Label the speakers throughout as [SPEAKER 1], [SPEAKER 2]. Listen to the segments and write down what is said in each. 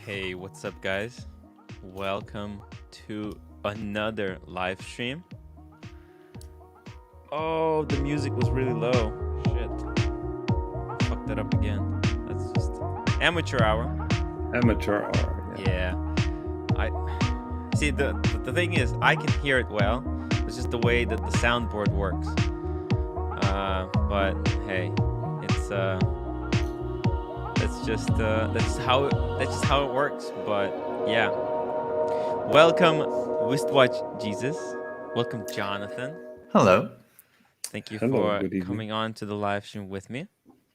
[SPEAKER 1] Hey, what's up, guys? Welcome to another live stream. Oh, the music was really low. Shit. Fucked that up again. That's just amateur hour.
[SPEAKER 2] Amateur hour.
[SPEAKER 1] Yeah. I see the thing is I can hear it well. It's just the way that the soundboard works. But hey, it's that's just how it works. But yeah. Welcome, Wristwatch Jesus. Welcome, Jonathan.
[SPEAKER 3] Hello.
[SPEAKER 1] Thank you
[SPEAKER 2] Hello,
[SPEAKER 1] for
[SPEAKER 2] good evening.
[SPEAKER 1] coming on to the live stream with me.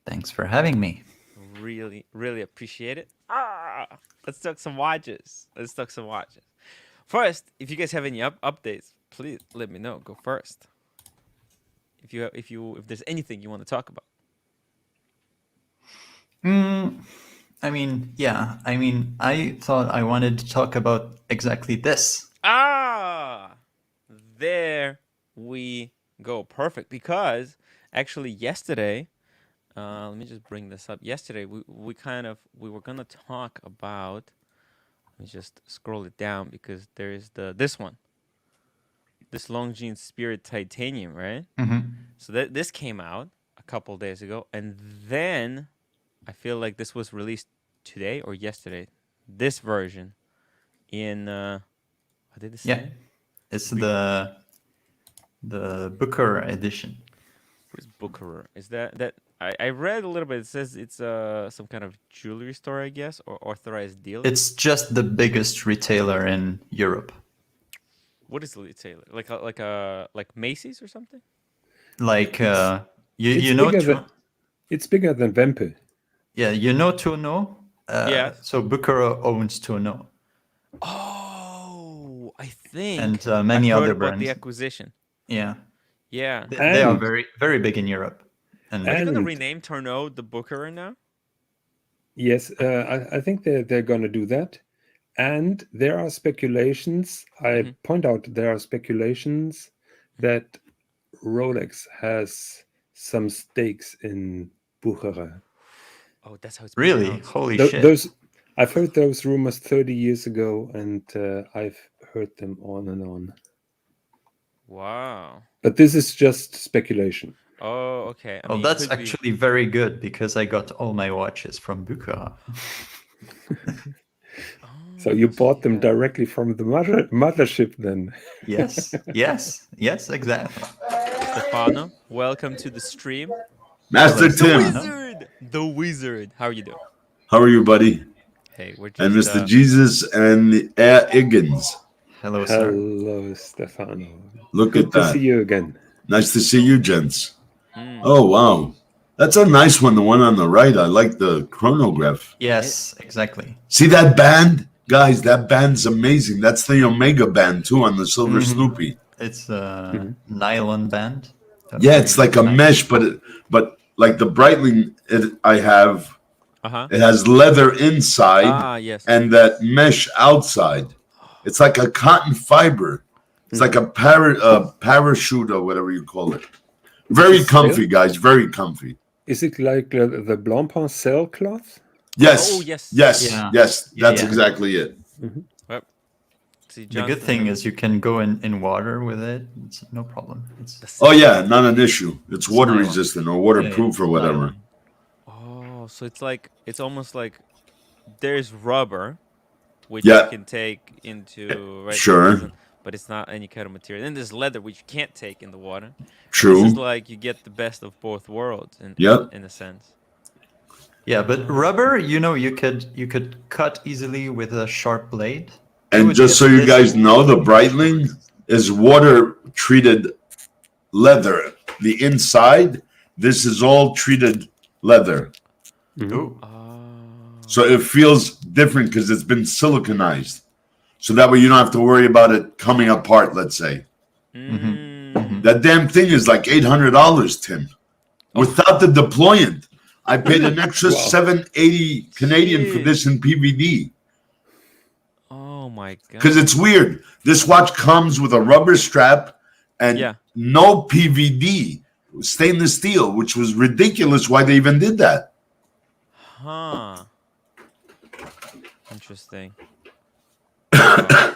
[SPEAKER 3] Thanks for having me.
[SPEAKER 1] Really, really appreciate it. Let's talk some watches. First, if you guys have any updates, please let me know. Go first. If there's anything you want to talk about.
[SPEAKER 3] I thought I wanted to talk about exactly this.
[SPEAKER 1] There we go. Perfect. Because actually yesterday, let me just bring this up. Yesterday, we were gonna talk about. Let me just scroll it down because there is this one, this Longines Spirit Titanium, right?
[SPEAKER 3] Mm-hmm.
[SPEAKER 1] So this came out a couple days ago, and then I feel like this was released today or yesterday. This version in what did it say?
[SPEAKER 3] Yeah, it's the Booker edition.
[SPEAKER 1] What is Booker? Is that I read a little bit. It says it's some kind of jewelry store, I guess, or authorized dealer.
[SPEAKER 3] It's just the biggest retailer in Europe.
[SPEAKER 1] What is the retailer? Like Macy's or something?
[SPEAKER 3] Like
[SPEAKER 2] It's bigger than Wempel.
[SPEAKER 3] Yeah, you know Tourneau?
[SPEAKER 1] Yes.
[SPEAKER 3] So Booker owns Tourneau.
[SPEAKER 1] Oh, I think.
[SPEAKER 3] And many
[SPEAKER 1] I've heard
[SPEAKER 3] other
[SPEAKER 1] about
[SPEAKER 3] brands.
[SPEAKER 1] the acquisition.
[SPEAKER 3] Yeah.
[SPEAKER 1] Yeah.
[SPEAKER 3] They are very, very big in Europe.
[SPEAKER 1] Are they going to rename Tourneau the Booker now?
[SPEAKER 2] Yes, I think they're going to do that. And there are speculations. I point out there are speculations that Rolex has some stakes in Bucherer.
[SPEAKER 1] Oh, that's how it's
[SPEAKER 3] really
[SPEAKER 1] pronounced.
[SPEAKER 3] Holy shit.
[SPEAKER 2] I've heard those rumors 30 years ago, and I've heard them on and on.
[SPEAKER 1] Wow.
[SPEAKER 2] But this is just speculation.
[SPEAKER 1] Oh, okay.
[SPEAKER 3] Well, that's actually very good because I got all my watches from Bucherer.
[SPEAKER 2] So you bought them directly from the mothership then?
[SPEAKER 3] Yes, exactly.
[SPEAKER 1] Stefano, welcome to the stream.
[SPEAKER 4] Master Tim.
[SPEAKER 1] The Wizard. How are you doing?
[SPEAKER 4] How are you, buddy?
[SPEAKER 1] Hey, we're just...
[SPEAKER 4] And Mr. Jesus and Air Iggins.
[SPEAKER 3] Hello, sir.
[SPEAKER 2] Hello, Stefano.
[SPEAKER 4] Look
[SPEAKER 2] Good
[SPEAKER 4] at that.
[SPEAKER 2] to see you again.
[SPEAKER 4] Nice to see you, gents. Oh, wow. That's a nice one, the one on the right. I like the chronograph.
[SPEAKER 3] Yes, exactly.
[SPEAKER 4] See that band? Guys, that band's amazing. That's the Omega band, too, on the Silver Snoopy.
[SPEAKER 3] It's a nylon band.
[SPEAKER 4] Yeah, it's like a mesh, but like the Breitling I have, it has leather inside
[SPEAKER 1] yes.
[SPEAKER 4] and that mesh outside. It's like a cotton fiber. It's like a parachute or whatever you call it. Very comfy, guys. Very comfy.
[SPEAKER 2] Is it like the Blancpain sailcloth?
[SPEAKER 4] Yes.
[SPEAKER 1] Oh, yes.
[SPEAKER 4] Yes.
[SPEAKER 3] Yeah.
[SPEAKER 4] Yes. That's
[SPEAKER 3] Yeah.
[SPEAKER 4] exactly it.
[SPEAKER 1] Well, see,
[SPEAKER 3] The good thing is you can go in water with it. It's no problem.
[SPEAKER 4] Oh, yeah. Not an issue. It's water
[SPEAKER 3] nylon.
[SPEAKER 4] resistant or waterproof or whatever.
[SPEAKER 1] Oh, so it's almost like there's rubber, which
[SPEAKER 4] Yeah.
[SPEAKER 1] you can take into... Right,
[SPEAKER 4] Sure.
[SPEAKER 1] but it's not any kind of material. Then there's leather, which you can't take in the water.
[SPEAKER 4] True.
[SPEAKER 1] This is like you get the best of both worlds in a sense.
[SPEAKER 3] Yeah, but rubber, you could cut easily with a sharp blade.
[SPEAKER 4] And just so you guys know, the Breitling is water-treated leather. The inside, this is all treated leather.
[SPEAKER 3] Ooh.
[SPEAKER 4] So it feels different because it's been siliconized. So that way you don't have to worry about it coming apart, let's say. That damn thing is like $800, Tim. Without the deployant. I paid an extra $780 Canadian for this in PVD.
[SPEAKER 1] Oh my god.
[SPEAKER 4] Because it's weird. This watch comes with a rubber strap and no PVD. Stainless steel, which was ridiculous why they even did that.
[SPEAKER 1] Huh. Interesting. So,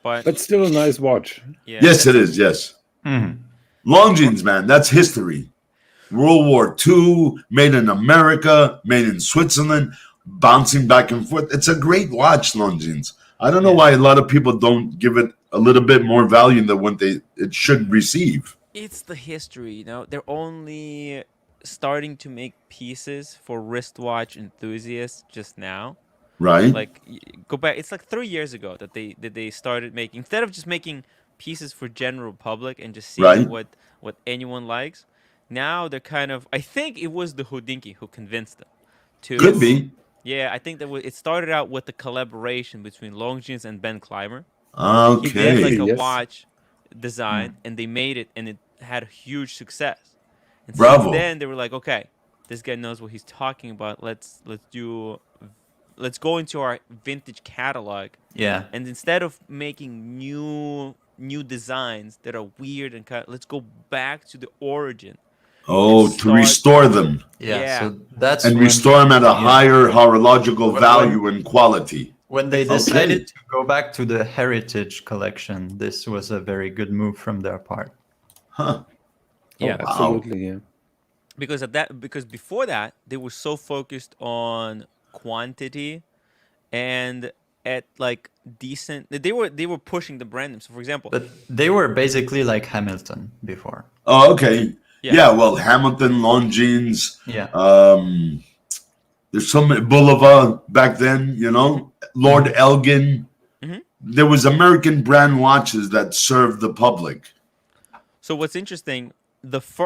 [SPEAKER 1] but
[SPEAKER 2] But still a nice watch.
[SPEAKER 1] yeah,
[SPEAKER 4] Yes,
[SPEAKER 1] that's
[SPEAKER 4] it is. Yes.
[SPEAKER 3] Mhm.
[SPEAKER 4] Longines, man. That's history. World War II, made in America, made in Switzerland, bouncing back and forth. It's a great watch, Longines. I don't know
[SPEAKER 3] Yeah.
[SPEAKER 4] why a lot of people don't give it a little bit more value than what it should receive.
[SPEAKER 1] it's the history, you know. They're only starting to make pieces for wristwatch enthusiasts just now.
[SPEAKER 4] Right?
[SPEAKER 1] Like go back, it's like 3 years ago that they started making, instead of just making pieces for general public and just seeing
[SPEAKER 4] Right?
[SPEAKER 1] what anyone likes. Now they're kind of, I think it was the Houdinki who convinced them
[SPEAKER 4] Could
[SPEAKER 1] to.
[SPEAKER 3] Yes.
[SPEAKER 4] be.
[SPEAKER 1] Yeah, I think that it started out with the collaboration between Longines and Ben Clymer. He did like
[SPEAKER 2] Maybe,
[SPEAKER 1] a
[SPEAKER 4] Okay.
[SPEAKER 2] yes.
[SPEAKER 1] watch design and they made it and it had huge success. And since
[SPEAKER 4] Bravo.
[SPEAKER 1] then they were like, okay, this guy knows what he's talking about. Let's go into our vintage catalog,
[SPEAKER 3] Yeah.
[SPEAKER 1] and instead of making new designs that are weird and kind, let's go back to the origin and
[SPEAKER 4] Oh, to
[SPEAKER 1] start.
[SPEAKER 4] restore them
[SPEAKER 3] Yeah.
[SPEAKER 1] Yeah,
[SPEAKER 3] So that's
[SPEAKER 4] and
[SPEAKER 3] when,
[SPEAKER 4] restore them at a
[SPEAKER 3] yeah,
[SPEAKER 4] higher horological
[SPEAKER 3] when
[SPEAKER 4] value and quality.
[SPEAKER 3] when they
[SPEAKER 1] Exactly.
[SPEAKER 3] decided
[SPEAKER 4] Okay.
[SPEAKER 3] to go back to the heritage collection, this was a very good move from their part.
[SPEAKER 4] Huh.
[SPEAKER 1] yeah.
[SPEAKER 2] Oh,
[SPEAKER 4] Wow.
[SPEAKER 2] absolutely, yeah.
[SPEAKER 1] Because before that they were so focused on quantity and at like decent, they were pushing the brand name. So for example,
[SPEAKER 3] But they were basically like Hamilton before.
[SPEAKER 4] Oh, okay.
[SPEAKER 1] yeah.
[SPEAKER 4] Yeah, well, Hamilton, Longines,
[SPEAKER 3] Yeah.
[SPEAKER 4] there's so many Boulevard back then, you know, Lord Elgin.
[SPEAKER 1] hmm
[SPEAKER 4] There was American brand watches that served the public.
[SPEAKER 1] So what's interesting,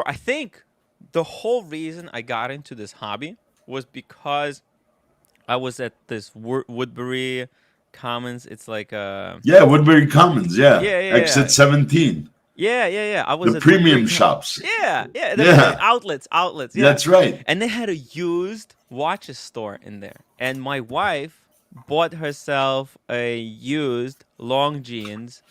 [SPEAKER 1] I think the whole reason I got into this hobby was because I was at this Woodbury Commons. It's like
[SPEAKER 4] Yeah, Woodbury Commons, yeah.
[SPEAKER 1] yeah, yeah,
[SPEAKER 4] Exit
[SPEAKER 1] yeah,
[SPEAKER 4] 17.
[SPEAKER 1] yeah. I was
[SPEAKER 4] The
[SPEAKER 1] at Woodbury.
[SPEAKER 4] premium shops.
[SPEAKER 1] Yeah. The
[SPEAKER 4] Yeah,
[SPEAKER 1] outlets. Yeah,
[SPEAKER 4] that's right.
[SPEAKER 1] and they had a used watches store in there. And my wife bought herself a used Longines,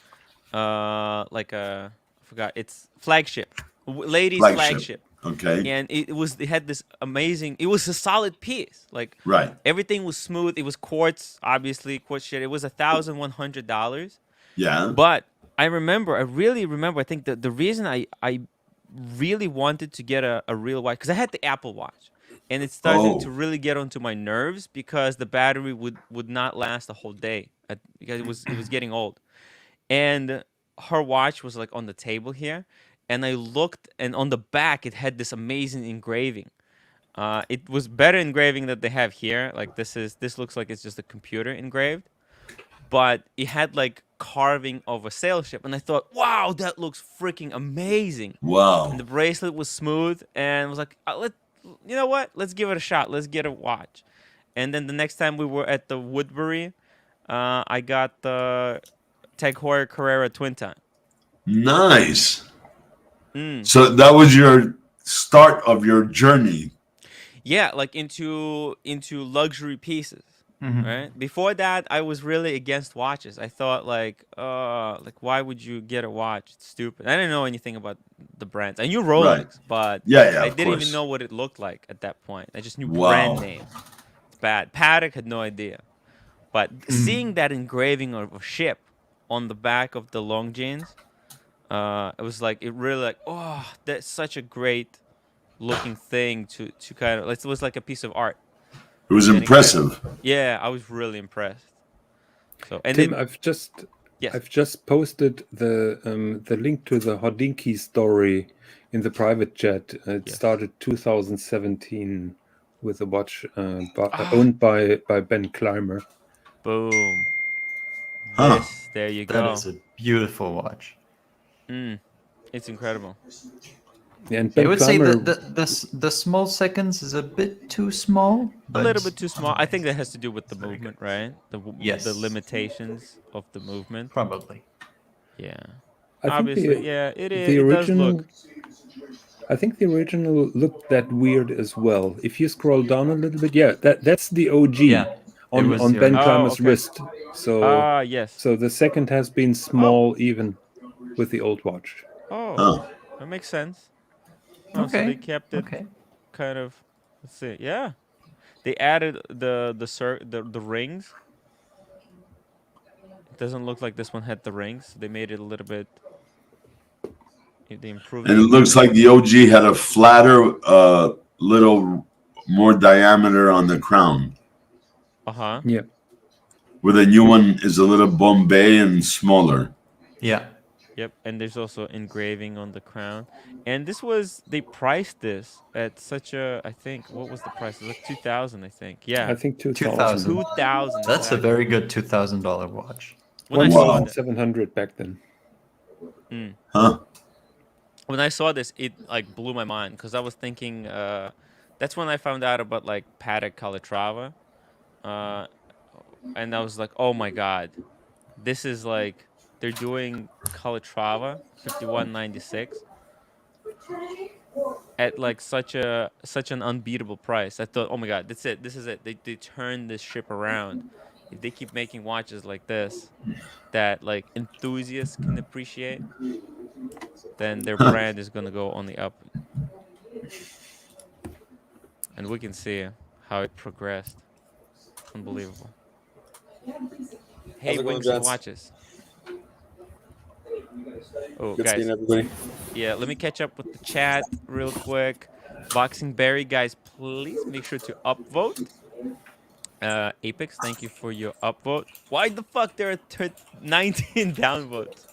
[SPEAKER 1] like a, I forgot, it's flagship, ladies
[SPEAKER 4] Flagship.
[SPEAKER 1] flagship.
[SPEAKER 4] Okay,
[SPEAKER 1] And it had this amazing, it was a solid piece, like
[SPEAKER 4] right.
[SPEAKER 1] everything was smooth. It was quartz, obviously quartz shit. It was $1,100.
[SPEAKER 4] Yeah.
[SPEAKER 1] But I really remember, I think the reason I really wanted to get a real watch, because I had the Apple Watch and it started to
[SPEAKER 4] Oh,
[SPEAKER 1] really get onto my nerves because the battery would not last a whole day because it was getting old. And her watch was like on the table here, and I looked, and on the back it had this amazing engraving. It was better engraving that they have here. Like this looks like it's just a computer engraved, but it had like carving of a sail ship, and I thought, wow, that looks freaking amazing. And
[SPEAKER 4] wow.
[SPEAKER 1] the bracelet was smooth, and I was like, you know what? Let's give it a shot. Let's get a watch. And then the next time we were at the Woodbury, I got the Tag Heuer Carrera Twin Time.
[SPEAKER 4] Nice.
[SPEAKER 1] Mm.
[SPEAKER 4] So that was your start of your journey.
[SPEAKER 1] Yeah, like into luxury pieces.
[SPEAKER 3] Mhm.
[SPEAKER 1] Right. Before that, I was really against watches. I thought like why would you get a watch? It's stupid. I didn't know anything about the brands. I knew
[SPEAKER 4] Right.
[SPEAKER 1] Rolex, but
[SPEAKER 4] Yeah,
[SPEAKER 1] I
[SPEAKER 4] of
[SPEAKER 1] didn't even
[SPEAKER 4] course.
[SPEAKER 1] know what it looked like at that point. I just knew brand
[SPEAKER 4] Wow.
[SPEAKER 1] name. It's bad. Patek had no idea. But seeing that engraving of a ship on the back of the Longines, it was like, it really like, oh, that's such a great looking thing to kind of, it was like a piece of art.
[SPEAKER 4] It was
[SPEAKER 1] And it kind of,
[SPEAKER 4] impressive.
[SPEAKER 1] yeah, I was really impressed. So and
[SPEAKER 2] Tim,
[SPEAKER 1] it, yes.
[SPEAKER 2] I've just posted the link to the Hodinky story in the private chat. It
[SPEAKER 1] Yes.
[SPEAKER 2] started 2017 with a watch
[SPEAKER 1] Ah.
[SPEAKER 2] owned by Ben Clymer.
[SPEAKER 1] Boom.
[SPEAKER 4] Huh.
[SPEAKER 1] There you
[SPEAKER 3] That
[SPEAKER 1] go.
[SPEAKER 3] is a beautiful watch.
[SPEAKER 1] It's incredible.
[SPEAKER 2] Yeah, and
[SPEAKER 3] I
[SPEAKER 2] Ben
[SPEAKER 3] would say
[SPEAKER 2] Clymer,
[SPEAKER 3] that the small seconds is a bit too small.
[SPEAKER 1] A
[SPEAKER 3] But
[SPEAKER 1] little bit too small. I think that has to do with the movement, right?
[SPEAKER 3] Yes.
[SPEAKER 1] The limitations of the movement.
[SPEAKER 3] probably.
[SPEAKER 1] Yeah.
[SPEAKER 2] I think
[SPEAKER 1] Obviously, yeah, it is.
[SPEAKER 2] the
[SPEAKER 1] It does
[SPEAKER 2] original,
[SPEAKER 1] look.
[SPEAKER 2] I think the original looked that weird as well. If you scroll down a little bit, yeah, that's the OG
[SPEAKER 3] Yeah, it
[SPEAKER 2] on
[SPEAKER 3] was the
[SPEAKER 2] Ben
[SPEAKER 3] original.
[SPEAKER 2] Clymer's
[SPEAKER 1] okay.
[SPEAKER 2] wrist. So
[SPEAKER 1] Yes.
[SPEAKER 2] so the second has been small even with the old watch.
[SPEAKER 1] Oh,
[SPEAKER 4] Huh.
[SPEAKER 1] that makes sense. Oh, so they
[SPEAKER 3] Okay.
[SPEAKER 1] kept it
[SPEAKER 3] Okay.
[SPEAKER 1] kind of. Let's see. Yeah, they added the rings It doesn't look like this one had the rings. They made it a little bit. They improved
[SPEAKER 4] And
[SPEAKER 1] it
[SPEAKER 4] it
[SPEAKER 1] a little
[SPEAKER 4] looks
[SPEAKER 1] bit.
[SPEAKER 4] like the OG had a flatter, little more diameter on the crown,
[SPEAKER 1] Uh-huh.
[SPEAKER 2] Yeah.
[SPEAKER 4] where the new one is a little Bombay and smaller.
[SPEAKER 3] Yeah.
[SPEAKER 1] Yep, and there's also engraving on the crown. And this was they priced this at such a I think what was the price? It was like 2000, I think.
[SPEAKER 2] I
[SPEAKER 1] Yeah.
[SPEAKER 2] think 2000.
[SPEAKER 3] 2000.
[SPEAKER 1] 2000
[SPEAKER 3] That's a
[SPEAKER 1] exactly.
[SPEAKER 3] very good $2,000 watch.
[SPEAKER 1] When I saw
[SPEAKER 4] Wow.
[SPEAKER 1] that
[SPEAKER 2] 1700 back then.
[SPEAKER 1] mm,
[SPEAKER 4] Huh?
[SPEAKER 1] when I saw this it like blew my mind cuz I was thinking that's when I found out about like Patek Calatrava. Uh and I was like, "Oh my god. This is like they're doing Calatrava 5196 at like such an unbeatable price." I thought, "Oh my god, that's it. This is it. They turned this ship around. If they keep making watches like this that like enthusiasts can appreciate, then their
[SPEAKER 4] Huh.
[SPEAKER 1] brand is going to go on the up." And we can see how it progressed. Unbelievable. Hey,
[SPEAKER 5] How's it going,
[SPEAKER 1] Wings of
[SPEAKER 5] gents?
[SPEAKER 1] Watches. Oh,
[SPEAKER 5] Good seeing
[SPEAKER 1] guys.
[SPEAKER 5] everybody.
[SPEAKER 1] Yeah, let me catch up with the chat real quick. Boxing Berry, guys, please make sure to upvote. Apex, thank you for your upvote. Why the fuck there are 19 downvotes?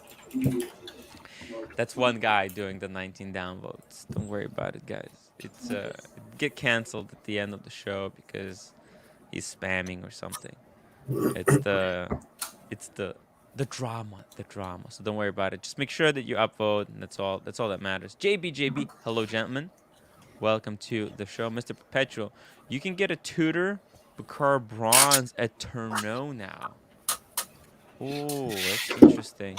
[SPEAKER 1] That's one guy doing the 19 downvotes. Don't worry about it, guys. It's get canceled at the end of the show because he's spamming or something. It's the drama, the drama. So don't worry about it. Just make sure that you upvote, and that's all. That's all that matters. JB, hello, gentlemen. Welcome to the show, Mr. Perpetual. You can get a Tudor Baccar Bronze at Tourneau now. Oh, that's interesting.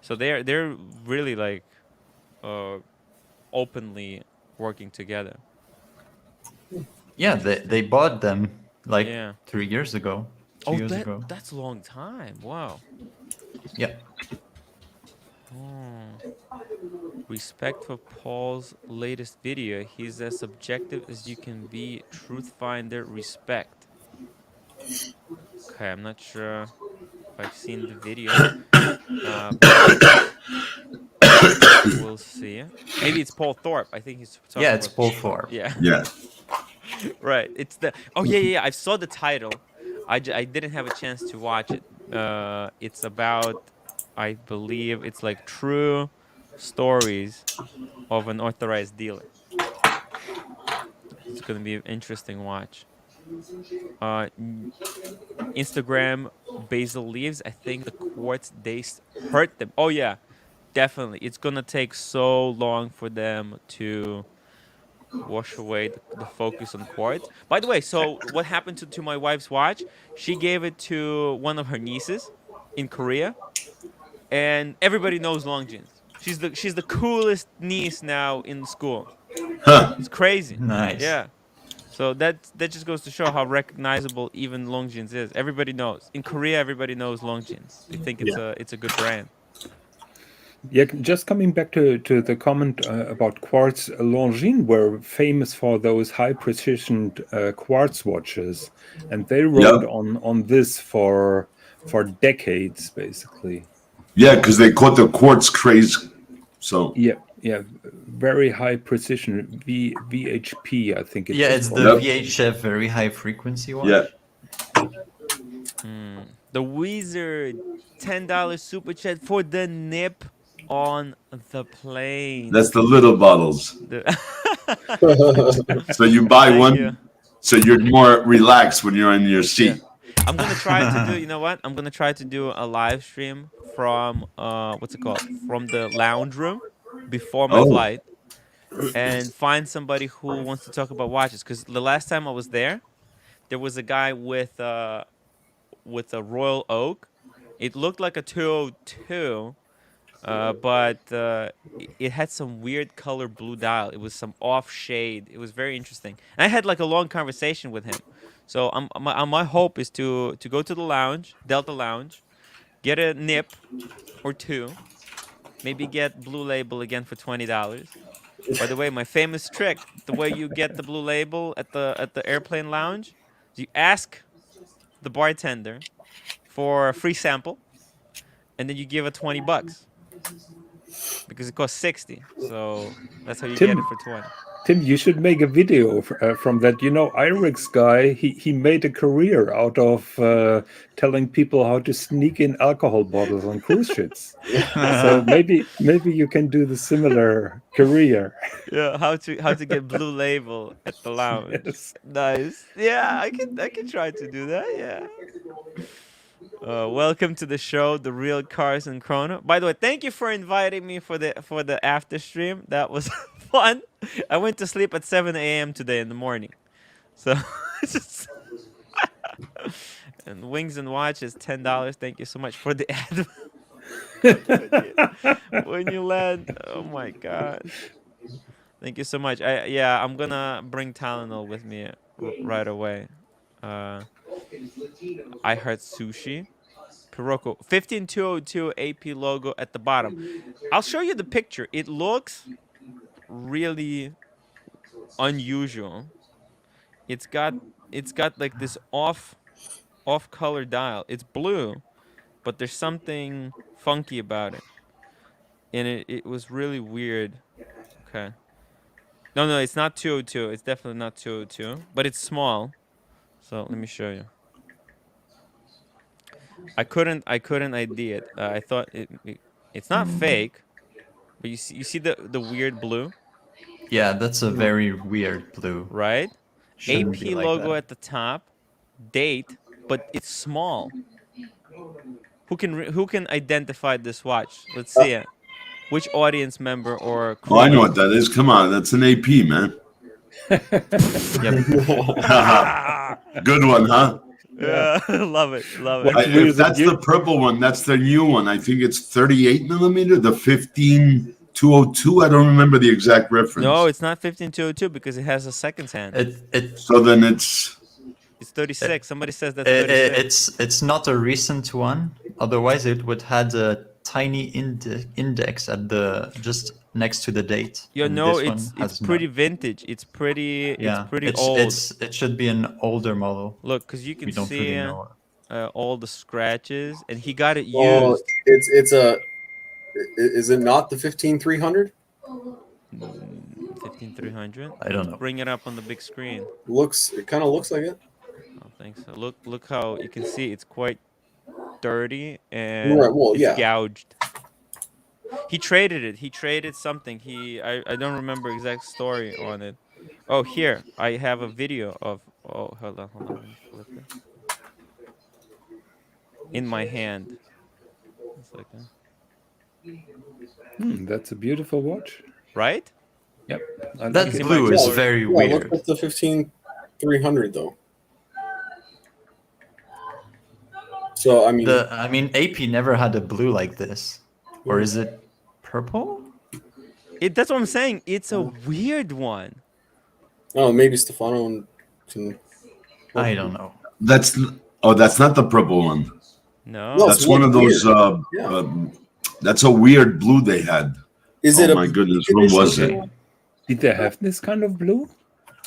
[SPEAKER 1] So they're really like uh openly working together.
[SPEAKER 3] Yeah, they bought them like
[SPEAKER 1] Yeah.
[SPEAKER 3] 3 years ago, 2
[SPEAKER 1] Oh,
[SPEAKER 3] years ago.
[SPEAKER 1] that's a long time. Wow.
[SPEAKER 3] Yeah.
[SPEAKER 1] Oh. Respect for Paul's latest video. He's as subjective as you can be. Truth finder, respect. Okay, I'm not sure if I've seen the video. But we'll see. Maybe it's Paul Thorpe. I think he's talking
[SPEAKER 3] Yeah, it's
[SPEAKER 1] about
[SPEAKER 3] Paul
[SPEAKER 1] Paul Thorpe.
[SPEAKER 3] Thorpe.
[SPEAKER 1] Yeah.
[SPEAKER 4] Yeah.
[SPEAKER 1] Right. It's the. Oh yeah. I saw the title. I didn't have a chance to watch it. It's about, I believe it's like true stories of an authorized dealer. It's gonna be an interesting watch. Instagram basil leaves. I think the quartz days hurt them. Oh yeah, definitely. It's gonna take so long for them to wash away the focus on quartz. By the way, so what happened to my wife's watch? She gave it to one of her nieces in Korea, and everybody knows Longines. She's the coolest niece now in school.
[SPEAKER 4] Huh.
[SPEAKER 1] It's crazy.
[SPEAKER 3] Nice.
[SPEAKER 1] Yeah. So that just goes to show how recognizable even Longines is. Everybody knows. In Korea, everybody knows Longines. They think
[SPEAKER 2] Yeah.
[SPEAKER 1] it's a good brand.
[SPEAKER 2] Yeah, just coming back to the comment about quartz, Longines were famous for those high precision quartz watches, and they rode
[SPEAKER 4] Yep.
[SPEAKER 2] on this for decades, basically.
[SPEAKER 4] Yeah, because they caught the quartz craze. So
[SPEAKER 2] Yeah, very high precision VHP, I think
[SPEAKER 3] Yeah, it's
[SPEAKER 2] called.
[SPEAKER 3] the
[SPEAKER 4] Yep.
[SPEAKER 3] VHF very high frequency watch.
[SPEAKER 4] yeah.
[SPEAKER 1] The Wizard $10 super chat for the nip on the plane.
[SPEAKER 4] That's the little bottles. So you buy
[SPEAKER 1] Thank
[SPEAKER 4] one,
[SPEAKER 1] you.
[SPEAKER 4] so you're more relaxed when you're in your seat.
[SPEAKER 1] I'm gonna try to do. You know what? I'm gonna try to do a live stream from what's it called? From the lounge room before my
[SPEAKER 4] Oh.
[SPEAKER 1] flight, and find somebody who wants to talk about watches. Because the last time I was there was a guy with a Royal Oak. It looked like a 202, but it had some weird color blue dial. It was some off shade. It was very interesting. And I had like a long conversation with him. So my hope is to go to the lounge, Delta Lounge, get a nip or two, maybe get Blue Label again for $20. By the way, my famous trick, the way you get the Blue Label at the airplane lounge, you ask the bartender for a free sample. and then you give it $20 because it costs 60. So that's how you
[SPEAKER 2] Tim,
[SPEAKER 1] get it for 20.
[SPEAKER 2] Tim, you should make a video from that. You know, Irix guy, he made a career out of telling people how to sneak in alcohol bottles on cruise ships. So maybe you can do the similar career.
[SPEAKER 1] Yeah, how to get Blue Label at the lounge.
[SPEAKER 2] Yes.
[SPEAKER 1] Nice. Yeah, I can try to do that. Yeah. Welcome to the show, the real Cars and Chrono. By the way, thank you for inviting me for the after stream. That was fun. I went to sleep at 7 a.m. today in the morning. So just and Wings and Watch is $10. Thank you so much for the ad. when you land. Oh my gosh. Thank you so much. I'm gonna bring Tylenol with me right away. I heard sushi. Piroko 15202 AP logo at the bottom. I'll show you the picture. It looks really unusual. It's got like this off color dial. It's blue, but there's something funky about it. And it was really weird. Okay. No, it's not 202. It's definitely not 202, but it's small. So let me show you. I couldn't ID it. I thought it's not fake, but you see the weird blue,
[SPEAKER 3] Yeah, that's a very weird blue.
[SPEAKER 1] right?
[SPEAKER 3] Shouldn't
[SPEAKER 1] AP
[SPEAKER 3] be like
[SPEAKER 1] logo
[SPEAKER 3] that.
[SPEAKER 1] at the top, date, but it's small. Who can identify this watch? Let's see it. Which audience member or
[SPEAKER 4] Oh, I know
[SPEAKER 1] crew
[SPEAKER 4] what that is. Come on, that's an AP, man.
[SPEAKER 3] Yep.
[SPEAKER 4] Good one, huh?
[SPEAKER 1] Yeah, love it.
[SPEAKER 4] If that's the purple one, that's the new one. I think it's 38 millimeter, the 15202. I don't remember the exact reference.
[SPEAKER 1] No, it's not 15202 because it has a seconds hand.
[SPEAKER 4] So then it's
[SPEAKER 1] 36. Somebody says that's 36.
[SPEAKER 3] It's not a recent one. Otherwise, it would had a tiny index at the just next to the date.
[SPEAKER 1] You
[SPEAKER 3] And
[SPEAKER 1] know,
[SPEAKER 3] this one
[SPEAKER 1] it's
[SPEAKER 3] has
[SPEAKER 1] pretty
[SPEAKER 3] none.
[SPEAKER 1] vintage. It's pretty
[SPEAKER 3] It's
[SPEAKER 1] old.
[SPEAKER 3] it should be an older model.
[SPEAKER 1] Look, because you can
[SPEAKER 3] We don't
[SPEAKER 1] see
[SPEAKER 3] really know.
[SPEAKER 1] all the scratches, and he got it
[SPEAKER 5] Well,
[SPEAKER 1] used.
[SPEAKER 5] is it not the 15300?
[SPEAKER 1] 15300.
[SPEAKER 3] I don't know.
[SPEAKER 1] Bring it up on the big screen.
[SPEAKER 5] It kind of looks like it.
[SPEAKER 1] I don't think so. Look how you can see it's quite dirty and
[SPEAKER 5] Right, well,
[SPEAKER 1] it's
[SPEAKER 5] yeah.
[SPEAKER 1] gouged. He traded it. He traded something. I don't remember exact story on it. Oh, here I have a video of. Oh, hold on. Let me flip it. In my hand. One second.
[SPEAKER 2] That's a beautiful watch.
[SPEAKER 1] Right?
[SPEAKER 2] Yep.
[SPEAKER 3] That
[SPEAKER 1] see my
[SPEAKER 3] blue is
[SPEAKER 1] color.
[SPEAKER 3] very
[SPEAKER 5] Yeah,
[SPEAKER 3] weird.
[SPEAKER 5] look at the 15300 though. So I mean,
[SPEAKER 3] AP never had a blue like this, or is it purple?
[SPEAKER 1] That's what I'm saying. It's a weird one.
[SPEAKER 5] oh, maybe Stefano can.
[SPEAKER 3] I don't know.
[SPEAKER 4] that's not the purple one.
[SPEAKER 1] No.
[SPEAKER 5] No.
[SPEAKER 4] That's
[SPEAKER 5] It's
[SPEAKER 4] one of
[SPEAKER 5] weird.
[SPEAKER 4] those.
[SPEAKER 5] Yeah.
[SPEAKER 4] That's a weird blue they had.
[SPEAKER 5] Is
[SPEAKER 4] Oh
[SPEAKER 5] it
[SPEAKER 4] my goodness, when was it?
[SPEAKER 2] Did they have this kind of blue?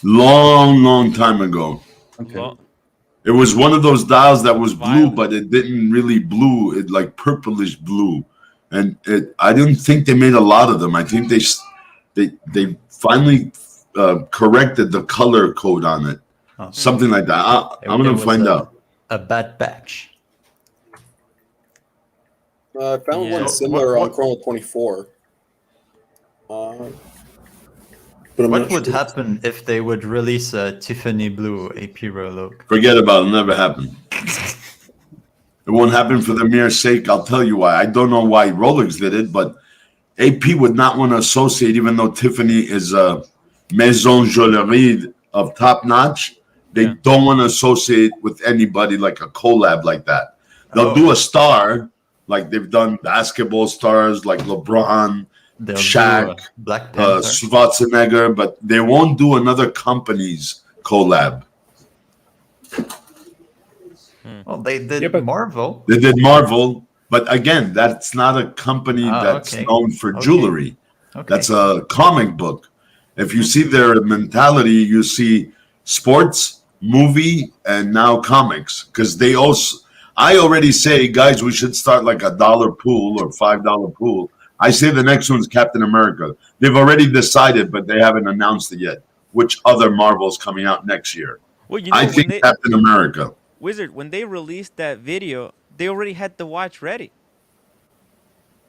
[SPEAKER 4] Long time ago.
[SPEAKER 2] Okay.
[SPEAKER 1] Lo-
[SPEAKER 4] It was one of those dials that was blue,
[SPEAKER 1] Violet.
[SPEAKER 4] but it didn't really blue. It like purplish blue, and I didn't think they made a lot of them. I think they finally corrected the color code on it,
[SPEAKER 3] Oh.
[SPEAKER 4] something like that. I'm
[SPEAKER 3] There
[SPEAKER 4] gonna
[SPEAKER 3] was
[SPEAKER 4] find out.
[SPEAKER 3] A bad batch.
[SPEAKER 5] I found
[SPEAKER 1] Yeah.
[SPEAKER 5] one similar
[SPEAKER 3] What-
[SPEAKER 5] on Chrono 24. But I'm
[SPEAKER 3] What
[SPEAKER 5] not
[SPEAKER 3] would
[SPEAKER 5] sure.
[SPEAKER 3] happen if they would release a Tiffany blue AP Rolex?
[SPEAKER 4] Forget about it. It'll never happen. It won't happen for the mere sake. I'll tell you why. I don't know why Rolex did it, but AP would not want to associate, even though Tiffany is a maison joaillerie of top notch. They
[SPEAKER 1] Yeah.
[SPEAKER 4] don't want to associate with anybody like a collab like that. They'll
[SPEAKER 3] Oh.
[SPEAKER 4] do a star, like they've done basketball stars like LeBron,
[SPEAKER 3] They'll
[SPEAKER 4] Shaq,
[SPEAKER 3] do a Black Panther.
[SPEAKER 4] Schwarzenegger, but they won't do another company's collab.
[SPEAKER 3] Well, they did
[SPEAKER 2] Yeah, but-
[SPEAKER 3] Marvel.
[SPEAKER 4] They did Marvel, but again, that's not a company that's
[SPEAKER 3] okay.
[SPEAKER 4] known for
[SPEAKER 3] Okay.
[SPEAKER 4] jewelry.
[SPEAKER 3] Okay.
[SPEAKER 4] That's a comic book. If you see their mentality, you see sports, movie, and now comics. Because they also, I already say, guys, we should start like $1 pool or $5 pool. I say the next one's Captain America. They've already decided, but they haven't announced it yet. Which other Marvel's coming out next year?
[SPEAKER 1] Well, you
[SPEAKER 4] I
[SPEAKER 1] know, when
[SPEAKER 4] think
[SPEAKER 1] they
[SPEAKER 4] Captain America.
[SPEAKER 1] Wizard, when they released that video, they already had the watch ready.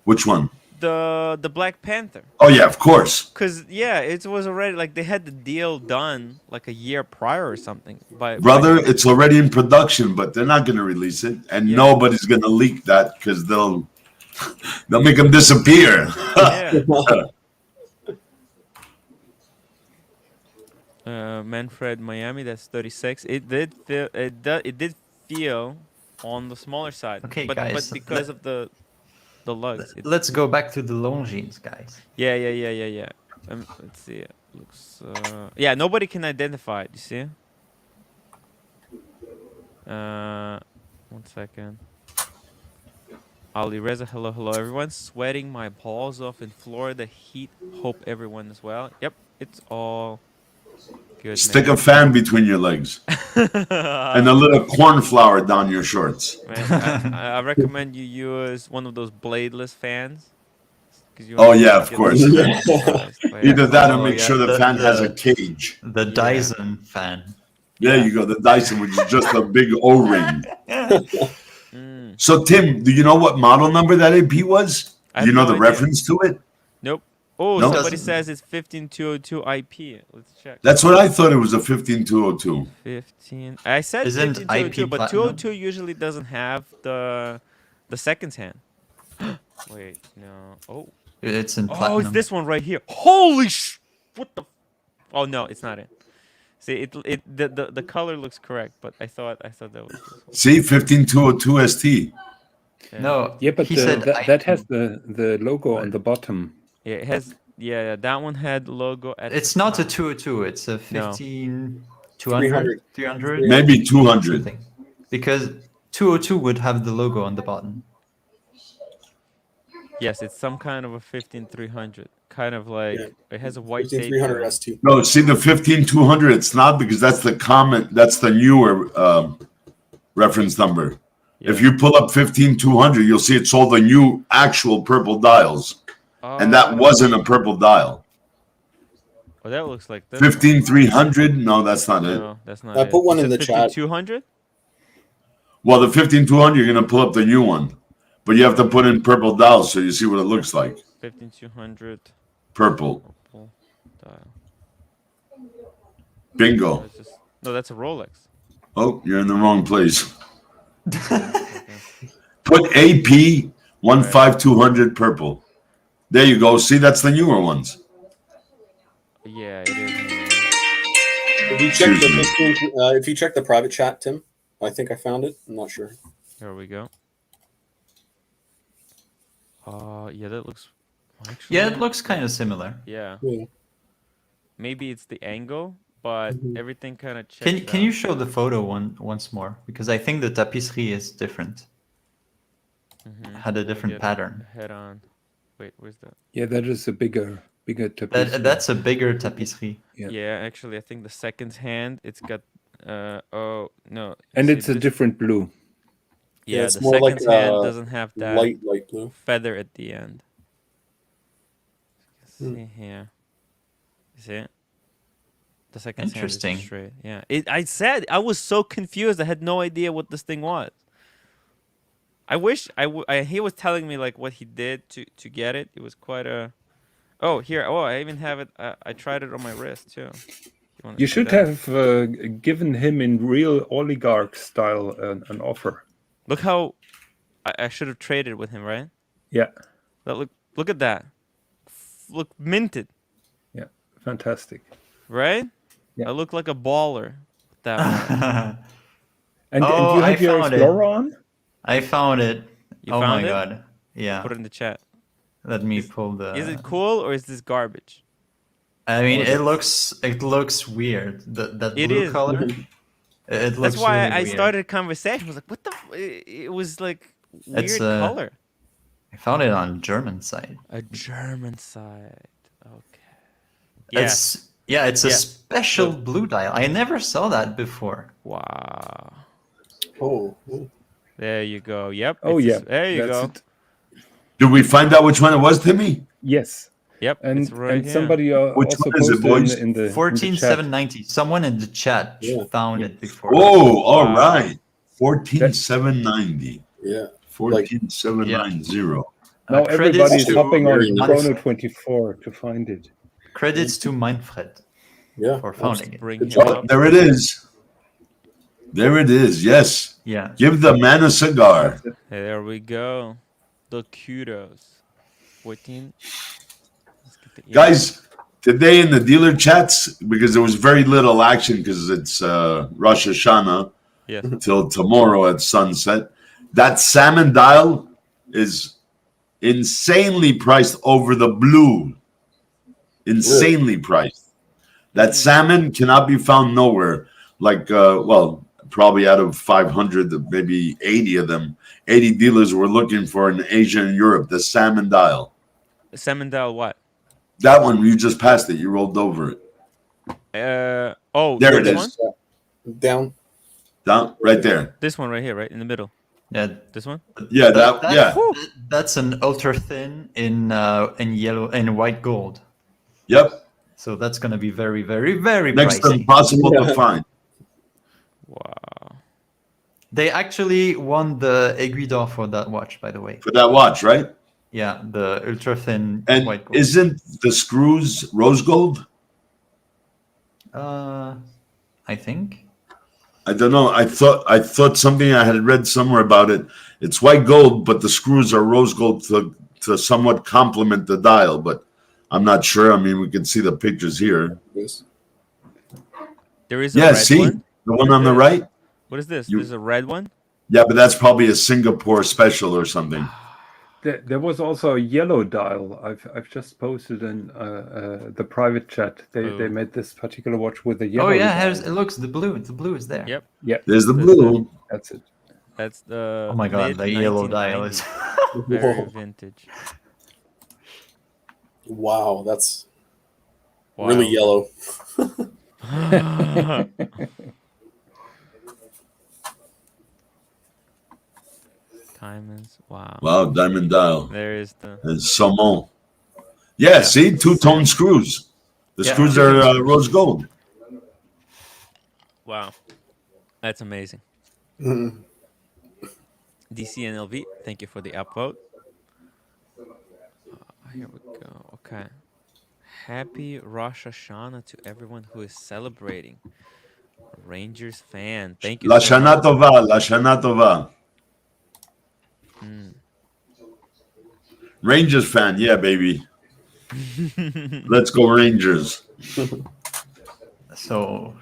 [SPEAKER 4] Which one?
[SPEAKER 1] The Black Panther.
[SPEAKER 4] Oh yeah, of course.
[SPEAKER 1] Cause yeah, it was already like they had the deal done like a year prior or something.
[SPEAKER 4] Brother, it's already in production, but they're not going to release it, and
[SPEAKER 1] Yeah.
[SPEAKER 4] nobody's going to leak that because they'll make them disappear.
[SPEAKER 1] Yeah. Manfred Miami, that's 36. It did feel on the smaller side.
[SPEAKER 3] Okay,
[SPEAKER 1] but
[SPEAKER 3] guys,
[SPEAKER 1] because of the lugs.
[SPEAKER 3] Let's go back to the Longines, guys.
[SPEAKER 1] Yeah. Let's see. It looks. Yeah, nobody can identify it. You see? 1 second. Ali Reza, hello everyone. Sweating my balls off in Florida heat. Hope everyone is well. Yep, it's all good.
[SPEAKER 4] Stick a fan between your legs and a little cornflower down your shorts.
[SPEAKER 1] Man, I recommend you use one of those bladeless fans.
[SPEAKER 4] Oh yeah, of course.
[SPEAKER 1] Either
[SPEAKER 4] Either that or make
[SPEAKER 3] yeah,
[SPEAKER 4] sure the fan has a cage.
[SPEAKER 3] The Dyson fan.
[SPEAKER 4] There you go, the Dyson, which is just a big O-ring. So Tim, do you know what model number that AP was? Do you know the reference to it?
[SPEAKER 1] Nope. Oh,
[SPEAKER 4] No?
[SPEAKER 1] somebody says it's 15202 IP. Let's check.
[SPEAKER 4] That's what I thought. It was a 15202.
[SPEAKER 1] 15. I said
[SPEAKER 3] Isn't
[SPEAKER 1] 15202,
[SPEAKER 3] IP
[SPEAKER 1] but
[SPEAKER 3] platinum?
[SPEAKER 1] 202 usually doesn't have the seconds hand. Wait, no. Oh.
[SPEAKER 3] It's in
[SPEAKER 1] Oh,
[SPEAKER 3] platinum.
[SPEAKER 1] it's this one right here. Holy what the Oh no, it's not it. See, the color looks correct, but I thought that was this one.
[SPEAKER 4] See, 15202 ST.
[SPEAKER 1] Yeah.
[SPEAKER 3] No,
[SPEAKER 2] Yeah, but
[SPEAKER 3] he said
[SPEAKER 2] that has the logo on the bottom.
[SPEAKER 1] Yeah, it has. Yeah, that one had logo at.
[SPEAKER 3] it's
[SPEAKER 1] the
[SPEAKER 3] not a
[SPEAKER 1] top.
[SPEAKER 3] 202. It's a 15,
[SPEAKER 5] 300.
[SPEAKER 3] 300.
[SPEAKER 4] Maybe 200.
[SPEAKER 3] Something. Because 202 would have the logo on the bottom.
[SPEAKER 1] Yes, it's some kind of a 15300. Kind of like it has a white date.
[SPEAKER 5] 15300
[SPEAKER 1] on it.
[SPEAKER 5] ST.
[SPEAKER 4] No, see the 15200. It's not because that's the comment. That's the newer reference number.
[SPEAKER 1] Yeah.
[SPEAKER 4] If you pull up 15200, you'll see it's all the new actual purple dials, and that wasn't a purple dial.
[SPEAKER 1] Oh, that looks like this.
[SPEAKER 4] 15300. No, that's not it.
[SPEAKER 1] No, that's not
[SPEAKER 5] I
[SPEAKER 1] it.
[SPEAKER 5] put one
[SPEAKER 1] Is
[SPEAKER 5] in
[SPEAKER 1] it
[SPEAKER 5] the chat.
[SPEAKER 1] 50200?
[SPEAKER 4] Well, the 15200, you're gonna pull up the new one, but you have to put in purple dials so you see what it looks like.
[SPEAKER 1] 15200
[SPEAKER 4] Purple.
[SPEAKER 1] purple dial.
[SPEAKER 4] Bingo.
[SPEAKER 1] It's just- no, that's a Rolex.
[SPEAKER 4] Oh, you're in the wrong place. Put AP 15200 purple. There you go. See, that's the newer ones.
[SPEAKER 1] Yeah, it is.
[SPEAKER 5] If you check
[SPEAKER 4] Excuse me.
[SPEAKER 5] if you check the private chat, Tim, I think I found it. I'm not sure.
[SPEAKER 1] Here we go. Yeah, that looks. Actually,
[SPEAKER 3] Yeah, it looks kind of similar.
[SPEAKER 1] Yeah,
[SPEAKER 5] Yeah.
[SPEAKER 1] maybe it's the angle, but everything kind of checks.
[SPEAKER 3] Can you show the photo once more? Because I think the tapisserie is different. Had a different pattern.
[SPEAKER 1] Head on. Wait, where's that?
[SPEAKER 2] Yeah, that is a bigger tapestry.
[SPEAKER 3] That's a bigger tapisserie.
[SPEAKER 2] Yeah.
[SPEAKER 1] Yeah, actually, I think the second hand, it's got. Oh no.
[SPEAKER 2] And
[SPEAKER 1] see,
[SPEAKER 2] it's a
[SPEAKER 1] this-
[SPEAKER 2] different blue.
[SPEAKER 1] Yeah,
[SPEAKER 5] it's
[SPEAKER 1] the
[SPEAKER 5] more like,
[SPEAKER 1] second hand doesn't have that
[SPEAKER 5] Light blue.
[SPEAKER 1] feather at the end. See here. You see it? The second hand is
[SPEAKER 3] Interesting.
[SPEAKER 1] straight. Yeah. I said I was so confused. I had no idea what this thing was. I wish he was telling me like what he did to get it. It was quite a. Oh here. Oh, I even have it. I tried it on my wrist too. wanna
[SPEAKER 2] You
[SPEAKER 1] see
[SPEAKER 2] should
[SPEAKER 1] that?
[SPEAKER 2] have given him in real oligarch style an offer.
[SPEAKER 1] Look how I should have traded with him, right?
[SPEAKER 2] Yeah,
[SPEAKER 1] Look at that. Look minted,
[SPEAKER 2] yeah, fantastic.
[SPEAKER 1] right?
[SPEAKER 2] Yeah.
[SPEAKER 1] I look like a baller. With that one.
[SPEAKER 2] And
[SPEAKER 3] Oh,
[SPEAKER 2] you
[SPEAKER 3] I
[SPEAKER 2] have your
[SPEAKER 3] found it.
[SPEAKER 2] Explorer on?
[SPEAKER 3] I found it.
[SPEAKER 1] You
[SPEAKER 3] Oh
[SPEAKER 1] found
[SPEAKER 3] my
[SPEAKER 1] it?
[SPEAKER 3] god. Yeah.
[SPEAKER 1] Put it in the chat.
[SPEAKER 3] Let me pull the.
[SPEAKER 1] Is it cool or is this garbage?
[SPEAKER 3] I mean,
[SPEAKER 2] Or is
[SPEAKER 3] it looks weird. That
[SPEAKER 1] It
[SPEAKER 3] blue
[SPEAKER 1] is.
[SPEAKER 3] color. It looks.
[SPEAKER 1] That's why
[SPEAKER 3] really
[SPEAKER 1] I
[SPEAKER 3] weird.
[SPEAKER 1] started a conversation. I was like, "What the?" It was like weird
[SPEAKER 3] It's,
[SPEAKER 1] color.
[SPEAKER 3] I found it on German side.
[SPEAKER 1] A German side. Okay.
[SPEAKER 3] It's a
[SPEAKER 1] Yeah.
[SPEAKER 3] special blue dial. I never saw that before.
[SPEAKER 1] Wow.
[SPEAKER 5] Oh.
[SPEAKER 1] There you go. Yep.
[SPEAKER 2] Oh
[SPEAKER 1] it's
[SPEAKER 2] yeah,
[SPEAKER 1] there you
[SPEAKER 2] that's
[SPEAKER 1] go.
[SPEAKER 2] it.
[SPEAKER 4] Did we find out which one it was, Timmy?
[SPEAKER 2] Yes,
[SPEAKER 1] Yep. It's right
[SPEAKER 2] and
[SPEAKER 1] here.
[SPEAKER 2] somebody
[SPEAKER 4] Which
[SPEAKER 2] also
[SPEAKER 4] one is it,
[SPEAKER 2] posted
[SPEAKER 4] boys?
[SPEAKER 2] in the chat.
[SPEAKER 3] 14,790. Someone in the chat
[SPEAKER 5] Yeah.
[SPEAKER 3] found it before.
[SPEAKER 4] Oh, all
[SPEAKER 1] Wow.
[SPEAKER 4] right. 14,790.
[SPEAKER 5] Yeah.
[SPEAKER 4] 14,790.
[SPEAKER 2] Now
[SPEAKER 3] Credits
[SPEAKER 2] everybody is
[SPEAKER 3] to
[SPEAKER 2] hopping on
[SPEAKER 5] Very nice.
[SPEAKER 2] Chrono24 to find it.
[SPEAKER 3] Credits to Manfred
[SPEAKER 5] Yeah.
[SPEAKER 3] for founding it.
[SPEAKER 1] Bring
[SPEAKER 5] Good
[SPEAKER 1] him
[SPEAKER 5] job.
[SPEAKER 4] Oh,
[SPEAKER 1] up.
[SPEAKER 4] there it is. There it is. Yes.
[SPEAKER 3] Yeah.
[SPEAKER 4] Give the man a cigar.
[SPEAKER 2] That's it.
[SPEAKER 1] There we go. The kudos. 14. Let's get the
[SPEAKER 4] Guys, today in the dealer chats, because there was very little action because it's Rosh Hashanah
[SPEAKER 1] Yes.
[SPEAKER 4] till tomorrow at sunset, that salmon dial is insanely priced over the blue. Insanely priced. That salmon cannot be found nowhere. Like, well, probably out of 500, maybe 80 of them, 80 dealers were looking for in Asia and Europe, the salmon dial.
[SPEAKER 1] Semendal what?
[SPEAKER 4] That one, you just passed it. You rolled over it.
[SPEAKER 1] Oh,
[SPEAKER 4] There it
[SPEAKER 1] this
[SPEAKER 4] is.
[SPEAKER 1] one?
[SPEAKER 5] Down.
[SPEAKER 4] Down, right there.
[SPEAKER 1] This one right here, right? In the middle.
[SPEAKER 3] Yeah.
[SPEAKER 1] This one?
[SPEAKER 4] Yeah, yeah.
[SPEAKER 3] That's an ultra thin in yellow and white gold.
[SPEAKER 4] Yep.
[SPEAKER 3] So that's going to be very, very, very
[SPEAKER 4] Next to
[SPEAKER 3] pricey.
[SPEAKER 4] impossible to find.
[SPEAKER 1] Wow.
[SPEAKER 3] They actually won the Aiguille d'Or for that watch, by the way.
[SPEAKER 4] For that watch, right?
[SPEAKER 3] Yeah, the ultra thin
[SPEAKER 4] And
[SPEAKER 3] white gold.
[SPEAKER 4] isn't the screws rose gold?
[SPEAKER 3] I think.
[SPEAKER 4] I don't know. I thought something I had read somewhere about it. It's white gold, but the screws are rose gold to somewhat complement the dial, but I'm not sure. I mean, we can see the pictures here.
[SPEAKER 5] Yes.
[SPEAKER 1] There is a
[SPEAKER 4] Yeah,
[SPEAKER 1] red
[SPEAKER 4] see?
[SPEAKER 1] one.
[SPEAKER 4] The one on the right?
[SPEAKER 1] What is this?
[SPEAKER 4] You-
[SPEAKER 1] There's a red one?
[SPEAKER 4] Yeah, but that's probably a Singapore special or something.
[SPEAKER 2] There was also a yellow dial. I've just posted in the private chat. They made this particular watch with a yellow.
[SPEAKER 3] Oh yeah,
[SPEAKER 2] dial.
[SPEAKER 3] it looks the blue is there.
[SPEAKER 1] Yep.
[SPEAKER 2] Yeah,
[SPEAKER 4] There's the
[SPEAKER 1] There's
[SPEAKER 4] blue.
[SPEAKER 2] that's it.
[SPEAKER 1] That's the
[SPEAKER 3] Oh my god, the yellow dial is.
[SPEAKER 1] very vintage.
[SPEAKER 5] Wow, that's
[SPEAKER 1] Wow.
[SPEAKER 5] really yellow.
[SPEAKER 1] Diamonds. Wow.
[SPEAKER 4] Wow, diamond dial.
[SPEAKER 1] There is the
[SPEAKER 4] And saumon. Yeah, see? Two-tone screws. The
[SPEAKER 3] Yeah.
[SPEAKER 4] screws are rose gold.
[SPEAKER 1] wow. That's amazing.
[SPEAKER 5] Mhm.
[SPEAKER 1] DCNLV, thank you for the upvote. Here we go. Okay. Happy Rosh Hashanah to everyone who is celebrating. Rangers fan. Thank you so
[SPEAKER 4] Lashana
[SPEAKER 1] much.
[SPEAKER 4] tova, Lashana tova. Rangers fan, yeah, baby. Let's go Rangers.
[SPEAKER 3] So,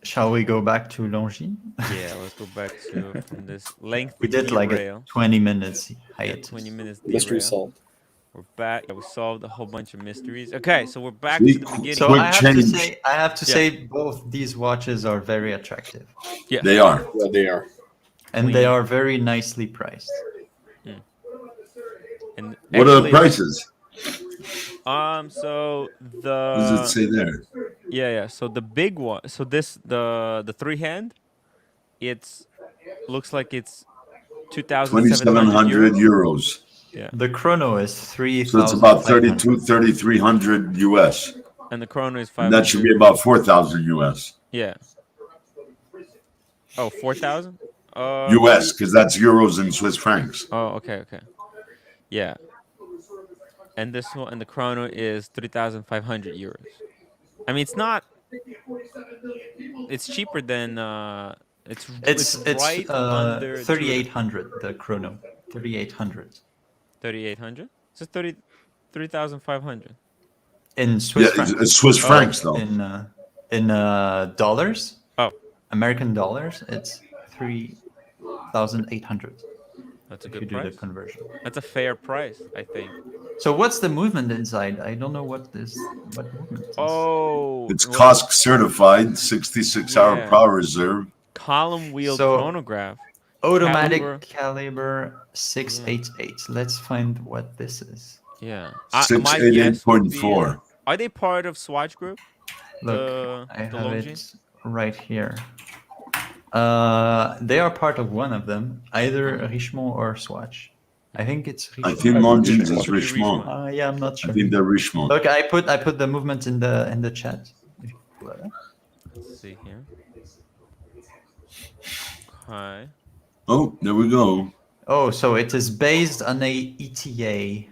[SPEAKER 3] shall we go back to Longines?
[SPEAKER 1] Yeah, let's go back to from this lengthy
[SPEAKER 3] We did like a
[SPEAKER 1] derail.
[SPEAKER 3] 20 minutes
[SPEAKER 1] Yeah,
[SPEAKER 3] hiatus.
[SPEAKER 1] 20 minutes
[SPEAKER 5] Mystery
[SPEAKER 1] derail.
[SPEAKER 5] solved.
[SPEAKER 1] We're back. Yeah, we solved a whole bunch of mysteries. Okay, so we're back
[SPEAKER 4] See,
[SPEAKER 1] to the beginning.
[SPEAKER 3] So
[SPEAKER 4] Quick
[SPEAKER 3] I have
[SPEAKER 4] change.
[SPEAKER 3] to say both these watches are very attractive,
[SPEAKER 1] yeah.
[SPEAKER 4] They are.
[SPEAKER 5] Yeah, they are.
[SPEAKER 3] and they are very nicely priced.
[SPEAKER 1] And
[SPEAKER 4] What are the
[SPEAKER 1] actually,
[SPEAKER 4] prices?
[SPEAKER 1] So
[SPEAKER 4] What does it
[SPEAKER 1] the
[SPEAKER 4] say there?
[SPEAKER 1] yeah. So the big one. So this the three hand. It's looks like it's 2,700
[SPEAKER 4] 2,700 euros.
[SPEAKER 1] Yeah,
[SPEAKER 3] The chrono is
[SPEAKER 4] So
[SPEAKER 3] 3,000.
[SPEAKER 4] it's about 3,300 US.
[SPEAKER 1] and the chrono is
[SPEAKER 4] And
[SPEAKER 1] 500.
[SPEAKER 4] that should be about 4,000 US.
[SPEAKER 1] Yeah. Oh, 4,000.
[SPEAKER 4] US, because that's euros and Swiss francs.
[SPEAKER 1] Oh, okay. Yeah. And this one, and the chrono is 3,500 euros. I mean, it's not. It's cheaper than. It's right under
[SPEAKER 3] 3,800. The chrono 3,800
[SPEAKER 1] 3,800. So 3,500.
[SPEAKER 3] in Swiss
[SPEAKER 4] Yeah,
[SPEAKER 3] francs.
[SPEAKER 4] it's Swiss francs, though.
[SPEAKER 3] In dollars.
[SPEAKER 1] Oh,
[SPEAKER 3] American dollars, it's 3,800
[SPEAKER 1] that's a
[SPEAKER 3] if you
[SPEAKER 1] good
[SPEAKER 3] do the
[SPEAKER 1] price.
[SPEAKER 3] conversion.
[SPEAKER 1] That's a fair price, I think.
[SPEAKER 3] So what's the movement inside? I don't know what movement is.
[SPEAKER 1] Oh,
[SPEAKER 4] It's
[SPEAKER 1] well,
[SPEAKER 4] COSC certified, 66-hour
[SPEAKER 1] Yeah.
[SPEAKER 4] power reserve.
[SPEAKER 1] column wheel
[SPEAKER 3] So-
[SPEAKER 1] chronograph.
[SPEAKER 3] Automatic
[SPEAKER 1] caliber.
[SPEAKER 3] caliber 688. Let's find what this is.
[SPEAKER 1] Yeah. My guess would be,
[SPEAKER 4] 688.4.
[SPEAKER 1] are they part of Swatch Group?
[SPEAKER 3] Look,
[SPEAKER 1] The
[SPEAKER 3] I have
[SPEAKER 1] Longines?
[SPEAKER 3] it right here. They are part of one of them, either Richemont or Swatch. I think it's
[SPEAKER 4] I
[SPEAKER 3] Richemont.
[SPEAKER 4] think
[SPEAKER 2] I think
[SPEAKER 4] Longines
[SPEAKER 2] Richemont.
[SPEAKER 4] is
[SPEAKER 1] Should be
[SPEAKER 4] Richemont.
[SPEAKER 1] Richemont.
[SPEAKER 3] Yeah, I'm not
[SPEAKER 4] I
[SPEAKER 3] sure.
[SPEAKER 4] think they're Richemont.
[SPEAKER 3] Look, I put the movement in the chat. If you pull it up.
[SPEAKER 1] Let's see here. Okay.
[SPEAKER 4] Oh, there we go.
[SPEAKER 3] Oh, so it is based on a ETA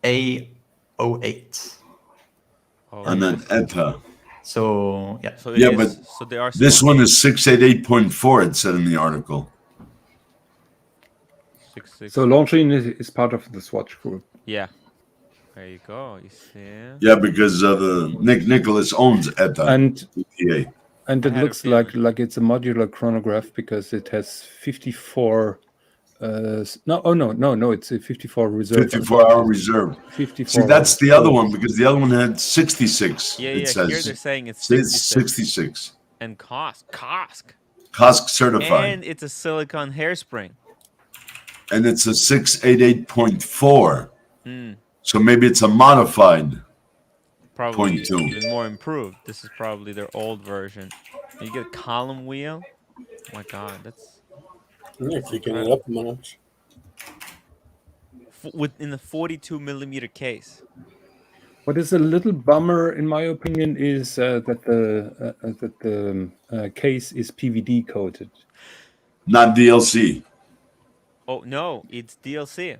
[SPEAKER 3] A08.
[SPEAKER 1] Oh,
[SPEAKER 4] And then
[SPEAKER 1] yes.
[SPEAKER 4] ETA.
[SPEAKER 3] So yeah,
[SPEAKER 1] So it
[SPEAKER 4] Yeah,
[SPEAKER 1] is.
[SPEAKER 4] but
[SPEAKER 1] So they are
[SPEAKER 4] this
[SPEAKER 1] Swatch.
[SPEAKER 4] one is 688.4, it said in the article.
[SPEAKER 1] 6
[SPEAKER 2] So Longines is part of the Swatch group.
[SPEAKER 1] Yeah. There you go. You see.
[SPEAKER 4] Yeah, because the Nick Nicholas owns ETA.
[SPEAKER 2] And
[SPEAKER 4] ETA.
[SPEAKER 2] and
[SPEAKER 1] I
[SPEAKER 2] it
[SPEAKER 1] had a
[SPEAKER 2] looks like
[SPEAKER 1] feeling.
[SPEAKER 2] it's a modular chronograph because it has 54 no, it's a 54 reserve.
[SPEAKER 4] 54-hour reserve.
[SPEAKER 2] 54.
[SPEAKER 4] See, that's the other
[SPEAKER 2] So-
[SPEAKER 4] one because the other one had 66.
[SPEAKER 1] Yeah,
[SPEAKER 4] it
[SPEAKER 1] yeah.
[SPEAKER 4] says.
[SPEAKER 1] Here they're saying it's
[SPEAKER 4] Says
[SPEAKER 1] 66.
[SPEAKER 4] 66.
[SPEAKER 1] And Kosk.
[SPEAKER 4] COSC certified.
[SPEAKER 1] And it's a silicone hairspring.
[SPEAKER 4] And it's a 688.4.
[SPEAKER 1] Hmm.
[SPEAKER 4] So maybe it's a modified.
[SPEAKER 1] Probably
[SPEAKER 4] 0.2.
[SPEAKER 1] even more improved. This is probably their old version. You get a column wheel. Oh my God, that's
[SPEAKER 5] You're kicking it up a notch.
[SPEAKER 1] within the 42 millimeter case.
[SPEAKER 2] What is a little bummer, in my opinion, is that the case is PVD coated.
[SPEAKER 4] Not DLC,
[SPEAKER 1] Oh no, it's DLC.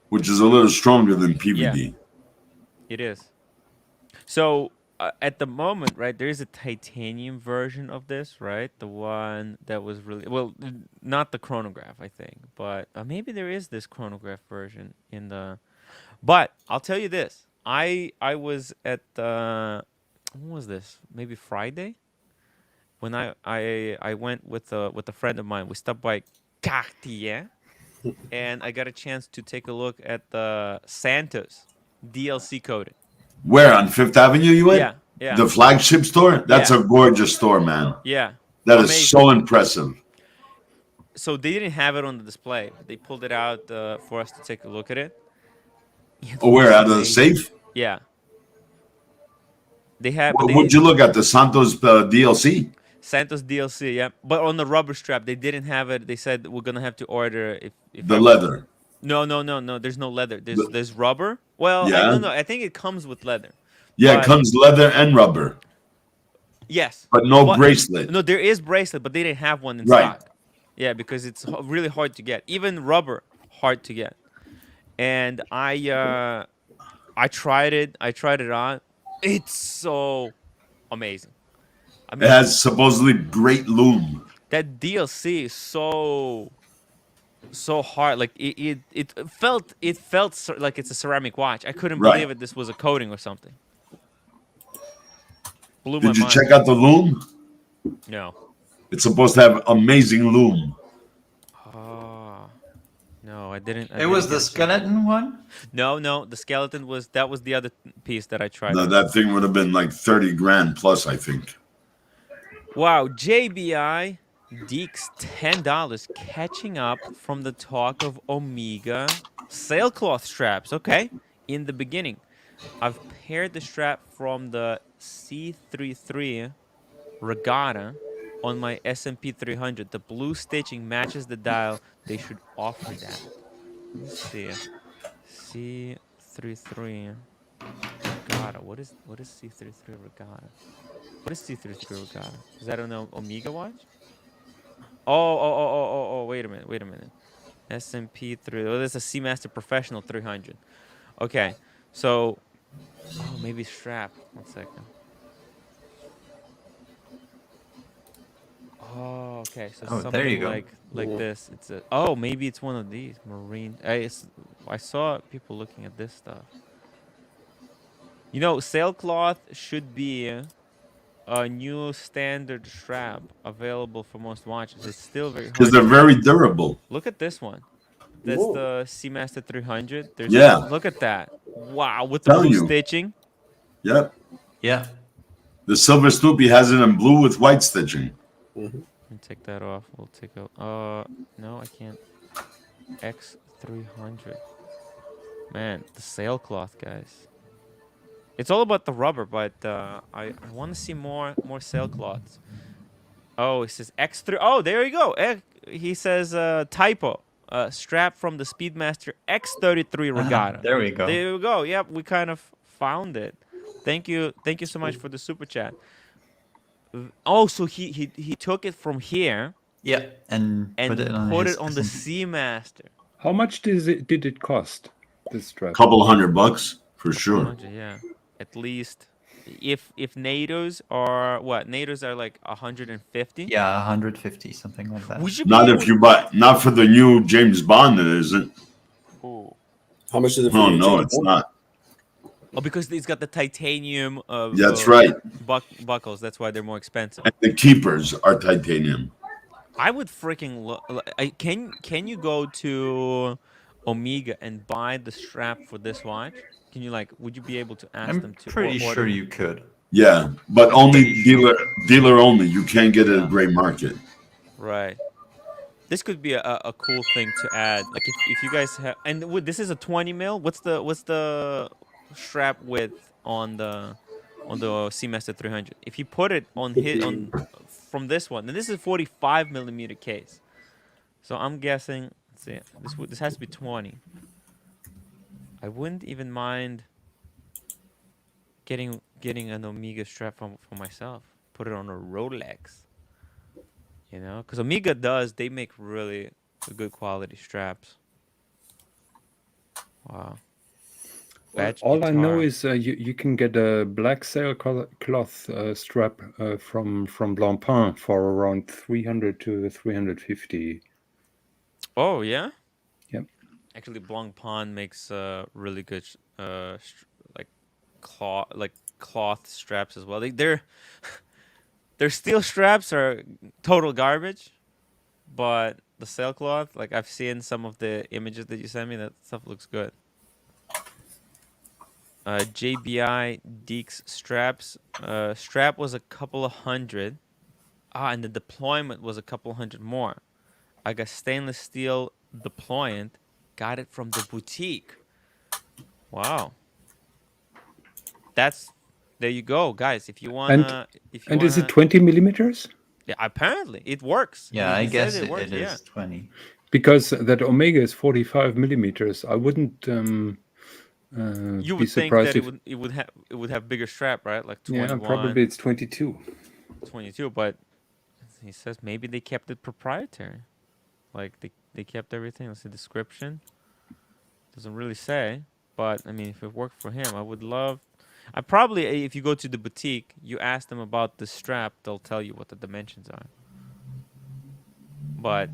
[SPEAKER 4] which is a little stronger than PVD.
[SPEAKER 1] It is. So at the moment, right, there is a titanium version of this, right? The one that was really not the chronograph, I think, but maybe there is this chronograph version in the. But I'll tell you this: I was at when was this? Maybe Friday, when I went with a friend of mine. We stopped by Cartier, and I got a chance to take a look at the Santos DLC coded.
[SPEAKER 4] Where on Fifth Avenue you went?
[SPEAKER 1] Yeah, yeah.
[SPEAKER 4] The flagship store? That's
[SPEAKER 1] Yeah.
[SPEAKER 4] a gorgeous store, man.
[SPEAKER 1] Yeah.
[SPEAKER 4] That is
[SPEAKER 1] Amazing.
[SPEAKER 4] so impressive.
[SPEAKER 1] So they didn't have it on the display, but they pulled it out for us to take a look at it. It
[SPEAKER 4] Oh, where?
[SPEAKER 1] was
[SPEAKER 4] Out of the
[SPEAKER 1] amazing.
[SPEAKER 4] safe?
[SPEAKER 1] Yeah. They had, but they
[SPEAKER 4] What'd you look at? The Santos DLC?
[SPEAKER 1] Santos DLC, yeah. But on the rubber strap, they didn't have it. They said we're gonna have to order if
[SPEAKER 4] The
[SPEAKER 1] ever.
[SPEAKER 4] leather.
[SPEAKER 1] No. There's no leather. There's rubber. Well,
[SPEAKER 4] Yeah.
[SPEAKER 1] no. I think it comes with leather.
[SPEAKER 4] Yeah,
[SPEAKER 1] But-
[SPEAKER 4] it comes leather and rubber,
[SPEAKER 1] Yes.
[SPEAKER 4] but no bracelet.
[SPEAKER 1] No, there is bracelet, but they didn't have one in
[SPEAKER 4] Right.
[SPEAKER 1] stock. Yeah, because it's really hard to get. Even rubber, hard to get. And I tried it. I tried it on. It's so amazing. I
[SPEAKER 4] It
[SPEAKER 1] mean,
[SPEAKER 4] has supposedly great loom.
[SPEAKER 1] that DLC is so hard. Like it felt like it's a ceramic watch. I couldn't
[SPEAKER 4] Right.
[SPEAKER 1] believe it. This was a coating or something. Blew my
[SPEAKER 4] Did you
[SPEAKER 1] mind.
[SPEAKER 4] check out the loom?
[SPEAKER 1] No.
[SPEAKER 4] It's supposed to have amazing loom.
[SPEAKER 1] Oh. No, I didn't.
[SPEAKER 3] it was the skeleton one.
[SPEAKER 1] No. The skeleton was the other piece that I tried.
[SPEAKER 4] No, that thing would have been like 30 grand plus, I think.
[SPEAKER 1] Wow, JBI Deeks $10 catching up from the talk of Omega sailcloth straps. Okay, in the beginning, I've paired the strap from the C33 Regatta on my S&P 300. The blue stitching matches the dial. They should offer that. Let's see. C33 Regatta. What is C33 Regatta? What is C33 Regatta? Is that an Omega watch? Oh, wait a minute. S&P 3. Oh, this is a Seamaster Professional 300. Okay, so, maybe strap. 1 second. Oh, okay. So
[SPEAKER 3] Oh,
[SPEAKER 1] something
[SPEAKER 3] there you go.
[SPEAKER 1] like this. It's a. Maybe it's one of these marine. I saw people looking at this stuff. You know, sailcloth should be a new standard strap available for most watches. It's still very hard.
[SPEAKER 4] Because they're very durable.
[SPEAKER 1] Look at this one. That's
[SPEAKER 5] Whoa.
[SPEAKER 1] the Seamaster 300.
[SPEAKER 4] Yeah.
[SPEAKER 1] Look at that. Wow, with the
[SPEAKER 4] Telling
[SPEAKER 1] blue
[SPEAKER 4] you.
[SPEAKER 1] stitching.
[SPEAKER 4] Yep.
[SPEAKER 3] Yeah.
[SPEAKER 4] The Silver Snoopy has it in blue with white stitching.
[SPEAKER 1] Let me take that off. We'll take a. No, I can't. X300. Man, the sailcloth, guys. It's all about the rubber, but I want to see more sailcloths. Oh, it says X3. Oh, there you go. He says typo. Strap from the Speedmaster X33 Regatta.
[SPEAKER 3] There we go.
[SPEAKER 1] There we go. Yep, we kind of found it. Thank you so much for the super chat. Oh, so he took it from here
[SPEAKER 3] Yeah, and put it on his
[SPEAKER 1] the Seamaster.
[SPEAKER 2] How much did it cost? This strap?
[SPEAKER 4] Couple $100 for sure.
[SPEAKER 1] 100, yeah, at least. If NATOs are what? NATOs are like 150.
[SPEAKER 3] Yeah, 150, something like that.
[SPEAKER 1] Would you be
[SPEAKER 4] Not
[SPEAKER 1] able
[SPEAKER 4] if you buy, not for the new James Bond. It isn't.
[SPEAKER 1] Oh.
[SPEAKER 5] How much is it for
[SPEAKER 4] No,
[SPEAKER 5] you?
[SPEAKER 4] no,
[SPEAKER 5] James
[SPEAKER 4] it's
[SPEAKER 5] Bond?
[SPEAKER 4] not.
[SPEAKER 1] Oh, because it's got the titanium
[SPEAKER 4] That's right.
[SPEAKER 1] buckles. That's why they're more expensive.
[SPEAKER 4] And the keepers are titanium.
[SPEAKER 1] I would freaking can you go to Omega and buy the strap for this watch? Can you would you be able to ask
[SPEAKER 3] I'm
[SPEAKER 1] them to
[SPEAKER 3] pretty
[SPEAKER 1] order
[SPEAKER 3] sure
[SPEAKER 1] it?
[SPEAKER 3] you could.
[SPEAKER 4] Yeah, but only
[SPEAKER 3] pretty
[SPEAKER 4] dealer only. You can't get it at
[SPEAKER 3] Yeah.
[SPEAKER 4] gray market.
[SPEAKER 1] Right. This could be a cool thing to add. Like if you guys have, and this is a 20 mil. What's the strap width on the Seamaster 300? If you put it on from this one, then this is a 45 millimeter case. So I'm guessing. Let's see. This has to be 20. I wouldn't even mind getting an Omega strap for myself. Put it on a Rolex. You know, because Omega they make really good quality straps. Wow. Batch
[SPEAKER 2] All I know
[SPEAKER 1] guitar.
[SPEAKER 2] is you can get a black sailcloth strap from Blancpain for around 300 to 350.
[SPEAKER 1] Oh yeah.
[SPEAKER 2] Yep.
[SPEAKER 1] Actually, Blancpain makes really good like cloth straps as well. Their steel straps are total garbage, but the sailcloth, like I've seen some of the images that you sent me, that stuff looks good. JBI Deeks straps. Strap was a couple of hundred. And the deployment was a couple hundred more. I got stainless steel deployant. Got it from the boutique. Wow. There you go, guys. If you wanna,
[SPEAKER 2] And is it 20 millimeters?
[SPEAKER 1] Yeah, apparently it works.
[SPEAKER 3] Yeah, I
[SPEAKER 1] He says
[SPEAKER 3] guess
[SPEAKER 1] it works.
[SPEAKER 3] it
[SPEAKER 1] Yeah.
[SPEAKER 3] is 20.
[SPEAKER 2] Because that Omega is 45 millimeters. I wouldn't
[SPEAKER 1] You
[SPEAKER 2] be
[SPEAKER 1] would think
[SPEAKER 2] surprised
[SPEAKER 1] that
[SPEAKER 2] if
[SPEAKER 1] it would have bigger strap, right? Like 21,
[SPEAKER 2] yeah, probably it's 22.
[SPEAKER 1] 22. But he says maybe they kept it proprietary. Like they kept everything. Let's see, description. Doesn't really say. But I mean, if it worked for him, I would love. I probably, if you go to the boutique, you ask them about the strap, they'll tell you what the dimensions are. But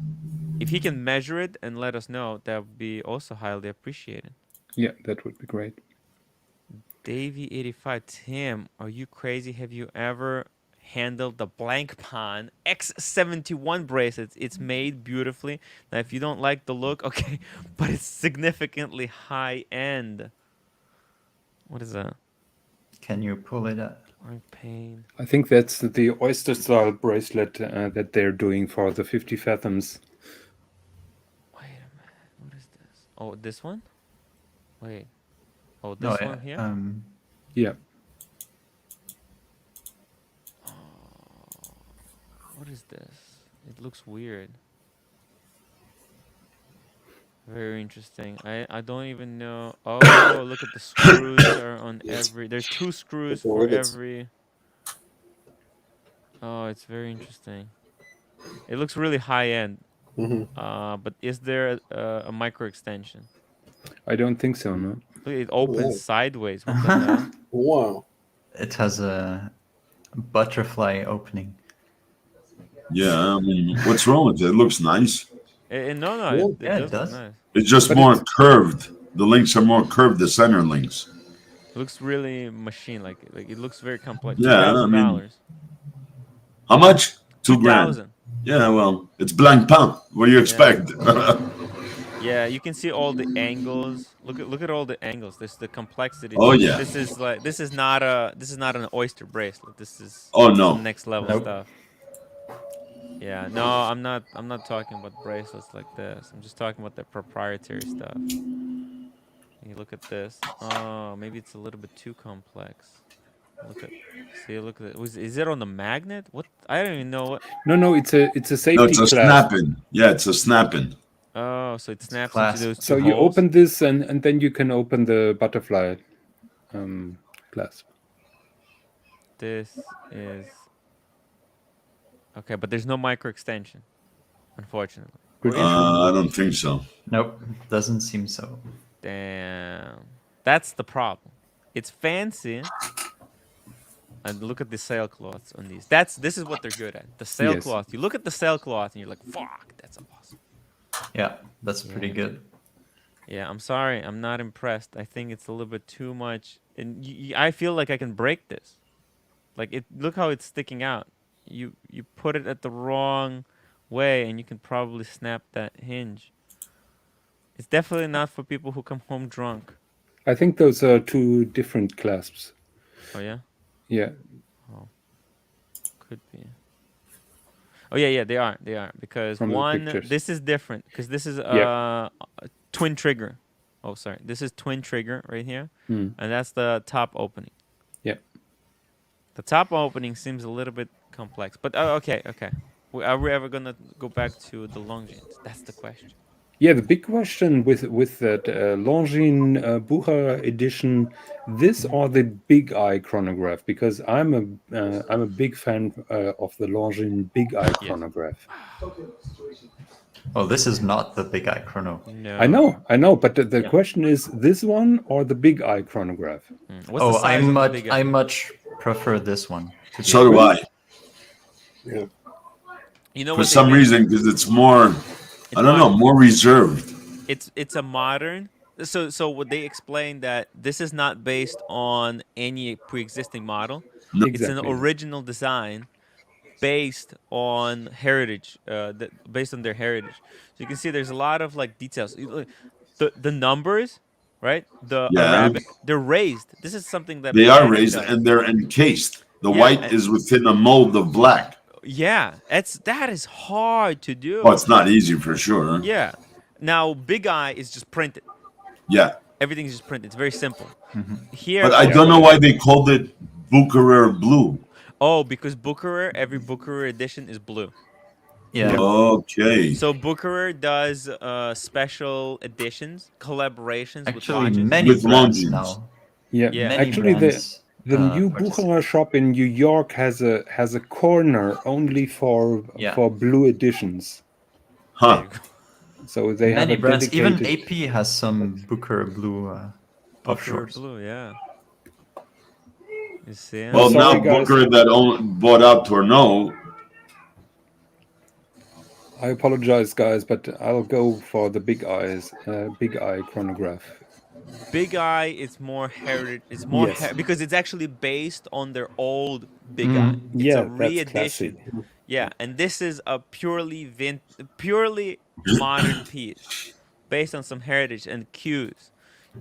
[SPEAKER 1] if he can measure it and let us know, that would be also highly appreciated.
[SPEAKER 2] Yeah, that would be great.
[SPEAKER 1] Davey85, Tim, are you crazy? Have you ever handled the Blancpain X71 bracelets? It's made beautifully. Now, if you don't like the look, okay, but it's significantly high end. What is that?
[SPEAKER 3] Can you pull it up?
[SPEAKER 1] Pain.
[SPEAKER 2] I think that's the oyster style bracelet that they're doing for the 50 fathoms.
[SPEAKER 1] Wait a minute. What is this? Oh, this one? Wait. Oh,
[SPEAKER 3] No,
[SPEAKER 1] this one here?
[SPEAKER 2] Yeah.
[SPEAKER 1] What is this? It looks weird. Very interesting. I don't even know. Oh, look at the screws are on every. There's 2 screws for every. Oh, it's very interesting. It looks really high end. But is there a micro extension?
[SPEAKER 2] I don't think so, no.
[SPEAKER 1] Look, it opens sideways. What the hell?
[SPEAKER 5] Wow.
[SPEAKER 3] It has a butterfly opening.
[SPEAKER 4] Yeah, I mean, what's wrong with it? It looks nice.
[SPEAKER 1] No, it
[SPEAKER 3] Yeah,
[SPEAKER 1] does
[SPEAKER 3] it
[SPEAKER 1] look
[SPEAKER 3] does.
[SPEAKER 1] nice.
[SPEAKER 4] It's just
[SPEAKER 2] But
[SPEAKER 4] more curved. The links are more curved. The center links.
[SPEAKER 1] It looks really machine like it looks very complex.
[SPEAKER 4] Yeah, I mean-
[SPEAKER 1] $2,000.
[SPEAKER 4] How much? 2 grand.
[SPEAKER 1] 2,000.
[SPEAKER 4] Yeah, well, it's Blancpain. What do you expect?
[SPEAKER 1] Yeah, you can see all the angles. Look at all the angles. There's the complexity.
[SPEAKER 4] Oh, yeah.
[SPEAKER 1] This is not an oyster bracelet. This is
[SPEAKER 4] Oh, no.
[SPEAKER 1] some next level
[SPEAKER 3] Nope.
[SPEAKER 1] stuff. Yeah, no, I'm not talking about bracelets like this. I'm just talking about the proprietary stuff. You look at this. Oh, maybe it's a little bit too complex. Look at. See, look at it. Is it on the magnet? What? I don't even know what.
[SPEAKER 2] No, it's a
[SPEAKER 4] No,
[SPEAKER 2] safety
[SPEAKER 4] it's a
[SPEAKER 2] clasp.
[SPEAKER 4] snapping. Yeah, it's a snapping.
[SPEAKER 1] Oh, so it snaps into
[SPEAKER 3] clasp.
[SPEAKER 1] those
[SPEAKER 2] So
[SPEAKER 1] two
[SPEAKER 2] you
[SPEAKER 1] holes.
[SPEAKER 2] open this, and then you can open the butterfly clasp.
[SPEAKER 1] This is okay, but there's no micro extension, unfortunately. Or
[SPEAKER 2] Pretty
[SPEAKER 1] is there?
[SPEAKER 2] sure.
[SPEAKER 4] I don't think so.
[SPEAKER 3] Nope, doesn't seem so.
[SPEAKER 1] Damn, that's the problem. It's fancy, and look at the sailcloths on these. This is what they're good at. The
[SPEAKER 2] Yes.
[SPEAKER 1] sailcloth. You look at the sailcloth, and you're like, "Fuck, that's awesome."
[SPEAKER 3] Yeah, that's pretty
[SPEAKER 1] Yeah,
[SPEAKER 3] good.
[SPEAKER 1] Yeah, I'm sorry, I'm not impressed. I think it's a little bit too much, and I feel like I can break this. Like it, look how it's sticking out. You put it at the wrong way, and you can probably snap that hinge. It's definitely not for people who come home drunk.
[SPEAKER 2] I think those are two different clasps.
[SPEAKER 1] Oh yeah,
[SPEAKER 2] Yeah.
[SPEAKER 1] could be. Oh yeah, they are because
[SPEAKER 2] From the
[SPEAKER 1] one
[SPEAKER 2] pictures.
[SPEAKER 1] this is different because this is
[SPEAKER 2] Yeah.
[SPEAKER 1] a twin trigger. Oh sorry, this is twin trigger right here,
[SPEAKER 2] Hmm.
[SPEAKER 1] and that's the top opening.
[SPEAKER 2] Yeah.
[SPEAKER 1] The top opening seems a little bit complex, but okay. Are we ever gonna go back to the Longines? That's the question.
[SPEAKER 2] Yeah, the big question with that Longines Bucher edition, this or the Big Eye chronograph, because I'm a big fan of the Longines Big Eye
[SPEAKER 1] Yes.
[SPEAKER 2] chronograph.
[SPEAKER 3] Oh, this is not the Big Eye chrono.
[SPEAKER 1] No.
[SPEAKER 2] I know, but the
[SPEAKER 3] Yeah.
[SPEAKER 2] question is this one or the Big Eye chronograph?
[SPEAKER 1] What's the
[SPEAKER 3] Oh,
[SPEAKER 1] size of the big
[SPEAKER 3] I
[SPEAKER 1] eye?
[SPEAKER 3] much prefer this one. to be
[SPEAKER 4] So do I.
[SPEAKER 5] Yeah.
[SPEAKER 1] You know
[SPEAKER 4] For
[SPEAKER 1] what they
[SPEAKER 4] some
[SPEAKER 1] did?
[SPEAKER 4] reason, because it's more, I don't know,
[SPEAKER 1] modern.
[SPEAKER 4] more reserved.
[SPEAKER 1] It's a modern. So what they explained that this is not based on any pre-existing model.
[SPEAKER 4] No.
[SPEAKER 1] It's an
[SPEAKER 2] Exactly.
[SPEAKER 1] original design based on heritage, based on their heritage. So you can see there's a lot of like details. The numbers, right? The
[SPEAKER 4] Yeah.
[SPEAKER 1] Arabic, they're raised. This is something that
[SPEAKER 4] They are
[SPEAKER 1] Britannic
[SPEAKER 4] raised
[SPEAKER 1] does.
[SPEAKER 4] and they're encased. The
[SPEAKER 1] Yeah,
[SPEAKER 4] white
[SPEAKER 1] and-
[SPEAKER 4] is within a mold of black.
[SPEAKER 1] Yeah, that is hard to do.
[SPEAKER 4] Oh, it's not easy for sure.
[SPEAKER 1] Yeah. Now Big Eye is just printed.
[SPEAKER 4] Yeah.
[SPEAKER 1] Everything's just printed. It's very simple. Here,
[SPEAKER 4] But I don't know why they called it Bucherer Blue.
[SPEAKER 1] Oh, because Bucherer, every Bucherer edition is blue.
[SPEAKER 3] Yeah.
[SPEAKER 4] Okay.
[SPEAKER 1] So Bucherer does special editions, collaborations with
[SPEAKER 3] Actually,
[SPEAKER 1] watches.
[SPEAKER 3] many
[SPEAKER 4] With
[SPEAKER 3] brands
[SPEAKER 4] Longines.
[SPEAKER 3] now.
[SPEAKER 2] Yeah,
[SPEAKER 1] Yeah.
[SPEAKER 3] Many
[SPEAKER 2] actually
[SPEAKER 3] brands,
[SPEAKER 2] the new
[SPEAKER 3] participate.
[SPEAKER 2] Bucherer shop in New York has a corner only for blue editions.
[SPEAKER 4] Huh.
[SPEAKER 2] So they have
[SPEAKER 3] Many
[SPEAKER 2] a
[SPEAKER 3] brands. Even
[SPEAKER 2] dedicated.
[SPEAKER 3] AP has some Booker Blue
[SPEAKER 1] Bucherer
[SPEAKER 3] offshores.
[SPEAKER 1] blue, yeah. You see?
[SPEAKER 4] Well,
[SPEAKER 2] sorry,
[SPEAKER 4] now
[SPEAKER 2] guys.
[SPEAKER 4] Booker that bought out Tourneau.
[SPEAKER 2] I apologize, guys, but I'll go for the Big Eye chronograph.
[SPEAKER 1] Big Eye is more heritage. It's more
[SPEAKER 2] Yes.
[SPEAKER 1] because it's actually based on their old Big Eye. It's
[SPEAKER 2] Yeah,
[SPEAKER 1] a
[SPEAKER 2] that's
[SPEAKER 1] re-edition.
[SPEAKER 2] classy.
[SPEAKER 1] Yeah, and this is a purely modern piece based on some heritage and cues,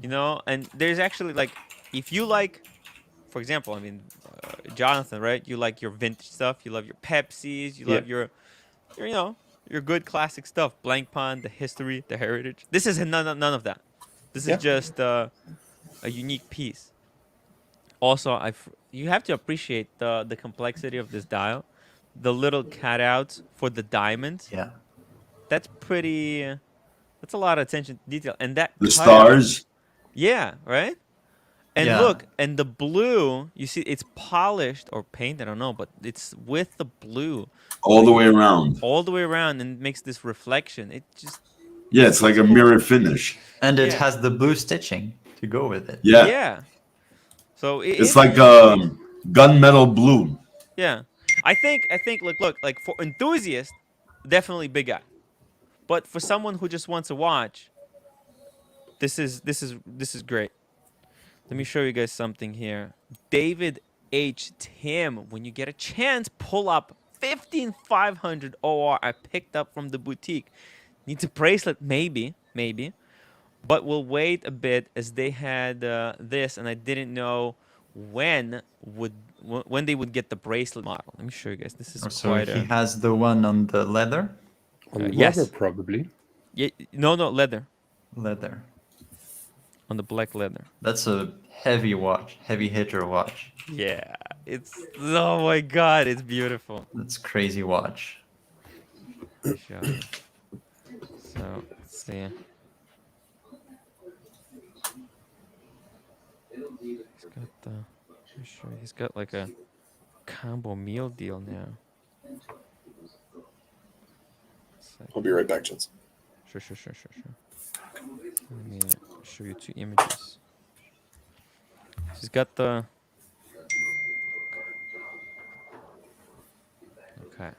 [SPEAKER 1] you know. And there's actually like, if you like, for example, I mean, Jonathan, right? You like your vintage stuff. You love your Pepsis. You love your you know, your good classic stuff. Blank Pond, the history, the heritage. This is none of that. This
[SPEAKER 2] Yeah.
[SPEAKER 1] is just a unique piece. Also, you have to appreciate the complexity of this dial. The little cutouts for the diamonds.
[SPEAKER 3] Yeah.
[SPEAKER 1] That's pretty. That's a lot of attention to detail. And that
[SPEAKER 4] The
[SPEAKER 1] cutout-
[SPEAKER 4] stars.
[SPEAKER 1] Yeah, right. And
[SPEAKER 3] Yeah.
[SPEAKER 1] look, and the blue. You see, it's polished or painted. I don't know, but it's with the blue
[SPEAKER 4] All the way around.
[SPEAKER 1] all the way around, and it makes this reflection. It just
[SPEAKER 4] Yeah, it's like a mirror finish.
[SPEAKER 3] And it
[SPEAKER 1] Yeah.
[SPEAKER 3] has the blue stitching to go with it.
[SPEAKER 4] Yeah.
[SPEAKER 1] yeah. So
[SPEAKER 4] It's like gunmetal blue.
[SPEAKER 1] yeah. I think look like for enthusiasts, definitely Big Eye. But for someone who just wants to watch, this is great. Let me show you guys something here. David H. Tim, when you get a chance, pull up 15500 OR I picked up from the boutique. Needs a bracelet, maybe. But we'll wait a bit as they had this, and I didn't know when they would get the bracelet model. Let me show you guys. This is
[SPEAKER 3] So
[SPEAKER 1] quite
[SPEAKER 3] he
[SPEAKER 1] a
[SPEAKER 3] has the one on the leather.
[SPEAKER 2] On the
[SPEAKER 1] yes.
[SPEAKER 2] rubber, probably.
[SPEAKER 1] no leather.
[SPEAKER 3] Leather.
[SPEAKER 1] on the black leather.
[SPEAKER 3] That's a heavy watch, heavy hitter watch.
[SPEAKER 1] Yeah, it's oh my god, it's beautiful.
[SPEAKER 3] That's crazy watch.
[SPEAKER 1] Let me show you. So let's see. He's got the. Let me show you. He's got like a combo meal deal now.
[SPEAKER 5] I'll be right back, gents.
[SPEAKER 1] Sure. Let me show you 2 images. She's got the. Okay.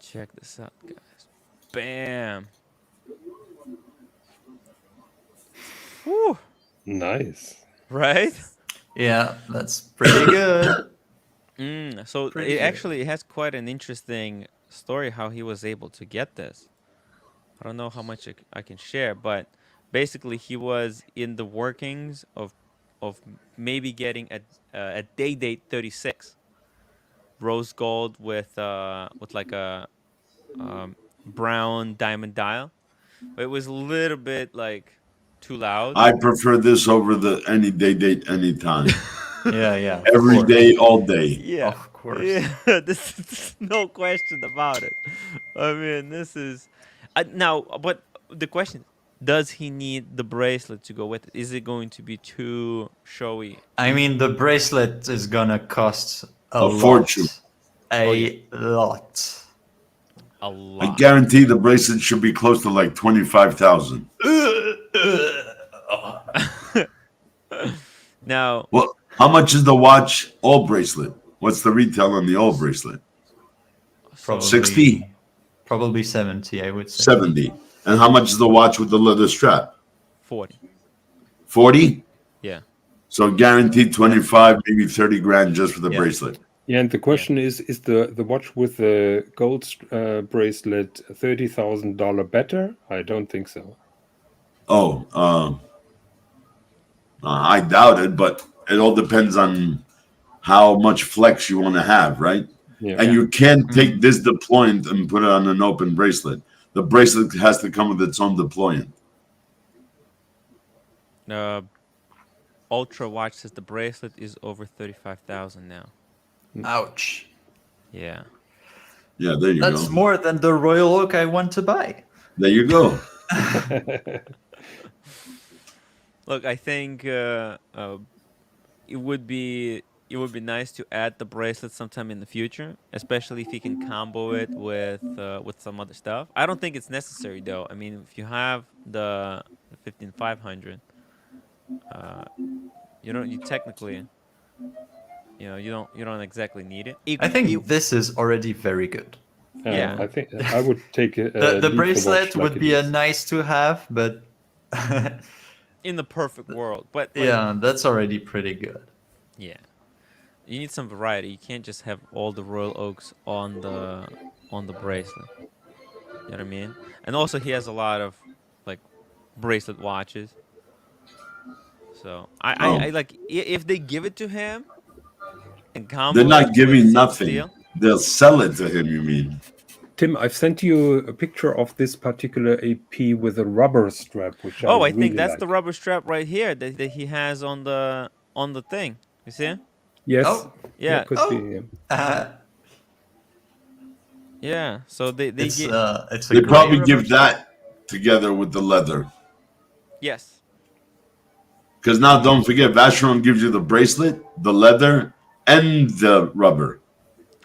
[SPEAKER 1] Check this out, guys. Bam. Whew.
[SPEAKER 2] Nice.
[SPEAKER 1] Right?
[SPEAKER 3] Yeah, that's pretty good.
[SPEAKER 1] So
[SPEAKER 3] Pretty
[SPEAKER 1] it
[SPEAKER 3] good.
[SPEAKER 1] actually has quite an interesting story how he was able to get this. I don't know how much I can share, but basically he was in the workings of maybe getting a day date 36 rose gold with like a brown diamond dial, but it was a little bit like too loud.
[SPEAKER 4] I prefer this over the any day date anytime.
[SPEAKER 3] Yeah. of
[SPEAKER 4] Every
[SPEAKER 3] course.
[SPEAKER 4] day, all day.
[SPEAKER 1] Yeah,
[SPEAKER 3] Of course.
[SPEAKER 1] Yeah, this is no question about it. I mean, this is now. But the question: does he need the bracelet to go with it? Is it going to be too showy?
[SPEAKER 3] I mean, the bracelet is gonna cost a
[SPEAKER 4] A
[SPEAKER 3] lot.
[SPEAKER 4] fortune.
[SPEAKER 3] A lot.
[SPEAKER 1] A
[SPEAKER 4] I
[SPEAKER 1] lot.
[SPEAKER 4] guarantee the bracelet should be close to like 25,000.
[SPEAKER 1] Now,
[SPEAKER 4] Well, how much is the watch all bracelet? What's the retail on the all bracelet?
[SPEAKER 3] Probably
[SPEAKER 4] 60?
[SPEAKER 3] Probably 70, I would say.
[SPEAKER 4] 70. And how much is the watch with the leather strap?
[SPEAKER 1] 40.
[SPEAKER 4] 40?
[SPEAKER 1] Yeah.
[SPEAKER 4] So guaranteed 25, maybe 30 grand just for the
[SPEAKER 3] Yeah.
[SPEAKER 4] bracelet.
[SPEAKER 2] Yeah, and the question is the watch with the gold bracelet $30,000 better? I don't think so.
[SPEAKER 4] Oh, I doubt it, but it all depends on how much flex you want to have, right?
[SPEAKER 2] Yeah.
[SPEAKER 4] And you can't take this deployant and put it on an open bracelet. The bracelet has to come with its own deployant.
[SPEAKER 1] Ultra watch says the bracelet is over 35,000 now.
[SPEAKER 3] Ouch.
[SPEAKER 1] Yeah.
[SPEAKER 4] Yeah, there you
[SPEAKER 3] That's
[SPEAKER 4] go.
[SPEAKER 3] more than the Royal Oak I want to buy.
[SPEAKER 4] There you go.
[SPEAKER 1] Look, I think it would be nice to add the bracelet sometime in the future, especially if you can combo it with some other stuff. I don't think it's necessary though. I mean, if you have the 15500, you technically, you don't exactly need it.
[SPEAKER 3] I think this is already very good.
[SPEAKER 1] Yeah.
[SPEAKER 2] I think I would take it.
[SPEAKER 3] The bracelet would be a nice to have, but
[SPEAKER 1] in the perfect world, but
[SPEAKER 3] yeah, that's already pretty good.
[SPEAKER 1] Yeah, you need some variety. You can't just have all the Royal Oaks on the bracelet. You know what I mean? And also, he has a lot of like bracelet watches. So I like if they give it to him and combo
[SPEAKER 4] They're
[SPEAKER 1] it
[SPEAKER 4] not
[SPEAKER 1] with
[SPEAKER 4] giving
[SPEAKER 1] some
[SPEAKER 4] nothing.
[SPEAKER 1] steel.
[SPEAKER 4] They'll sell it to him, you mean?
[SPEAKER 2] Tim, I've sent you a picture of this particular AP with a rubber strap, which
[SPEAKER 1] Oh, I
[SPEAKER 2] really
[SPEAKER 1] think that's
[SPEAKER 2] like.
[SPEAKER 1] the rubber strap right here that he has on the thing. You see?
[SPEAKER 2] Yes.
[SPEAKER 3] Oh.
[SPEAKER 1] Yeah.
[SPEAKER 2] Could be.
[SPEAKER 1] Yeah. So they
[SPEAKER 3] It's
[SPEAKER 1] get
[SPEAKER 3] a
[SPEAKER 4] They
[SPEAKER 3] gray
[SPEAKER 4] probably
[SPEAKER 3] rubber
[SPEAKER 4] give
[SPEAKER 3] strap.
[SPEAKER 4] that together with the leather.
[SPEAKER 1] yes.
[SPEAKER 4] Because now don't forget, Vacheron gives you the bracelet, the leather, and the rubber.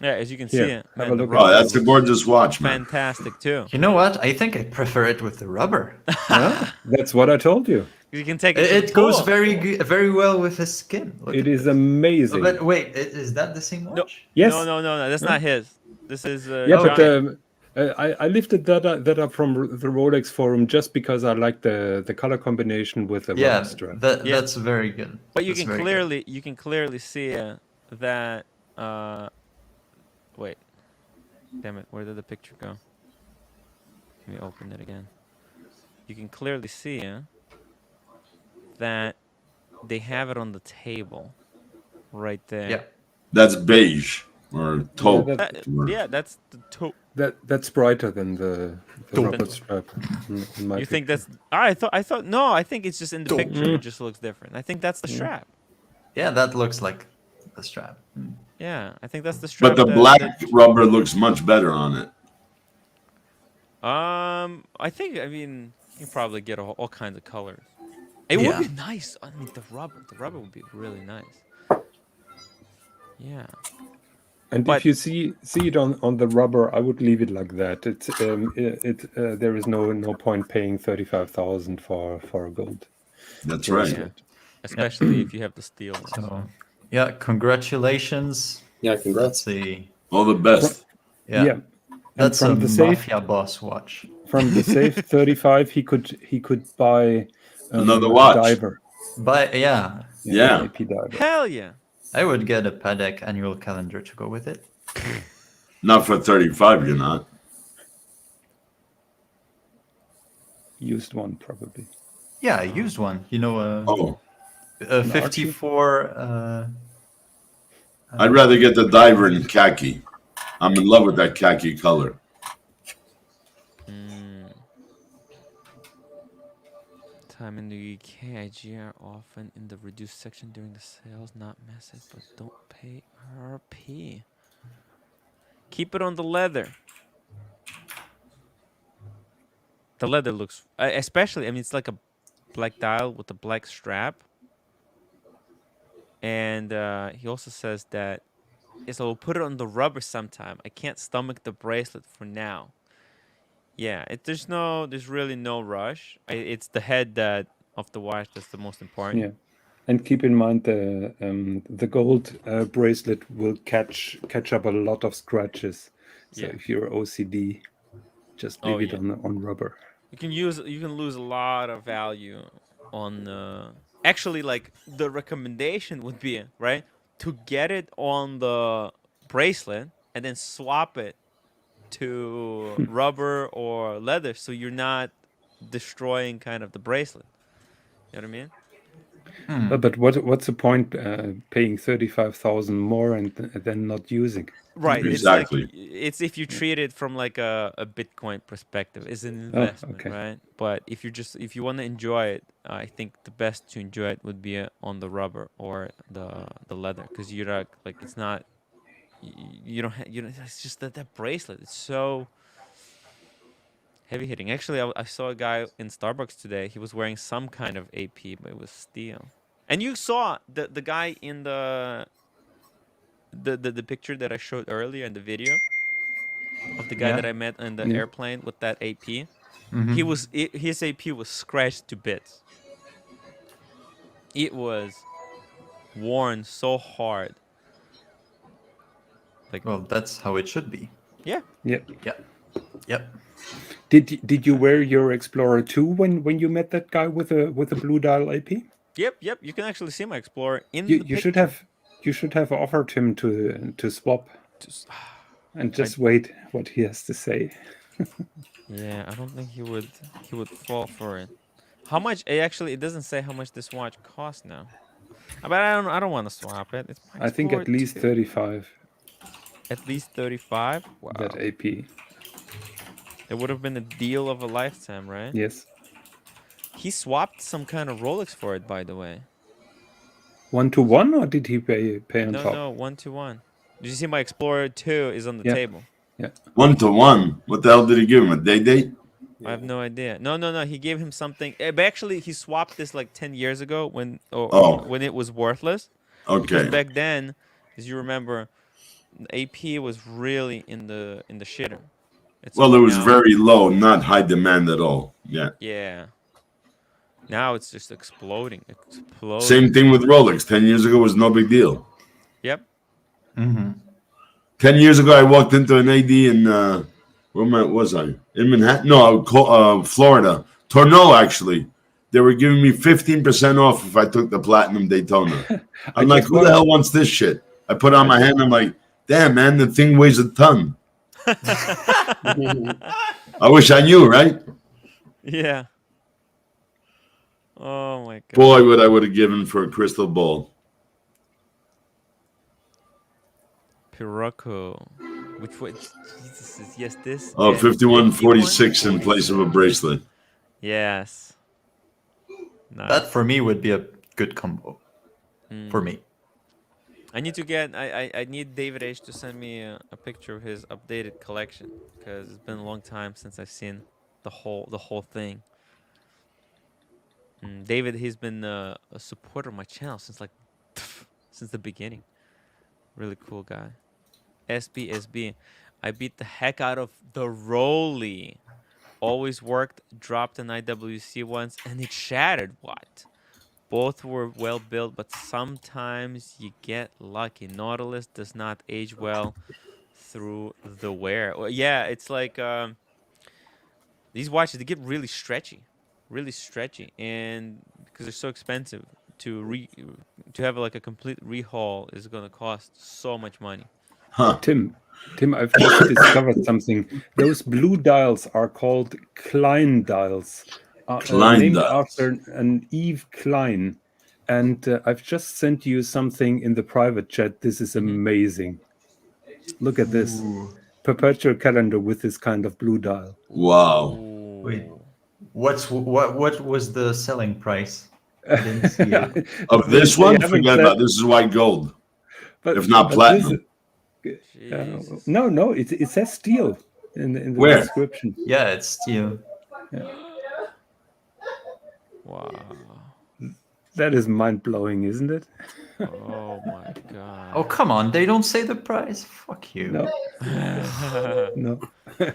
[SPEAKER 1] Yeah, as you can see,
[SPEAKER 2] Here, have
[SPEAKER 1] man,
[SPEAKER 2] a
[SPEAKER 1] the
[SPEAKER 2] look at
[SPEAKER 4] Oh,
[SPEAKER 1] rubber
[SPEAKER 4] that's a
[SPEAKER 1] looks
[SPEAKER 4] gorgeous watch, man.
[SPEAKER 1] fantastic too.
[SPEAKER 3] You know what? I think I prefer it with the rubber.
[SPEAKER 2] Huh? That's what I told you.
[SPEAKER 1] You can take it. To the
[SPEAKER 3] It goes
[SPEAKER 1] pool.
[SPEAKER 3] very well with his skin. Look
[SPEAKER 2] It
[SPEAKER 3] at
[SPEAKER 2] is
[SPEAKER 3] this.
[SPEAKER 2] amazing.
[SPEAKER 3] But wait, is that the same
[SPEAKER 1] No,
[SPEAKER 3] watch?
[SPEAKER 2] Yes.
[SPEAKER 1] No. That's not his. This is
[SPEAKER 2] Yeah, but
[SPEAKER 1] Johnny.
[SPEAKER 2] I lifted that up from the Rolex forum just because I like the color combination with the
[SPEAKER 3] Yeah,
[SPEAKER 2] rubber strap.
[SPEAKER 3] that's very good.
[SPEAKER 1] But you
[SPEAKER 3] That's
[SPEAKER 1] can
[SPEAKER 3] very good.
[SPEAKER 1] clearly see that. Wait, damn it! Where did the picture go? Let me open it again. You can clearly see that they have it on the table, right there.
[SPEAKER 3] Yeah.
[SPEAKER 4] That's beige or taupe.
[SPEAKER 2] that-
[SPEAKER 1] Yeah, that's the taupe.
[SPEAKER 2] That's brighter than the rubber strap. In my
[SPEAKER 1] You think
[SPEAKER 2] picture.
[SPEAKER 1] that's? I thought no. I think it's just in the picture. It just looks different. I think that's the strap.
[SPEAKER 3] Yeah, that looks like the strap.
[SPEAKER 1] Yeah, I think that's the
[SPEAKER 4] But
[SPEAKER 1] strap.
[SPEAKER 4] the black rubber looks much better on it.
[SPEAKER 1] I think. I mean, you can probably get all kinds of colors. It would
[SPEAKER 3] Yeah.
[SPEAKER 1] be nice. I mean, the rubber would be really nice. Yeah.
[SPEAKER 2] And
[SPEAKER 1] But
[SPEAKER 2] if you see it on the rubber, I would leave it like that. There is no point paying 35,000 for a gold
[SPEAKER 4] That's right.
[SPEAKER 2] bracelet.
[SPEAKER 1] especially if you have the steel.
[SPEAKER 3] So, yeah, congratulations.
[SPEAKER 5] Yeah,
[SPEAKER 3] Let's
[SPEAKER 5] congrats.
[SPEAKER 3] see.
[SPEAKER 4] All the best.
[SPEAKER 3] Yeah,
[SPEAKER 2] Yeah. And
[SPEAKER 3] that's a
[SPEAKER 2] from the safe
[SPEAKER 3] mafia boss watch.
[SPEAKER 2] from the safe 35, he could buy
[SPEAKER 4] Another
[SPEAKER 2] a
[SPEAKER 4] watch.
[SPEAKER 2] diver.
[SPEAKER 3] But yeah,
[SPEAKER 4] Yeah.
[SPEAKER 2] An AP diver.
[SPEAKER 1] Hell yeah.
[SPEAKER 3] I would get a Patek annual calendar to go with it.
[SPEAKER 4] Not for 35, you're not.
[SPEAKER 2] Used one probably.
[SPEAKER 3] Yeah, I used one. You know,
[SPEAKER 4] Oh,
[SPEAKER 3] a 54.
[SPEAKER 4] I'd rather get the diver in khaki. I'm in love with that khaki color.
[SPEAKER 1] Time in the UK, IGR often in the reduced section during the sales, not massive, but don't pay RP. Keep it on the leather. The leather looks, especially, I mean, it's like a black dial with a black strap. And he also says that, so we'll put it on the rubber sometime. I can't stomach the bracelet for now. Yeah, there's really no rush. It's the head of the watch that's the most important.
[SPEAKER 2] Yeah. And keep in mind the gold bracelet will catch up a lot of scratches. So
[SPEAKER 1] Yeah.
[SPEAKER 2] if you're OCD, just leave it on rubber.
[SPEAKER 1] You can lose a lot of value on actually, like, the recommendation would be, right, to get it on the bracelet and then swap it to rubber or leather, so you're not destroying kind of the bracelet. You know what I mean?
[SPEAKER 2] But what's the point paying 35,000 more and then not using?
[SPEAKER 1] Right.
[SPEAKER 4] Exactly.
[SPEAKER 1] It's like, it's if you treat it from like a Bitcoin perspective, it's an investment,
[SPEAKER 2] okay.
[SPEAKER 1] right? But if you want to enjoy it, I think the best to enjoy it would be on the rubber or the leather, because you're not, like, it's not, you don't it's just that bracelet. It's so heavy hitting. Actually, I saw a guy in Starbucks today. He was wearing some kind of AP, but it was steel. And you saw the guy in the picture that I showed earlier in the video of the guy that I met in the airplane with that AP. His AP was scratched to bits. It was worn so hard. Like,
[SPEAKER 3] Well, that's how it should be.
[SPEAKER 1] yeah.
[SPEAKER 2] Yep.
[SPEAKER 3] Yep.
[SPEAKER 2] Did you wear your Explorer 2 when you met that guy with a blue dial AP?
[SPEAKER 1] Yep. You can actually see my Explorer in the
[SPEAKER 2] You should have offered him to swap and just wait what he has to say.
[SPEAKER 1] Yeah, I don't think he would fall for it. How much? It doesn't say how much this watch costs now. But I don't want to swap it. It's my
[SPEAKER 2] I think
[SPEAKER 1] Explorer
[SPEAKER 2] at least
[SPEAKER 1] 2.
[SPEAKER 2] 35.
[SPEAKER 1] At least 35. Wow.
[SPEAKER 2] That AP.
[SPEAKER 1] It would have been a deal of a lifetime, right?
[SPEAKER 2] Yes.
[SPEAKER 1] He swapped some kind of Rolex for it, by the way.
[SPEAKER 2] 1-to-1, or did he pay on top?
[SPEAKER 1] No, 1-to-1. Did you see my Explorer 2 is on the table?
[SPEAKER 2] Yeah.
[SPEAKER 4] 1-to-1. What the hell did he give him? A day date?
[SPEAKER 1] I have no idea. No. He gave him something. But actually, he swapped this like 10 years ago when it was worthless.
[SPEAKER 4] Okay.
[SPEAKER 1] Because back then, as you remember, AP was really in the shitter.
[SPEAKER 4] Well, it was very low, not high demand at all. Yeah.
[SPEAKER 1] Yeah. Now it's just exploding.
[SPEAKER 4] Same thing with Rolex. 10 years ago was no big deal.
[SPEAKER 1] Yep.
[SPEAKER 4] 10 years ago, I walked into an AD in, where was I? In Manhattan? No, Florida. Tornado, actually. They were giving me 15% off if I took the Platinum Daytona. I'm like, who the hell wants this shit? I put it on my hand. I'm like, damn, man, the thing weighs a ton. I wish I knew, right?
[SPEAKER 1] Yeah. Oh my god.
[SPEAKER 4] Boy, what I would have given for a crystal ball.
[SPEAKER 1] Pirocco. Which was Jesus is yes this
[SPEAKER 4] Oh, 51.46 in place of a
[SPEAKER 1] 51.46.
[SPEAKER 4] bracelet.
[SPEAKER 1] Yes.
[SPEAKER 3] That
[SPEAKER 1] Nice.
[SPEAKER 3] for me would be a good combo. For me.
[SPEAKER 1] I need to get I need David H to send me a picture of his updated collection because it's been a long time since I've seen the whole thing. David, he's been a supporter of my channel since like since the beginning. Really cool guy. SB. I beat the heck out of the Rolly. Always worked, dropped an IWC once, and it shattered. What? Both were well built, but sometimes you get lucky. Nautilus does not age well through the wear. Well, yeah, it's like these watches, they get really stretchy, and because they're so expensive to have like a complete rehaul is gonna cost so much money.
[SPEAKER 4] Huh.
[SPEAKER 2] Tim, I've just discovered something. Those blue dials are called Klein dials,
[SPEAKER 4] Klein
[SPEAKER 2] named
[SPEAKER 4] dials.
[SPEAKER 2] after an Eve Klein. And I've just sent you something in the private chat. This is amazing. Look at this.
[SPEAKER 3] Ooh.
[SPEAKER 2] Perpetual calendar with this kind of blue dial.
[SPEAKER 4] Wow.
[SPEAKER 3] Wait.
[SPEAKER 1] Ooh.
[SPEAKER 3] What was the selling price? I didn't see it.
[SPEAKER 4] Of
[SPEAKER 2] They
[SPEAKER 4] this one,
[SPEAKER 2] haven't
[SPEAKER 4] forget
[SPEAKER 2] said,
[SPEAKER 4] about it. This is white gold,
[SPEAKER 2] but
[SPEAKER 4] if not
[SPEAKER 2] but this
[SPEAKER 4] platinum.
[SPEAKER 1] Jesus.
[SPEAKER 2] no, it says steel in the
[SPEAKER 4] Where?
[SPEAKER 2] description.
[SPEAKER 3] Yeah, it's steel.
[SPEAKER 1] Wow.
[SPEAKER 2] That is mind blowing, isn't it?
[SPEAKER 1] Oh my
[SPEAKER 3] Oh,
[SPEAKER 1] god.
[SPEAKER 3] come on. They don't say the price? Fuck you.
[SPEAKER 2] No, no.
[SPEAKER 1] Yeah.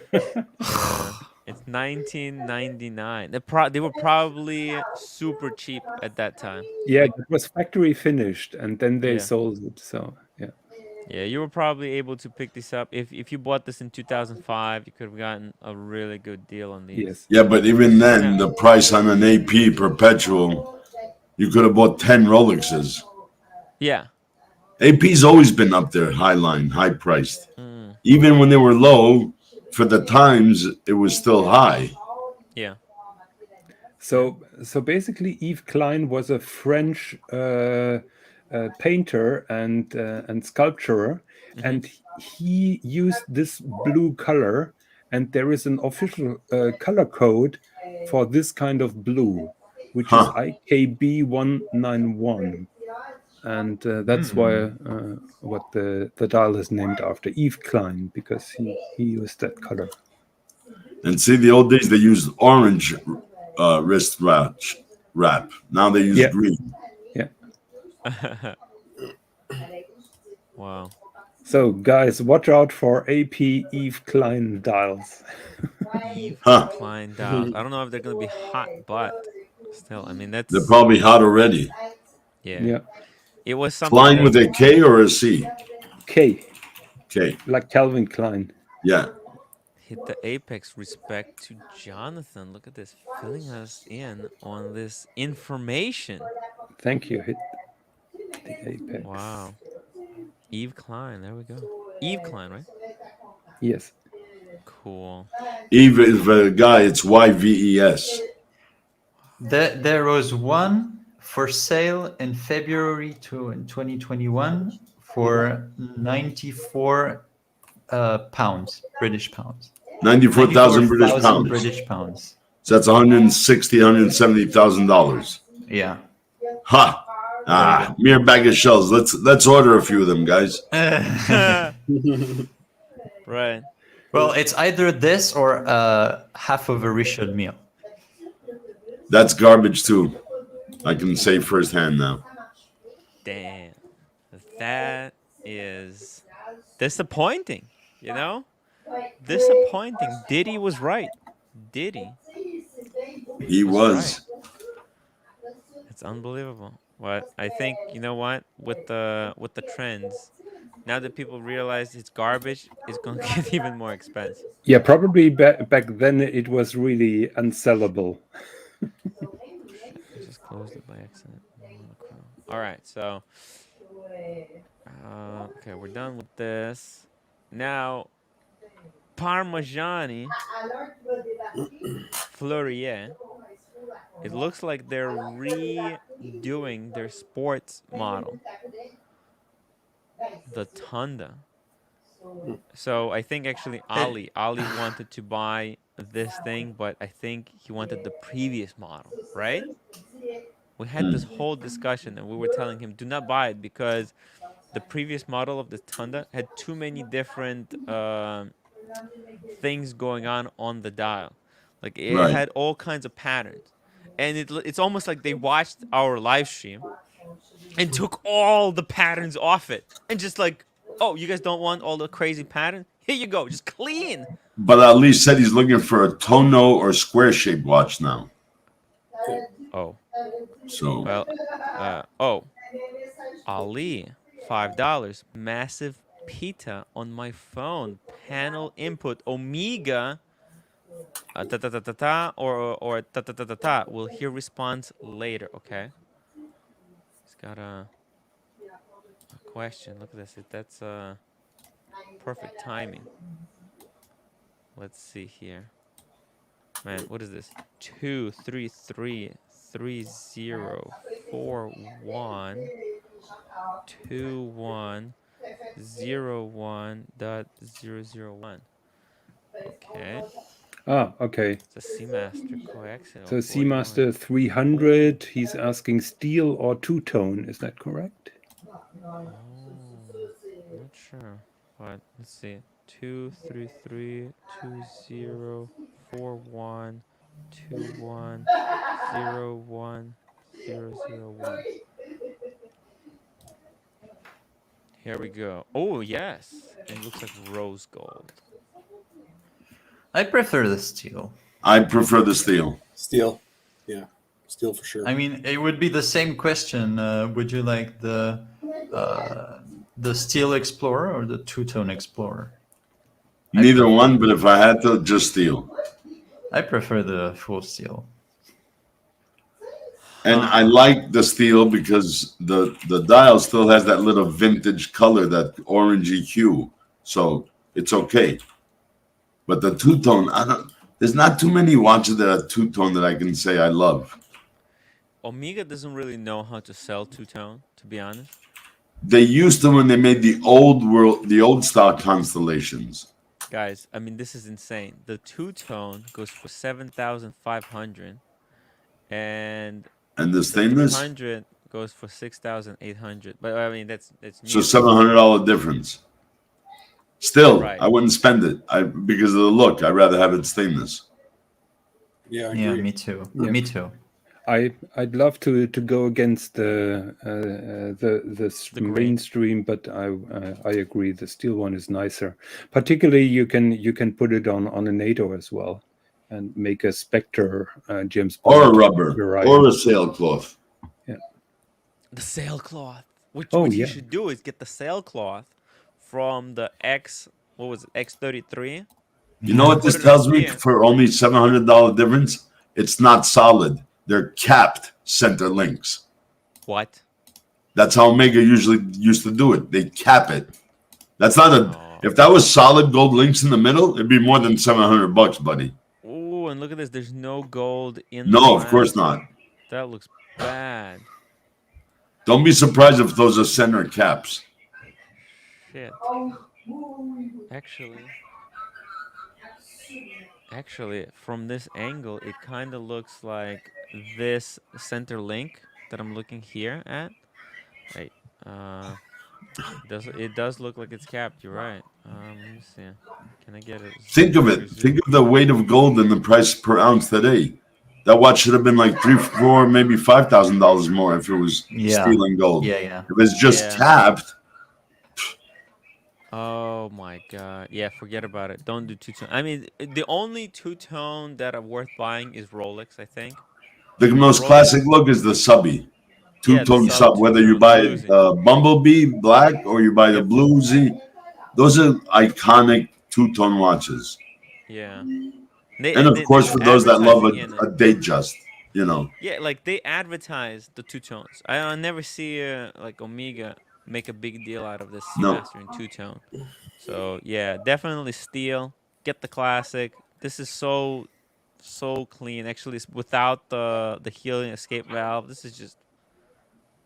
[SPEAKER 1] It's 1999. They were probably super cheap at that time.
[SPEAKER 2] Yeah,
[SPEAKER 1] Like,
[SPEAKER 2] it was factory finished, and then they
[SPEAKER 1] yeah.
[SPEAKER 2] sold it. So yeah,
[SPEAKER 1] Yeah, you were probably able to pick this up. If you bought this in 2005, you could have gotten a really good deal on these.
[SPEAKER 2] yes.
[SPEAKER 4] Yeah, but even then,
[SPEAKER 1] No.
[SPEAKER 4] the price on an AP perpetual, you could have bought 10 Rolexes.
[SPEAKER 1] Yeah.
[SPEAKER 4] AP's always been up there, high line, high priced.
[SPEAKER 1] Mm.
[SPEAKER 4] Even when they were low, for the times, it was still high.
[SPEAKER 1] Yeah.
[SPEAKER 2] So basically, Yves Klein was a French painter and sculptor, and he used this blue color. And there is an official color code for this kind of blue, which is
[SPEAKER 4] Huh.
[SPEAKER 2] IKB191. And that's why what the dial is named after, Yves Klein, because he used that color.
[SPEAKER 4] And see, the old days, they used orange wrist wrap. Now they use green.
[SPEAKER 2] Yeah.
[SPEAKER 1] Wow.
[SPEAKER 2] So guys, watch out for AP Yves Klein dials.
[SPEAKER 1] Eve
[SPEAKER 4] Huh.
[SPEAKER 1] Klein dials. I don't know if they're gonna be hot, but still, I mean
[SPEAKER 4] They're
[SPEAKER 1] that's
[SPEAKER 4] probably hot already.
[SPEAKER 1] yeah. It was something
[SPEAKER 4] Klein
[SPEAKER 1] that
[SPEAKER 4] with a K or a C?
[SPEAKER 2] K,
[SPEAKER 4] K.
[SPEAKER 2] like Calvin Klein.
[SPEAKER 4] Yeah.
[SPEAKER 1] hit the apex. Respect to Jonathan. Look at this, filling us in on this information.
[SPEAKER 2] Thank you. Hit the apex.
[SPEAKER 1] Wow. Eve Klein. There we go. Eve Klein, right?
[SPEAKER 2] Yes.
[SPEAKER 1] Cool.
[SPEAKER 4] Eve is the guy, it's YVES.
[SPEAKER 3] There was one for sale in February 2021 for 94 pounds, British pounds.
[SPEAKER 4] 94,000 British pounds.
[SPEAKER 3] British pounds.
[SPEAKER 4] So that's $160,000, $170,000.
[SPEAKER 3] Yeah.
[SPEAKER 4] Ha! Ah, mere bag of shells. Let's order a few of them, guys.
[SPEAKER 1] Right.
[SPEAKER 3] Well, it's either this or half of a Richard meal.
[SPEAKER 4] That's garbage too. I can say firsthand now.
[SPEAKER 1] Damn. That is disappointing, you know? Disappointing. Diddy was right. Diddy.
[SPEAKER 4] He was.
[SPEAKER 1] Right. It's unbelievable. What I think, you know what? With the trends, now that people realize it's garbage, it's gonna get even more expensive.
[SPEAKER 2] Yeah, probably back then it was really unsellable.
[SPEAKER 1] Shit, I just closed it by accident. All right, so okay, we're done with this. Now, Parmigiani Fleurier. It looks like they're redoing their sports model, the Tunda. So I think actually Ali wanted to buy this thing, but I think he wanted the previous model, right? We had this whole discussion, and we were telling him do not buy it because the previous model of the Tunda had too many different things going on the dial. Like it
[SPEAKER 4] Right.
[SPEAKER 1] had all kinds of patterns, and it's almost like they watched our live stream and took all the patterns off it, and just like, oh, you guys don't want all the crazy patterns? Here you go, just clean.
[SPEAKER 4] But Ali said he's looking for a tono or square shaped watch now.
[SPEAKER 1] Oh,
[SPEAKER 4] So
[SPEAKER 1] well, Ali, $5, massive pita on my phone, panel input, Omega, ta ta ta ta ta, or ta ta ta ta ta. We'll hear response later. Okay. It's got a question. Look at this. That's perfect timing. Let's see here. Man, what is this? 23330412101.001. Okay.
[SPEAKER 2] Okay.
[SPEAKER 1] It's a Seamaster coaxial
[SPEAKER 2] So
[SPEAKER 1] 41.
[SPEAKER 2] Seamaster 300, he's asking steel or two-tone. Is that correct?
[SPEAKER 1] Oh, not sure. But let's see. 23320412101.001. Here we go. Oh, yes. And it looks like rose gold.
[SPEAKER 3] I prefer the steel.
[SPEAKER 4] I prefer the steel.
[SPEAKER 5] Steel. Yeah. Steel for sure.
[SPEAKER 3] I mean, it would be the same question. Would you like the Steel Explorer or the Two-Tone Explorer?
[SPEAKER 4] Neither one, but if I had to, just steel.
[SPEAKER 3] I prefer the full steel.
[SPEAKER 4] And I like the steel because the dial still has that little vintage color, that orangey hue. So it's okay. But the two-tone, there's not too many watches that are two-tone that I can say I love.
[SPEAKER 1] Omega doesn't really know how to sell two-tone, to be honest.
[SPEAKER 4] They used to when they made the old style constellations.
[SPEAKER 1] Guys, I mean, this is insane. The two-tone goes for 7,500, and
[SPEAKER 4] And the
[SPEAKER 1] the
[SPEAKER 4] stainless,
[SPEAKER 1] 300 goes for 6,800. But I mean, that's
[SPEAKER 4] so
[SPEAKER 1] new.
[SPEAKER 4] $700 difference. Still,
[SPEAKER 1] Right.
[SPEAKER 4] I wouldn't spend it. Because of the look. I'd rather have it stainless.
[SPEAKER 5] Yeah, I
[SPEAKER 3] Yeah,
[SPEAKER 5] agree.
[SPEAKER 3] me too.
[SPEAKER 2] Yeah.
[SPEAKER 3] Me too.
[SPEAKER 2] I'd love to go against the
[SPEAKER 1] green.
[SPEAKER 2] mainstream, but I agree the steel one is nicer. Particularly, you can put it on a NATO as well, and make a Spectre James Bond
[SPEAKER 4] Or a rubber.
[SPEAKER 2] variant.
[SPEAKER 4] Or a sailcloth.
[SPEAKER 1] The sailcloth. What
[SPEAKER 2] Oh,
[SPEAKER 1] you
[SPEAKER 2] yeah.
[SPEAKER 1] should do is get the sailcloth from the X33.
[SPEAKER 4] You know what
[SPEAKER 1] Put
[SPEAKER 4] this
[SPEAKER 1] it
[SPEAKER 4] tells
[SPEAKER 1] on
[SPEAKER 4] me
[SPEAKER 1] here.
[SPEAKER 4] for only $700 difference? It's not solid. They're capped center links.
[SPEAKER 1] What?
[SPEAKER 4] That's how Omega usually used to do it. They cap it. That's not a.
[SPEAKER 1] Oh.
[SPEAKER 4] If that was solid gold links in the middle, it'd be more than $700, buddy.
[SPEAKER 1] Oh, and look at this. There's no gold in the
[SPEAKER 4] No, of course
[SPEAKER 1] glass.
[SPEAKER 4] not.
[SPEAKER 1] That looks bad.
[SPEAKER 4] Don't be surprised if those are center caps.
[SPEAKER 1] Shit. Actually, from this angle, it kind of looks like this center link that I'm looking here at. Wait, it does look like it's capped. You're right. Let me see. Can I get it?
[SPEAKER 4] Think of it. Think of the weight of gold and the price per ounce today. That watch should have been like $3,000, $4,000, maybe $5,000 more if it was steel and gold.
[SPEAKER 3] Yeah.
[SPEAKER 4] If it's just capped.
[SPEAKER 1] Oh my god. Yeah, forget about it. Don't do two-tone. I mean, the only two-tone that are worth buying is Rolex, I think.
[SPEAKER 4] The most classic look is the subby. Two-tone sub. Whether you buy Bumblebee black or you buy the Bluesy. Those are iconic two-tone watches.
[SPEAKER 1] Yeah.
[SPEAKER 4] And of course, for those that love a date just, you know.
[SPEAKER 1] Yeah, like they advertise the two tones. I never see like Omega make a big deal out of this Seamaster in two-tone. So yeah, definitely steel. Get the classic. This is so clean. Actually, without the healing escape valve, this is just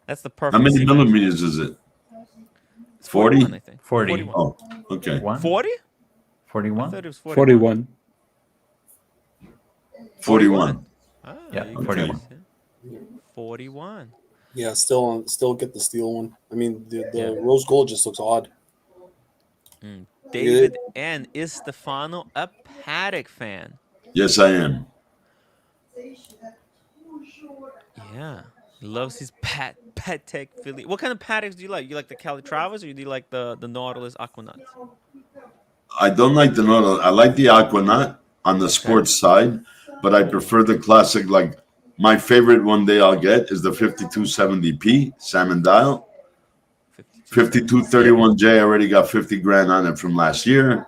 [SPEAKER 1] that's the perfect.
[SPEAKER 4] How many
[SPEAKER 1] Seamaster.
[SPEAKER 4] millimeters is it?
[SPEAKER 1] It's
[SPEAKER 4] 40?
[SPEAKER 1] 41, I think.
[SPEAKER 3] 40.
[SPEAKER 1] 41.
[SPEAKER 4] Oh, okay.
[SPEAKER 1] 40? I
[SPEAKER 3] 41?
[SPEAKER 1] thought it was
[SPEAKER 2] 41.
[SPEAKER 1] 41.
[SPEAKER 4] 41.
[SPEAKER 1] Ah,
[SPEAKER 3] Yeah,
[SPEAKER 1] you guys,
[SPEAKER 3] 41.
[SPEAKER 1] yeah. 41.
[SPEAKER 5] Yeah, still get the steel one. I mean, the
[SPEAKER 1] Yeah.
[SPEAKER 5] rose gold just looks odd.
[SPEAKER 1] David N. Is Stefano a Paddock fan?
[SPEAKER 4] Yes, I am.
[SPEAKER 1] Yeah. He loves his Patek Philly. What kind of Paddocks do you like? You like the Calitravas or do you like the Nautilus Aquanauts?
[SPEAKER 4] I don't like the Nautilus. I like the Aquanaut on the sports side, but I prefer the classic. Like my favorite one day I'll get is the 5270p salmon dial. 5231J. I already got 50 grand on it from last year.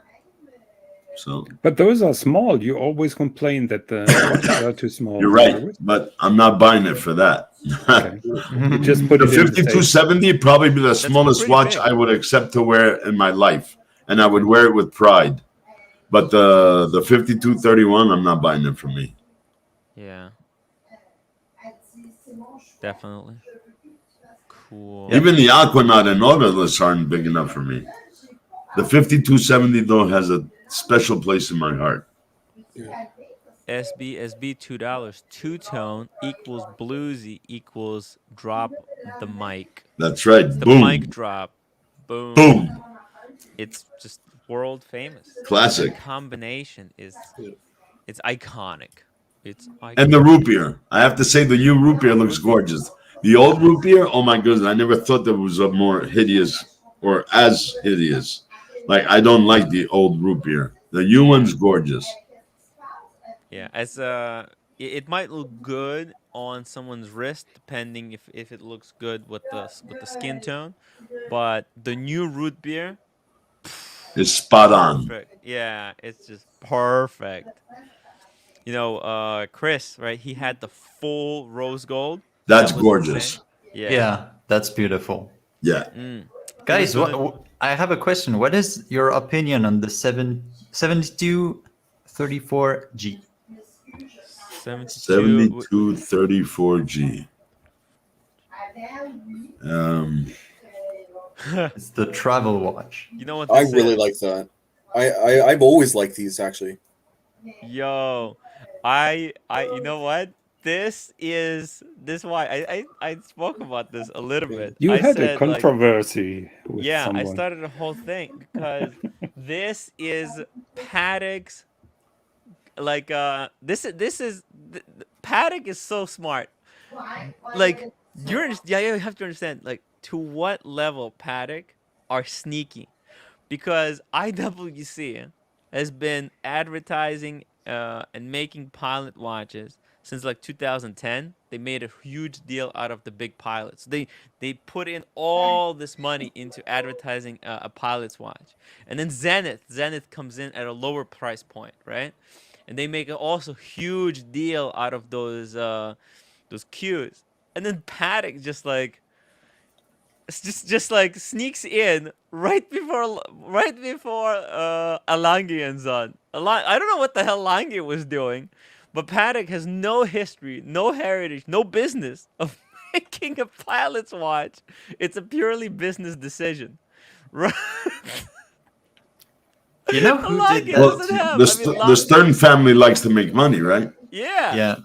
[SPEAKER 4] So,
[SPEAKER 2] But those are small. You always complain that the watches are too small.
[SPEAKER 4] you're right, but I'm not buying it for that.
[SPEAKER 2] Okay. You just put
[SPEAKER 4] The
[SPEAKER 2] it in the safe.
[SPEAKER 4] 5270 probably be the smallest
[SPEAKER 1] pretty
[SPEAKER 4] watch
[SPEAKER 1] big.
[SPEAKER 4] I would accept to wear in my life, and I would wear it with pride. But the 5231, I'm not buying it for me.
[SPEAKER 1] Yeah. Definitely. Cool.
[SPEAKER 4] Even the Aquanaut and Nautilus aren't big enough for me. The 5270 though has a special place in my heart.
[SPEAKER 1] SB $2. Two-tone equals bluesy equals drop the mic.
[SPEAKER 4] That's right.
[SPEAKER 1] The
[SPEAKER 4] Boom.
[SPEAKER 1] mic drop. Boom.
[SPEAKER 4] Boom.
[SPEAKER 1] It's just world famous.
[SPEAKER 4] Classic.
[SPEAKER 1] The combination is it's iconic. It's iconic.
[SPEAKER 4] And the root beer. I have to say the new root beer looks gorgeous. The old root beer, oh my goodness, I never thought there was a more hideous or as hideous. Like I don't like the old root beer. The new one's gorgeous.
[SPEAKER 1] Yeah, as it might look good on someone's wrist, depending if it looks good with the skin tone, but the new root beer
[SPEAKER 4] It's spot on.
[SPEAKER 1] perfect. Yeah, it's just perfect. You know, Chris, right? He had the full rose gold.
[SPEAKER 4] That's
[SPEAKER 1] That was
[SPEAKER 4] gorgeous.
[SPEAKER 1] insane. Yeah.
[SPEAKER 3] Yeah, that's beautiful.
[SPEAKER 4] Yeah.
[SPEAKER 3] Guys,
[SPEAKER 1] gonna-
[SPEAKER 3] I have a question. What is your opinion on the 7234G?
[SPEAKER 1] 72.
[SPEAKER 4] 7234G.
[SPEAKER 3] It's the travel watch.
[SPEAKER 1] You know what
[SPEAKER 5] I
[SPEAKER 1] this
[SPEAKER 5] really
[SPEAKER 1] is?
[SPEAKER 5] like that. I've always liked these actually.
[SPEAKER 1] Yo, you know what? This why I spoke about this a little bit.
[SPEAKER 2] You
[SPEAKER 1] I
[SPEAKER 2] had
[SPEAKER 1] said,
[SPEAKER 2] a
[SPEAKER 1] like,
[SPEAKER 2] controversy with
[SPEAKER 1] yeah,
[SPEAKER 2] someone.
[SPEAKER 1] I started a whole thing because this is Paddock's. Like Paddock is so smart. Like you have to understand like to what level Paddock are sneaky, because IWC has been advertising and making pilot watches since like 2010. They made a huge deal out of the big pilots. They put in all this money into advertising a pilot's watch, and then Zenith comes in at a lower price point, right? And they make also huge deal out of those cues, and then Paddock just like like sneaks in right before Alangian's on. I don't know what the hell Alangian was doing, but Paddock has no history, no heritage, no business of making a pilot's watch. It's a purely business decision, right?
[SPEAKER 3] You know who
[SPEAKER 1] Alangian
[SPEAKER 3] did
[SPEAKER 4] Well,
[SPEAKER 1] doesn't have.
[SPEAKER 4] the Stern family likes to make money, right?
[SPEAKER 1] Yeah.
[SPEAKER 3] Yeah.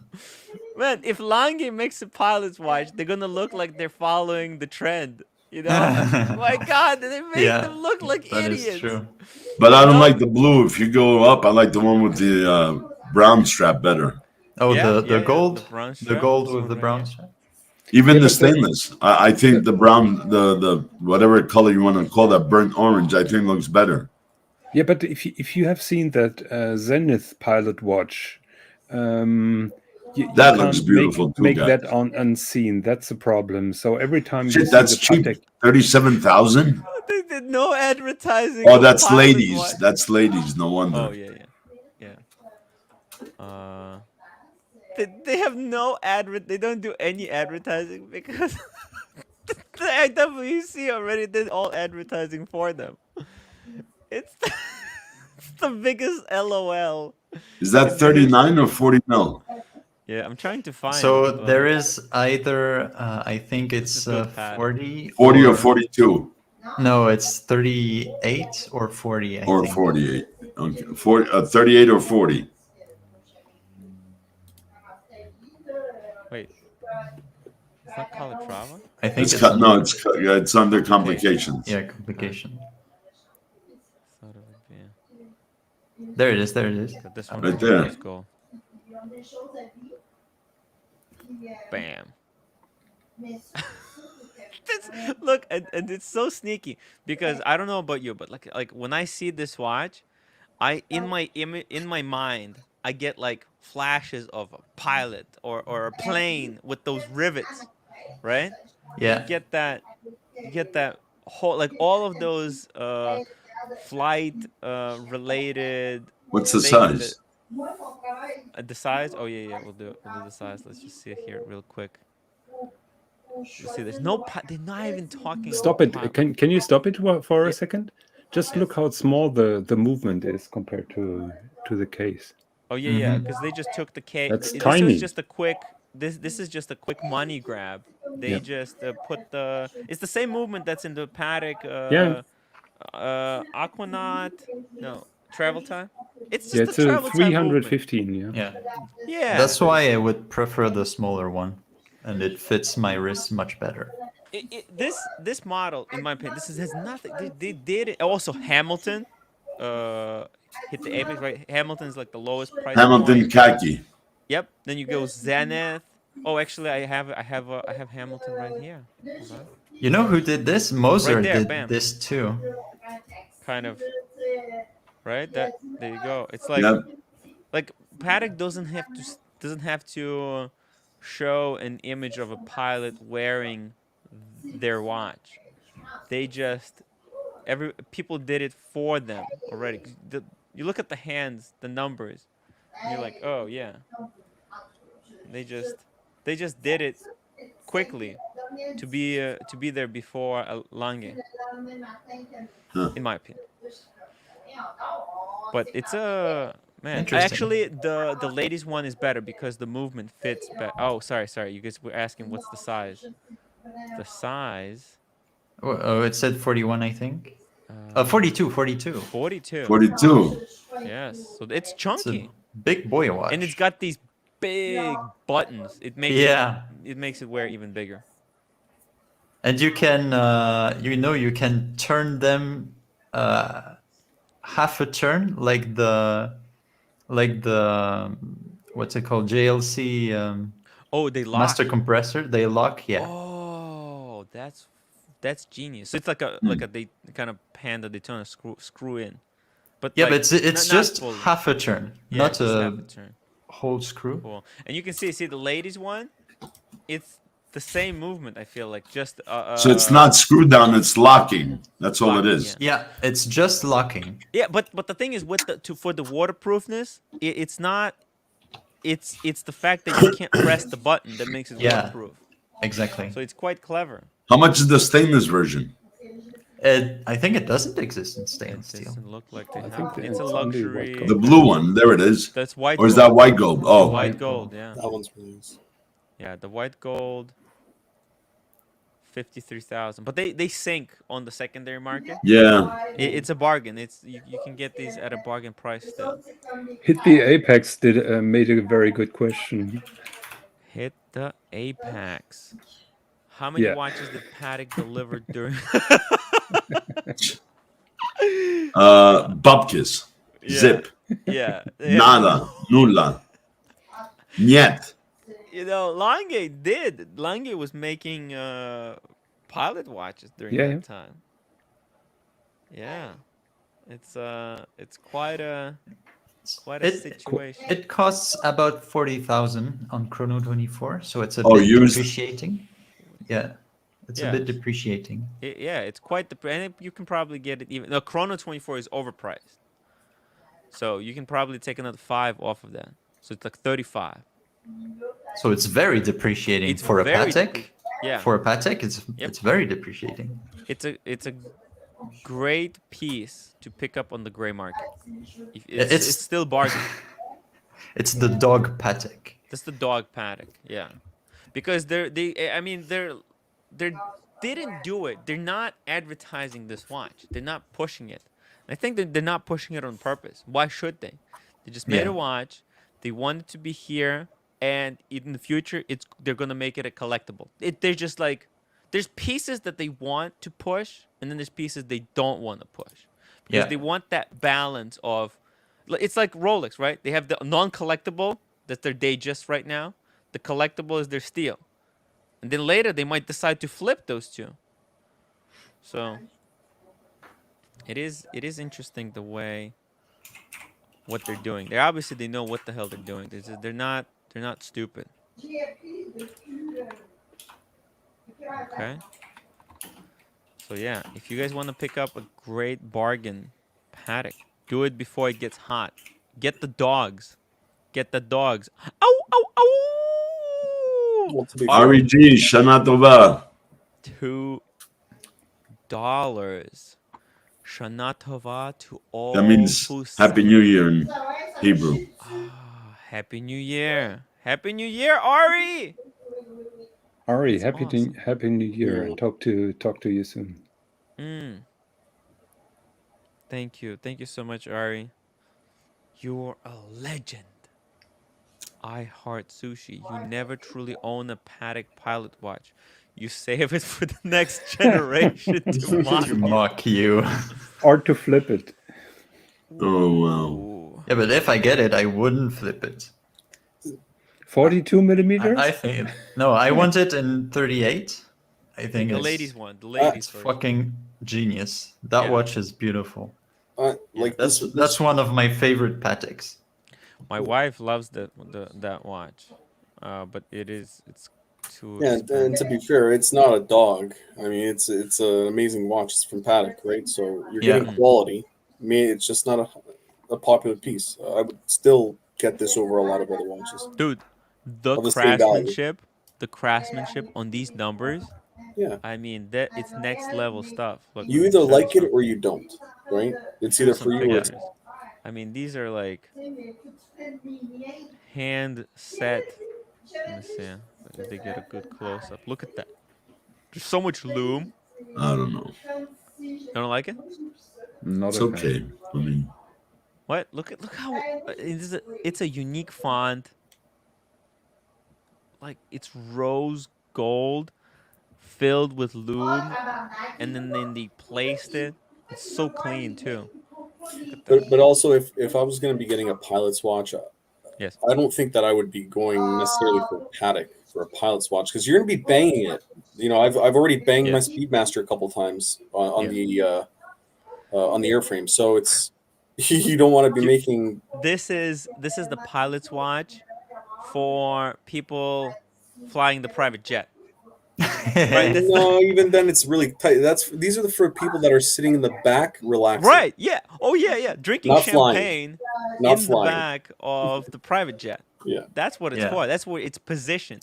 [SPEAKER 1] Man, if Lange makes a pilot's watch, they're gonna look like they're following the trend. You know? My God, they make them look like
[SPEAKER 3] that
[SPEAKER 1] idiots.
[SPEAKER 3] is true.
[SPEAKER 4] But I don't like the blue. If you go up, I like the one with the brown strap better.
[SPEAKER 3] Oh,
[SPEAKER 1] Yeah,
[SPEAKER 3] the gold,
[SPEAKER 1] the brown
[SPEAKER 3] the
[SPEAKER 1] strap,
[SPEAKER 3] gold
[SPEAKER 1] this
[SPEAKER 3] with
[SPEAKER 1] one
[SPEAKER 3] the
[SPEAKER 1] right
[SPEAKER 3] brown
[SPEAKER 1] here.
[SPEAKER 3] strap.
[SPEAKER 4] Even
[SPEAKER 2] Yeah,
[SPEAKER 4] the
[SPEAKER 2] but the-
[SPEAKER 4] stainless. I think the brown, the whatever color you want to call that, burnt orange, I think looks better.
[SPEAKER 2] Yeah, but if you have seen that Zenith pilot watch, you
[SPEAKER 4] That looks
[SPEAKER 2] can't
[SPEAKER 4] beautiful too,
[SPEAKER 2] make
[SPEAKER 4] guys.
[SPEAKER 2] that on unseen. That's the problem. So every time you
[SPEAKER 4] Shit,
[SPEAKER 2] see
[SPEAKER 4] that's
[SPEAKER 2] the
[SPEAKER 4] cheap.
[SPEAKER 2] Patek,
[SPEAKER 4] 37,000.
[SPEAKER 1] They did no advertising.
[SPEAKER 4] Oh,
[SPEAKER 1] of
[SPEAKER 4] that's
[SPEAKER 1] pilot's
[SPEAKER 4] ladies.
[SPEAKER 1] watch.
[SPEAKER 4] That's ladies. No wonder.
[SPEAKER 1] Oh yeah. They have no They don't do any advertising because the IWC already did all advertising for them. It's it's the biggest LOL.
[SPEAKER 4] Is that 39 or 40 mil?
[SPEAKER 1] Yeah, I'm trying to find.
[SPEAKER 3] So
[SPEAKER 1] it,
[SPEAKER 3] there is either I think it's
[SPEAKER 1] a good pattern.
[SPEAKER 3] 40
[SPEAKER 4] 40 or 42.
[SPEAKER 3] No, it's 38 or 40, I
[SPEAKER 4] Or
[SPEAKER 3] think.
[SPEAKER 4] 48. Okay. 38 or 40.
[SPEAKER 1] Wait, it's not Calatrava?
[SPEAKER 3] I think
[SPEAKER 4] It's
[SPEAKER 3] it's
[SPEAKER 4] cut. No,
[SPEAKER 3] under,
[SPEAKER 4] it's under
[SPEAKER 1] Complication.
[SPEAKER 4] complications.
[SPEAKER 3] yeah, complication.
[SPEAKER 1] Thought it would be.
[SPEAKER 3] There it is. There it is.
[SPEAKER 1] Got this one
[SPEAKER 4] Right
[SPEAKER 1] was
[SPEAKER 4] there.
[SPEAKER 1] rose gold. Bam. Look, and it's so sneaky because I don't know about you, but like when I see this watch, in my mind I get like flashes of a pilot or a plane with those rivets, right? You
[SPEAKER 3] Yeah.
[SPEAKER 1] get that whole like all of those flight related
[SPEAKER 4] What's the
[SPEAKER 1] things that
[SPEAKER 4] size?
[SPEAKER 1] the size. Oh yeah, we'll do the size. Let's just see it here real quick. You see, there's no they're not even talking
[SPEAKER 2] Stop
[SPEAKER 1] about
[SPEAKER 2] it.
[SPEAKER 1] pilot.
[SPEAKER 2] Can you stop it for
[SPEAKER 1] Yeah.
[SPEAKER 2] a second? Just look how small the movement is compared to the case.
[SPEAKER 1] Oh yeah,
[SPEAKER 3] Mhm.
[SPEAKER 1] because they just took the K.
[SPEAKER 2] That's
[SPEAKER 1] This was
[SPEAKER 2] tiny.
[SPEAKER 1] just a quick. This is just a quick money grab. They
[SPEAKER 2] Yeah.
[SPEAKER 1] just put the. It's the same movement that's in the Patek
[SPEAKER 2] Yeah.
[SPEAKER 1] Aquanaut. No, travel time. It's
[SPEAKER 2] Yeah,
[SPEAKER 1] just the
[SPEAKER 2] it's a
[SPEAKER 1] travel time movement.
[SPEAKER 2] 315. Yeah.
[SPEAKER 3] Yeah.
[SPEAKER 1] Yeah.
[SPEAKER 3] That's why I would prefer the smaller one, and it fits my wrist much better.
[SPEAKER 1] This model, in my opinion, has nothing. They did it. Also, Hamilton, hit the apex, right? Hamilton's like the lowest price
[SPEAKER 4] Hamilton
[SPEAKER 1] point.
[SPEAKER 4] khaki.
[SPEAKER 1] Yep. Then you go Zenith. Oh, actually, I have Hamilton right here. Hold on.
[SPEAKER 3] You know who did this? Moser
[SPEAKER 1] Right there,
[SPEAKER 3] did
[SPEAKER 1] bam.
[SPEAKER 3] this too.
[SPEAKER 1] Kind of. Right. There you go. It's
[SPEAKER 4] Yep.
[SPEAKER 1] like Patek doesn't have to show an image of a pilot wearing their watch. They just people did it for them already. You look at the hands, the numbers, and you're like, oh yeah. They just did it quickly to be there before Lange,
[SPEAKER 4] Huh.
[SPEAKER 1] in my opinion. But it's a man.
[SPEAKER 3] Interesting.
[SPEAKER 1] Actually, the ladies one is better because the movement fits better. Oh, sorry. You guys were asking what's the size. The size.
[SPEAKER 3] Oh, it said 41, I think. 42.
[SPEAKER 1] 42.
[SPEAKER 4] 42.
[SPEAKER 1] Yes. So it's
[SPEAKER 3] It's a
[SPEAKER 1] chunky,
[SPEAKER 3] big boy watch.
[SPEAKER 1] and it's got these big buttons. It makes
[SPEAKER 3] Yeah.
[SPEAKER 1] it makes it wear even bigger.
[SPEAKER 3] And you can, you can turn them half a turn, like the what's it called, JLC
[SPEAKER 1] Oh, they lock.
[SPEAKER 3] master compressor. They lock, yeah.
[SPEAKER 1] Oh, that's genius. So it's like a they kind of hand that they turn a screw in. But
[SPEAKER 3] Yeah,
[SPEAKER 1] like,
[SPEAKER 3] but it's
[SPEAKER 1] not
[SPEAKER 3] just
[SPEAKER 1] fully.
[SPEAKER 3] half a turn,
[SPEAKER 1] Yeah,
[SPEAKER 3] not
[SPEAKER 1] just
[SPEAKER 3] a
[SPEAKER 1] half a turn.
[SPEAKER 3] whole screw.
[SPEAKER 1] Cool. And you can see the ladies one. It's the same movement. I feel like just
[SPEAKER 4] So it's not screwed down, it's locking. That's all it
[SPEAKER 1] locking,
[SPEAKER 4] is.
[SPEAKER 3] Yeah, it's just locking.
[SPEAKER 1] Yeah, but the thing is with for the waterproofness, it's not. It's the fact that you can't press the button that makes it
[SPEAKER 3] Yeah.
[SPEAKER 1] waterproof.
[SPEAKER 3] Exactly.
[SPEAKER 1] So it's quite clever.
[SPEAKER 4] How much is the stainless version?
[SPEAKER 3] I think it doesn't exist in
[SPEAKER 1] It
[SPEAKER 3] stainless steel.
[SPEAKER 1] doesn't look like they
[SPEAKER 2] I
[SPEAKER 1] have.
[SPEAKER 2] think
[SPEAKER 1] It's a
[SPEAKER 2] it's only white
[SPEAKER 1] luxury.
[SPEAKER 2] gold.
[SPEAKER 4] The blue one. There it is.
[SPEAKER 1] That's white.
[SPEAKER 4] Or is
[SPEAKER 1] gold.
[SPEAKER 4] that white gold? Oh,
[SPEAKER 1] White gold. Yeah.
[SPEAKER 5] That one's nice.
[SPEAKER 1] Yeah, the white gold. 53,000, but they sink on the secondary market.
[SPEAKER 4] yeah.
[SPEAKER 1] It's a bargain. It's you can get these at a bargain price still.
[SPEAKER 2] Hit the apex made a very good question.
[SPEAKER 1] Hit the apex. How many
[SPEAKER 2] Yeah.
[SPEAKER 1] watches did Patek deliver during?
[SPEAKER 4] Bupkis.
[SPEAKER 1] Yeah.
[SPEAKER 4] Zip.
[SPEAKER 1] Yeah.
[SPEAKER 4] Nada. Nulla. Niet.
[SPEAKER 1] You know, Lange was making pilot watches during
[SPEAKER 2] Yeah,
[SPEAKER 1] that
[SPEAKER 2] yeah.
[SPEAKER 1] time. Yeah. It's quite a situation.
[SPEAKER 3] It costs about 40,000 on Chrono 24, so it's a
[SPEAKER 4] Oh,
[SPEAKER 3] bit
[SPEAKER 4] used?
[SPEAKER 3] depreciating. Yeah, it's a
[SPEAKER 1] Yeah.
[SPEAKER 3] bit depreciating.
[SPEAKER 1] Yeah, it's quite and you can probably get it even. The Chrono 24 is overpriced, so you can probably take another 5 off of that. So it's like 35.
[SPEAKER 3] So it's very depreciating
[SPEAKER 1] It's
[SPEAKER 3] for a
[SPEAKER 1] very
[SPEAKER 3] Patek.
[SPEAKER 1] Yeah,
[SPEAKER 3] For a Patek,
[SPEAKER 1] Yep.
[SPEAKER 3] it's very depreciating.
[SPEAKER 1] it's a great piece to pick up on the gray market.
[SPEAKER 3] It's-
[SPEAKER 1] It's still bargain.
[SPEAKER 3] It's the dog Patek.
[SPEAKER 1] That's the dog Patek. Yeah, because they're didn't do it. They're not advertising this watch. They're not pushing it. I think that they're not pushing it on purpose. Why should they? They just made
[SPEAKER 3] Yeah.
[SPEAKER 1] a watch. They want it to be here, and in the future, they're gonna make it a collectible. They're just like, there's pieces that they want to push, and then there's pieces they don't want to push because
[SPEAKER 3] Yeah.
[SPEAKER 1] they want that balance of. It's like Rolex, right? They have the non-collectible, that's their Datejust right now. The collectible is their steal, and then later they might decide to flip those two. So it is interesting the way what they're doing. They know what the hell they're doing. They're not stupid. Okay. So yeah, if you guys want to pick up a great bargain paddock, do it before it gets hot. Get the dogs. Get the dogs. Ow, ow, ow!
[SPEAKER 5] Well, to be fair,
[SPEAKER 4] Ari G, Shana Tova.
[SPEAKER 1] $2. Shana Tova to all
[SPEAKER 4] That means
[SPEAKER 1] who
[SPEAKER 4] Happy New Year in Hebrew.
[SPEAKER 1] Happy New Year. Happy New Year, Ari.
[SPEAKER 2] Ari,
[SPEAKER 1] That's awesome.
[SPEAKER 2] happy New Year, and talk to you soon.
[SPEAKER 1] Thank you so much, Ari. You're a legend. I heart sushi. You never truly own a Patek Pilot watch. You save it for the next generation to mock
[SPEAKER 3] To
[SPEAKER 1] you.
[SPEAKER 3] mock you.
[SPEAKER 2] Or to flip it.
[SPEAKER 4] Oh, wow.
[SPEAKER 1] Ooh.
[SPEAKER 3] Yeah, but if I get it, I wouldn't flip it.
[SPEAKER 2] 42 millimeters?
[SPEAKER 3] I think no, I want it in 38. I think
[SPEAKER 1] The
[SPEAKER 3] it's
[SPEAKER 1] ladies one. The ladies version.
[SPEAKER 3] fucking genius. That
[SPEAKER 1] Yeah.
[SPEAKER 3] watch is beautiful.
[SPEAKER 5] like
[SPEAKER 3] That's one of my favorite Pateks.
[SPEAKER 1] My wife loves that watch, but it's too
[SPEAKER 5] yeah.
[SPEAKER 1] expensive.
[SPEAKER 5] And to be fair, it's not a dog. I mean, it's an amazing watch. It's from Patek, right? So you're
[SPEAKER 3] Yeah.
[SPEAKER 5] getting quality. I mean, it's just not a popular piece. I would still get this over a lot of other watches.
[SPEAKER 1] Dude, the
[SPEAKER 5] Of the same value.
[SPEAKER 1] craftsmanship on these numbers.
[SPEAKER 5] Yeah.
[SPEAKER 1] I mean, that it's next level stuff. Look,
[SPEAKER 5] You
[SPEAKER 1] let me
[SPEAKER 5] either
[SPEAKER 1] show
[SPEAKER 5] like it
[SPEAKER 1] some-
[SPEAKER 5] or you don't, right? It's
[SPEAKER 1] show
[SPEAKER 5] either
[SPEAKER 1] some
[SPEAKER 5] for you or
[SPEAKER 1] pictures. I mean, these are like hand set. Let me see if they get a good close up. Look at that. There's so much loom.
[SPEAKER 4] I don't know.
[SPEAKER 1] You don't like it?
[SPEAKER 2] Not
[SPEAKER 4] It's
[SPEAKER 2] a fan.
[SPEAKER 4] okay. I mean,
[SPEAKER 1] What? Look how it's a unique font. Like it's rose gold filled with loom, and then they placed it. It's so clean too.
[SPEAKER 5] But also, if I was going to be getting a pilot's watch,
[SPEAKER 1] Yes.
[SPEAKER 5] I don't think that I would be going necessarily for a Patek for a pilot's watch because you're going to be banging it. You know, I've already banged my Speedmaster a couple times on the airframe, so it's you don't want to be making.
[SPEAKER 1] This is the pilot's watch for people flying the private jet. Right? That's
[SPEAKER 5] No, even then it's really tight. These are for people that are sitting in the back relaxing.
[SPEAKER 1] right. Yeah. Oh yeah, yeah. Drinking
[SPEAKER 5] Not flying.
[SPEAKER 1] champagne
[SPEAKER 5] Not
[SPEAKER 1] in
[SPEAKER 5] flying.
[SPEAKER 1] the back of the private jet.
[SPEAKER 5] Yeah.
[SPEAKER 1] That's what it's
[SPEAKER 3] Yeah.
[SPEAKER 1] for. That's where it's positioned.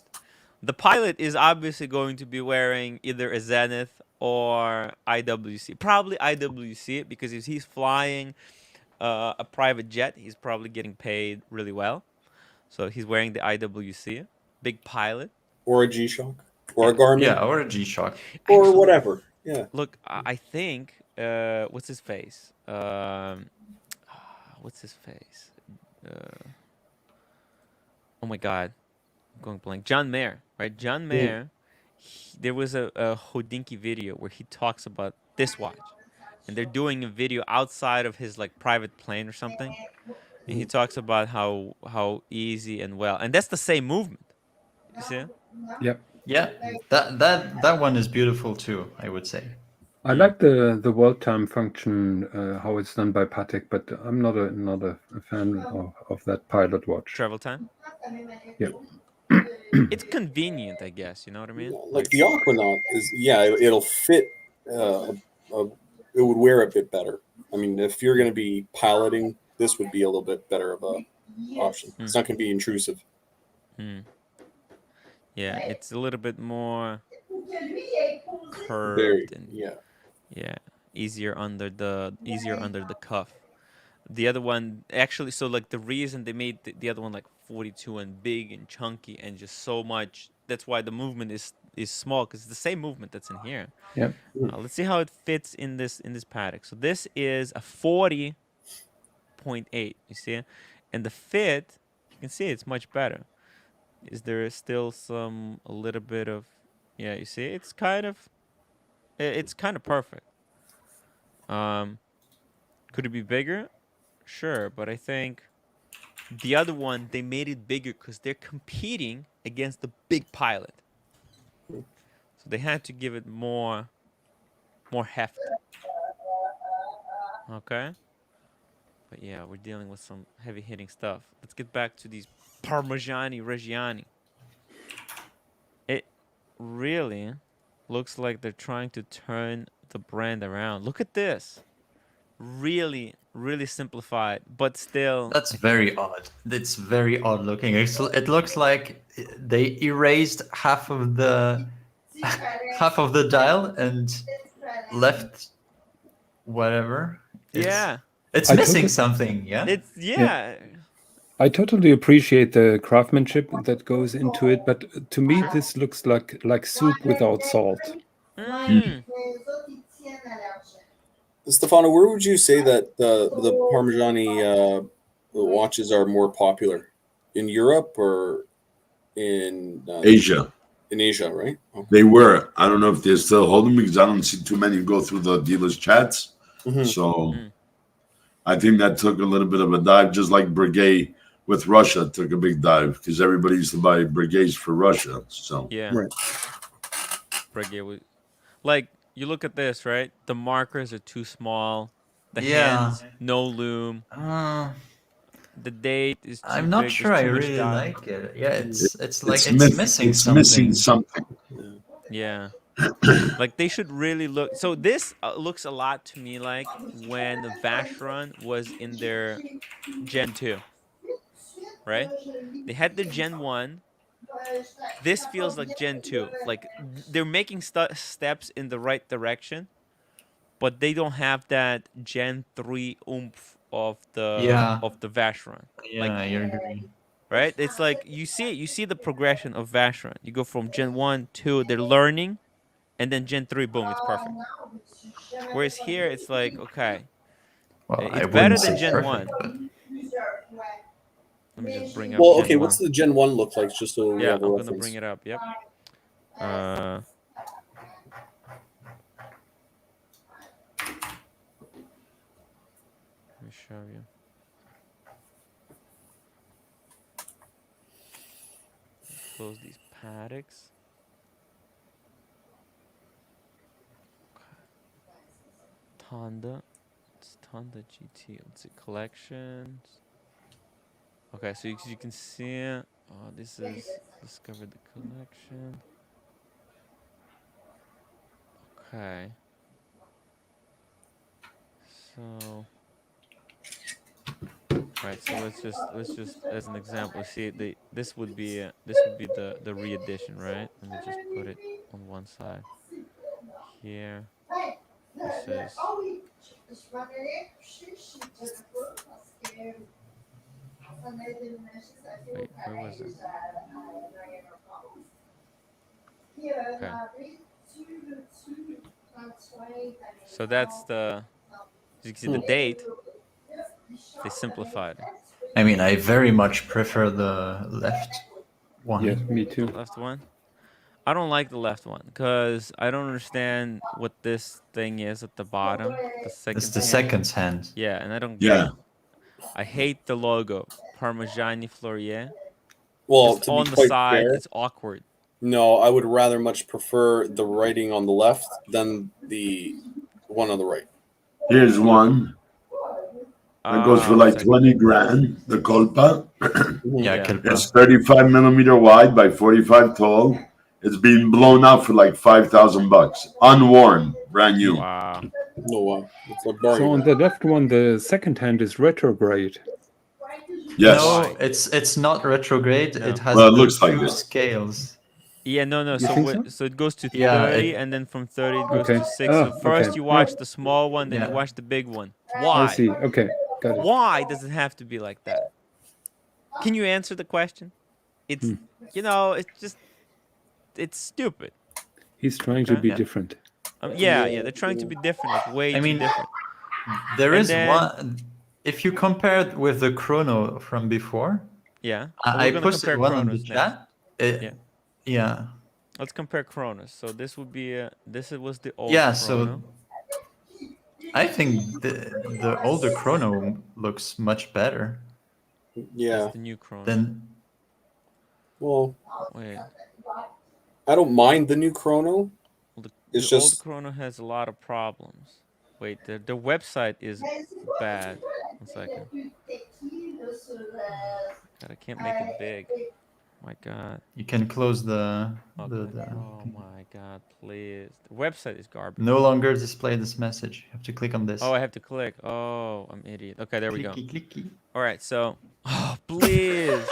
[SPEAKER 1] The pilot is obviously going to be wearing either a Zenith or IWC. Probably IWC because if he's flying a private jet, he's probably getting paid really well. So he's wearing the IWC, big pilot.
[SPEAKER 5] Or a G-Shock. Or a Garmin.
[SPEAKER 3] Yeah, or a G-Shock.
[SPEAKER 5] Or
[SPEAKER 1] Actually,
[SPEAKER 5] whatever. Yeah.
[SPEAKER 1] Look, I think what's his face? What's his face? Oh my God, I'm going blank. John Mayer, right? John Mayer. There was a Hodinky video where he talks about this watch, and they're doing a video outside of his like private plane or something, and he talks about how easy and well, and that's the same movement. You see?
[SPEAKER 2] Yep.
[SPEAKER 3] Yeah, that one is beautiful too, I would say.
[SPEAKER 2] I like the world time function, how it's done by Patek, but I'm not a fan of that pilot watch.
[SPEAKER 1] Travel time.
[SPEAKER 2] Yep.
[SPEAKER 1] It's convenient, I guess. You know what I mean?
[SPEAKER 5] Like the Aquanaut is, it'll fit. It would wear a bit better. I mean, if you're going to be piloting, this would be a little bit better of a option. It's not going to be intrusive.
[SPEAKER 1] Yeah, it's a little bit more curved
[SPEAKER 5] Very,
[SPEAKER 1] and
[SPEAKER 5] yeah.
[SPEAKER 1] easier under the cuff. The other one actually, so like the reason they made the other one like 42 and big and chunky and just so much, that's why the movement is is small because it's the same movement that's in here.
[SPEAKER 2] Yeah.
[SPEAKER 1] Let's see how it fits in this paddock. So this is a 40.8. You see, and the fit, you can see it's much better. Is there still a little bit of, yeah? You see, it's kind of perfect. Could it be bigger? Sure, but I think the other one, they made it bigger because they're competing against the big Pilot. So they had to give it more heft. Okay? But yeah, we're dealing with some heavy hitting stuff. Let's get back to these Parmigiani Reggiani. It really looks like they're trying to turn the brand around. Look at this. Really, really simplified, but still.
[SPEAKER 3] That's very odd. It's very odd looking. It looks like they erased half of the dial and left whatever.
[SPEAKER 1] Yeah.
[SPEAKER 3] It's
[SPEAKER 2] I
[SPEAKER 3] missing
[SPEAKER 2] totally-
[SPEAKER 3] something. Yeah.
[SPEAKER 1] It's yeah.
[SPEAKER 2] I totally appreciate the craftsmanship that goes into it, but to me, this looks like soup without salt.
[SPEAKER 1] Mm.
[SPEAKER 5] Stefano, where would you say that the Parmigiani watches are more popular? In Europe or in
[SPEAKER 4] Asia.
[SPEAKER 5] In Asia, right? Okay.
[SPEAKER 4] They were. I don't know if they're still holding because I don't see too many go through the dealers' chats.
[SPEAKER 5] Mhm.
[SPEAKER 4] So I think that took a little bit of a dive, just like Breguet with Russia took a big dive because everybody used to buy Breguets for Russia. So
[SPEAKER 1] Yeah.
[SPEAKER 5] Right.
[SPEAKER 1] Breguet like, you look at this, right? The markers are too small. The
[SPEAKER 3] Yeah.
[SPEAKER 1] hands, no loom. The date is too
[SPEAKER 3] I'm not
[SPEAKER 1] big.
[SPEAKER 3] sure
[SPEAKER 1] There's
[SPEAKER 3] I
[SPEAKER 1] too much
[SPEAKER 3] really
[SPEAKER 1] dial.
[SPEAKER 3] like it. Yeah, it's like it's
[SPEAKER 4] missing
[SPEAKER 3] missing something.
[SPEAKER 4] something.
[SPEAKER 1] Yeah. Like, they should really look. So this looks a lot to me like when Vacheron was in their Gen 2, right? They had the Gen 1. This feels like Gen 2. Like, they're making steps in the right direction, but they don't have that Gen 3 oomph of
[SPEAKER 3] Yeah.
[SPEAKER 1] the Vacheron.
[SPEAKER 3] Yeah,
[SPEAKER 1] Like,
[SPEAKER 3] I agree.
[SPEAKER 1] right? It's like you see the progression of Vacheron. You go from Gen 1, 2, they're learning, and then Gen 3, boom, it's perfect. Whereas here, it's like, okay,
[SPEAKER 3] Well, I
[SPEAKER 1] it's better
[SPEAKER 3] wouldn't
[SPEAKER 1] than
[SPEAKER 3] say
[SPEAKER 1] Gen
[SPEAKER 3] perfect,
[SPEAKER 1] 1.
[SPEAKER 3] but
[SPEAKER 1] Let me just bring up
[SPEAKER 5] Well,
[SPEAKER 1] Gen
[SPEAKER 5] okay.
[SPEAKER 1] 1.
[SPEAKER 5] What's the Gen 1 look like? Just so we
[SPEAKER 1] Yeah,
[SPEAKER 5] have a
[SPEAKER 1] I'm
[SPEAKER 5] reference.
[SPEAKER 1] gonna bring it up. Yep. Let me show you. Close these paddocks. Tonda. It's Tonda GT. Let's see, collections. Okay, so you can see, this is discover the collection. Okay. So, right. So let's just as an example, see this would be the re-edition, right? Let me just put it on one side here. This is wait, where was it? Okay. So that's the, as you can see, the date. They simplified it.
[SPEAKER 3] I mean, I very much prefer the left one.
[SPEAKER 2] Yes, me
[SPEAKER 1] The
[SPEAKER 2] too.
[SPEAKER 1] left one. I don't like the left one because I don't understand what this thing is at the bottom. The second.
[SPEAKER 3] It's the second hand.
[SPEAKER 1] Yeah, and I don't get
[SPEAKER 4] Yeah.
[SPEAKER 1] it. I hate the logo, Parmigiani Fleurier.
[SPEAKER 5] Well,
[SPEAKER 1] Just
[SPEAKER 5] to
[SPEAKER 1] on
[SPEAKER 5] be
[SPEAKER 1] the
[SPEAKER 5] quite
[SPEAKER 1] side,
[SPEAKER 5] fair,
[SPEAKER 1] it's awkward.
[SPEAKER 5] no, I would rather much prefer the writing on the left than the one on the right.
[SPEAKER 4] Here's one that goes for like
[SPEAKER 1] Second.
[SPEAKER 4] 20 grand. The Colpa.
[SPEAKER 3] Yeah,
[SPEAKER 1] Yeah.
[SPEAKER 3] Kelpa.
[SPEAKER 4] It's 35 millimeter wide by 45 tall. It's being blown out for like $5,000, unworn, brand new.
[SPEAKER 1] Wow.
[SPEAKER 5] No, it's a
[SPEAKER 2] So
[SPEAKER 5] bargain.
[SPEAKER 2] on the left one, the second hand is retrograde.
[SPEAKER 4] Yes.
[SPEAKER 3] No, it's not retrograde.
[SPEAKER 1] No.
[SPEAKER 3] It has
[SPEAKER 4] Well, it
[SPEAKER 3] the
[SPEAKER 4] looks like
[SPEAKER 3] two
[SPEAKER 4] it.
[SPEAKER 3] scales.
[SPEAKER 1] Yeah, no.
[SPEAKER 2] You
[SPEAKER 1] So
[SPEAKER 2] think so?
[SPEAKER 1] so it goes to
[SPEAKER 3] Yeah,
[SPEAKER 1] 30,
[SPEAKER 3] it-
[SPEAKER 1] and then from 30 it goes
[SPEAKER 2] Okay.
[SPEAKER 1] to 6.
[SPEAKER 2] Oh,
[SPEAKER 1] So first
[SPEAKER 2] okay.
[SPEAKER 1] you watch
[SPEAKER 2] Yeah.
[SPEAKER 1] the small one, then you
[SPEAKER 3] Yeah.
[SPEAKER 1] watch the big one.
[SPEAKER 2] I
[SPEAKER 1] Why?
[SPEAKER 2] see. Okay, got it.
[SPEAKER 1] Why does it have to be like that? Can you answer the question? It's it's stupid.
[SPEAKER 2] He's trying to
[SPEAKER 1] Okay.
[SPEAKER 2] be
[SPEAKER 3] Yeah.
[SPEAKER 2] different.
[SPEAKER 1] Yeah, they're trying to be different, like way
[SPEAKER 3] I
[SPEAKER 1] too
[SPEAKER 3] mean,
[SPEAKER 1] different.
[SPEAKER 3] there
[SPEAKER 1] And
[SPEAKER 3] is
[SPEAKER 1] then-
[SPEAKER 3] one. If you compare it with the chrono from before,
[SPEAKER 1] Yeah.
[SPEAKER 3] I
[SPEAKER 1] We're gonna
[SPEAKER 3] posted
[SPEAKER 1] compare
[SPEAKER 3] one on the
[SPEAKER 1] Chronos next.
[SPEAKER 3] chat.
[SPEAKER 1] Yeah.
[SPEAKER 3] Yeah.
[SPEAKER 1] Let's compare Chronos. So this would be this was the old
[SPEAKER 3] Yeah.
[SPEAKER 1] Chrono.
[SPEAKER 3] So I think the older chrono looks much better
[SPEAKER 5] Yeah.
[SPEAKER 1] That's the new Chrono.
[SPEAKER 3] than.
[SPEAKER 5] Well,
[SPEAKER 1] Wait.
[SPEAKER 5] I don't mind the new chrono.
[SPEAKER 1] Well, the
[SPEAKER 5] It's
[SPEAKER 1] old
[SPEAKER 5] just
[SPEAKER 1] Chrono has a lot of problems. Wait, the website is bad. 1 second. God, I can't make it big. My God.
[SPEAKER 3] You can close the.
[SPEAKER 1] Okay. Oh my God, please. The website is garbage.
[SPEAKER 3] No longer display this message. You have to click on this.
[SPEAKER 1] Oh, I have to click. Oh, I'm an idiot. Okay, there we go.
[SPEAKER 3] Clicky, clicky.
[SPEAKER 1] All right, so. Oh, please.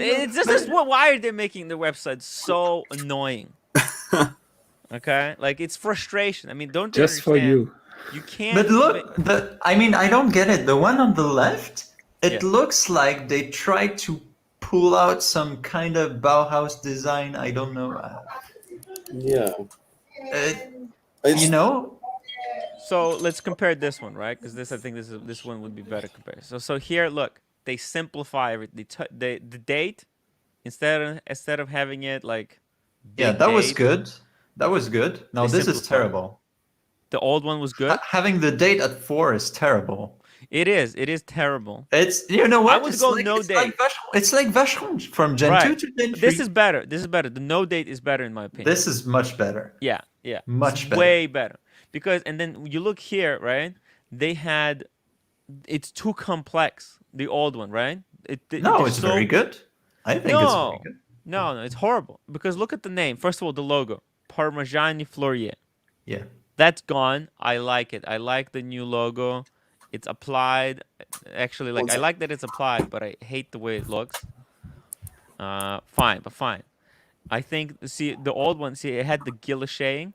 [SPEAKER 1] It's just why are they making the website so annoying? Okay, like it's frustration. I mean, don't they
[SPEAKER 2] Just for
[SPEAKER 1] understand?
[SPEAKER 2] you.
[SPEAKER 1] You can't.
[SPEAKER 3] But look, I mean, I don't get it. The one on the left, it
[SPEAKER 1] Yeah.
[SPEAKER 3] looks like they tried to pull out some kind of Bauhaus design. I don't know.
[SPEAKER 5] yeah.
[SPEAKER 3] You know?
[SPEAKER 1] So let's compare this one, right? Because I think this one would be better compared. So here, look, they simplify everything. The date instead of having it like.
[SPEAKER 3] Yeah,
[SPEAKER 1] big
[SPEAKER 3] that was
[SPEAKER 1] date,
[SPEAKER 3] good. That was good. Now
[SPEAKER 1] They
[SPEAKER 3] this is
[SPEAKER 1] simplify.
[SPEAKER 3] terrible.
[SPEAKER 1] The old one was good.
[SPEAKER 3] Having the date at 4 is terrible.
[SPEAKER 1] It is terrible.
[SPEAKER 3] It's, you know what?
[SPEAKER 1] I would go no date.
[SPEAKER 3] It's like Vacheron from Gen 2
[SPEAKER 1] Right.
[SPEAKER 3] to Gen 3.
[SPEAKER 1] But this is better. The no date is better in my opinion.
[SPEAKER 3] This is much better.
[SPEAKER 1] Yeah.
[SPEAKER 3] Much
[SPEAKER 1] It's
[SPEAKER 3] better.
[SPEAKER 1] way better. Because and then you look here, right? They had it's too complex. The old one, right?
[SPEAKER 3] No, it's very good. I think it's very good.
[SPEAKER 1] No, it's horrible. Because look at the name. First of all, the logo. Parmigiani Fleurier.
[SPEAKER 3] Yeah.
[SPEAKER 1] That's gone. I like it. I like the new logo. It's applied. Actually, like I like that it's applied, but I hate the way it looks. Fine. I think see the old one. See, it had the guillocheting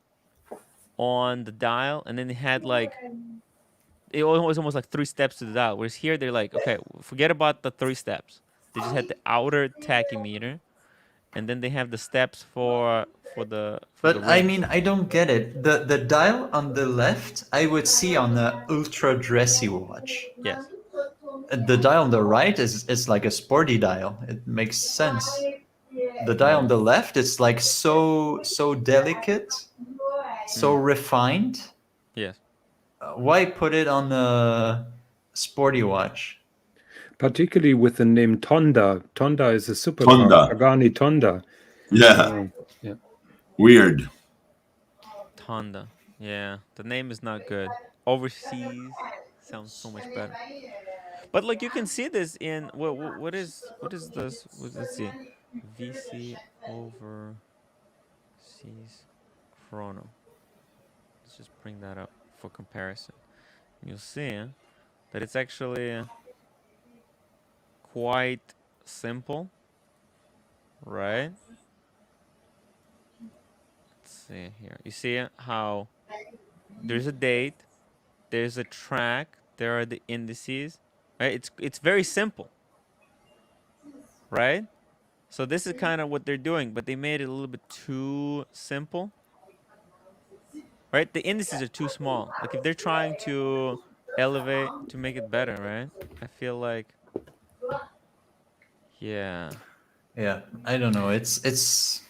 [SPEAKER 1] on the dial, and then it had like it was almost like 3 steps to the dial. Whereas here they're like, okay, forget about the 3 steps. They just had the outer tachymeter, and then they have the steps for the.
[SPEAKER 3] But I mean, I don't get it. The dial on the left, I would see on the ultra dressy watch.
[SPEAKER 1] Yes.
[SPEAKER 3] The dial on the right is like a sporty dial. It makes sense. The dial on the left is like so delicate, so refined.
[SPEAKER 1] Yes.
[SPEAKER 3] Why put it on a sporty watch?
[SPEAKER 2] Particularly with the name Tonda. Tonda is a supercar.
[SPEAKER 4] Tonda.
[SPEAKER 2] Pagani Tonda.
[SPEAKER 4] Yeah.
[SPEAKER 2] Yeah.
[SPEAKER 4] Weird.
[SPEAKER 1] Tonda. Yeah, the name is not good. Overseas sounds so much better. But like you can see this in what is this? Let's see, VC overseas chrono. Let's just bring that up for comparison. You'll see that it's actually quite simple, right? Let's see here. You see how there's a date, there's a track, there are the indices, right? It's very simple, right? So this is kind of what they're doing, but they made it a little bit too simple, right? The indices are too small. Like if they're trying to elevate to make it better, right? I feel like, yeah.
[SPEAKER 3] Yeah, I don't know. It's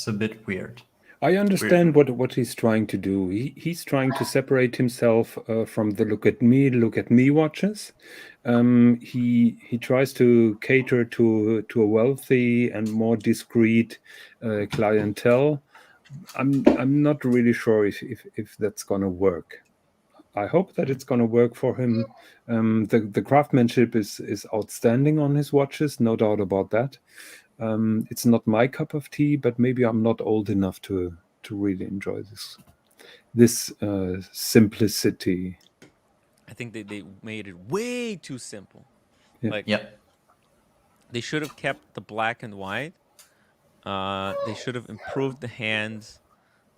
[SPEAKER 3] a bit weird.
[SPEAKER 2] I understand what he's trying to do. He's trying to separate himself from the look at me watches. He tries to cater to a wealthy and more discreet clientele. I'm not really sure if that's gonna work. I hope that it's gonna work for him. The craftsmanship is outstanding on his watches, no doubt about that. It's not my cup of tea, but maybe I'm not old enough to really enjoy this simplicity.
[SPEAKER 1] I think they made it way too simple.
[SPEAKER 2] Yeah.
[SPEAKER 1] Like they should have kept the black and white. They should have improved the hands.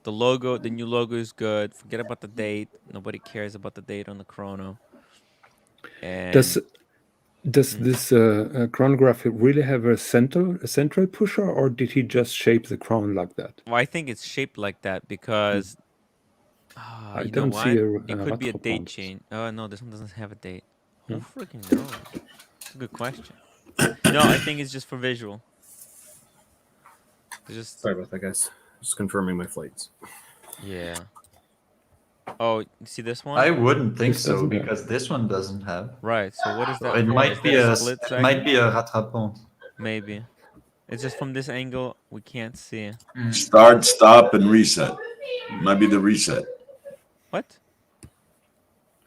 [SPEAKER 1] The logo, the new logo is good. Forget about the date. Nobody cares about the date on the chrono. And
[SPEAKER 2] Does this chronograph really have a central pusher, or did he just shape the crown like that?
[SPEAKER 1] Well, I think it's shaped like that because
[SPEAKER 2] I
[SPEAKER 1] you know
[SPEAKER 2] don't see
[SPEAKER 1] what?
[SPEAKER 2] a
[SPEAKER 1] It could be a date
[SPEAKER 2] Rattrapant.
[SPEAKER 1] change. Oh no, this one doesn't have a date. Who
[SPEAKER 2] Hmm.
[SPEAKER 1] freaking knows? It's a good question. No, I think it's just for visual. It's just
[SPEAKER 5] Sorry about that, guys. Just confirming my flights.
[SPEAKER 1] yeah. Oh, you see this one?
[SPEAKER 3] I wouldn't think
[SPEAKER 2] This
[SPEAKER 3] so
[SPEAKER 2] doesn't have.
[SPEAKER 3] because this one doesn't have.
[SPEAKER 1] Right. So what is
[SPEAKER 3] So
[SPEAKER 1] that
[SPEAKER 3] it
[SPEAKER 1] for?
[SPEAKER 3] might
[SPEAKER 1] Is
[SPEAKER 3] be
[SPEAKER 1] that
[SPEAKER 3] a
[SPEAKER 1] split
[SPEAKER 3] it
[SPEAKER 1] second?
[SPEAKER 3] might be a rattrapant.
[SPEAKER 1] Maybe. It's just from this angle we can't see.
[SPEAKER 4] Start, stop, and reset. Might be the reset
[SPEAKER 1] What?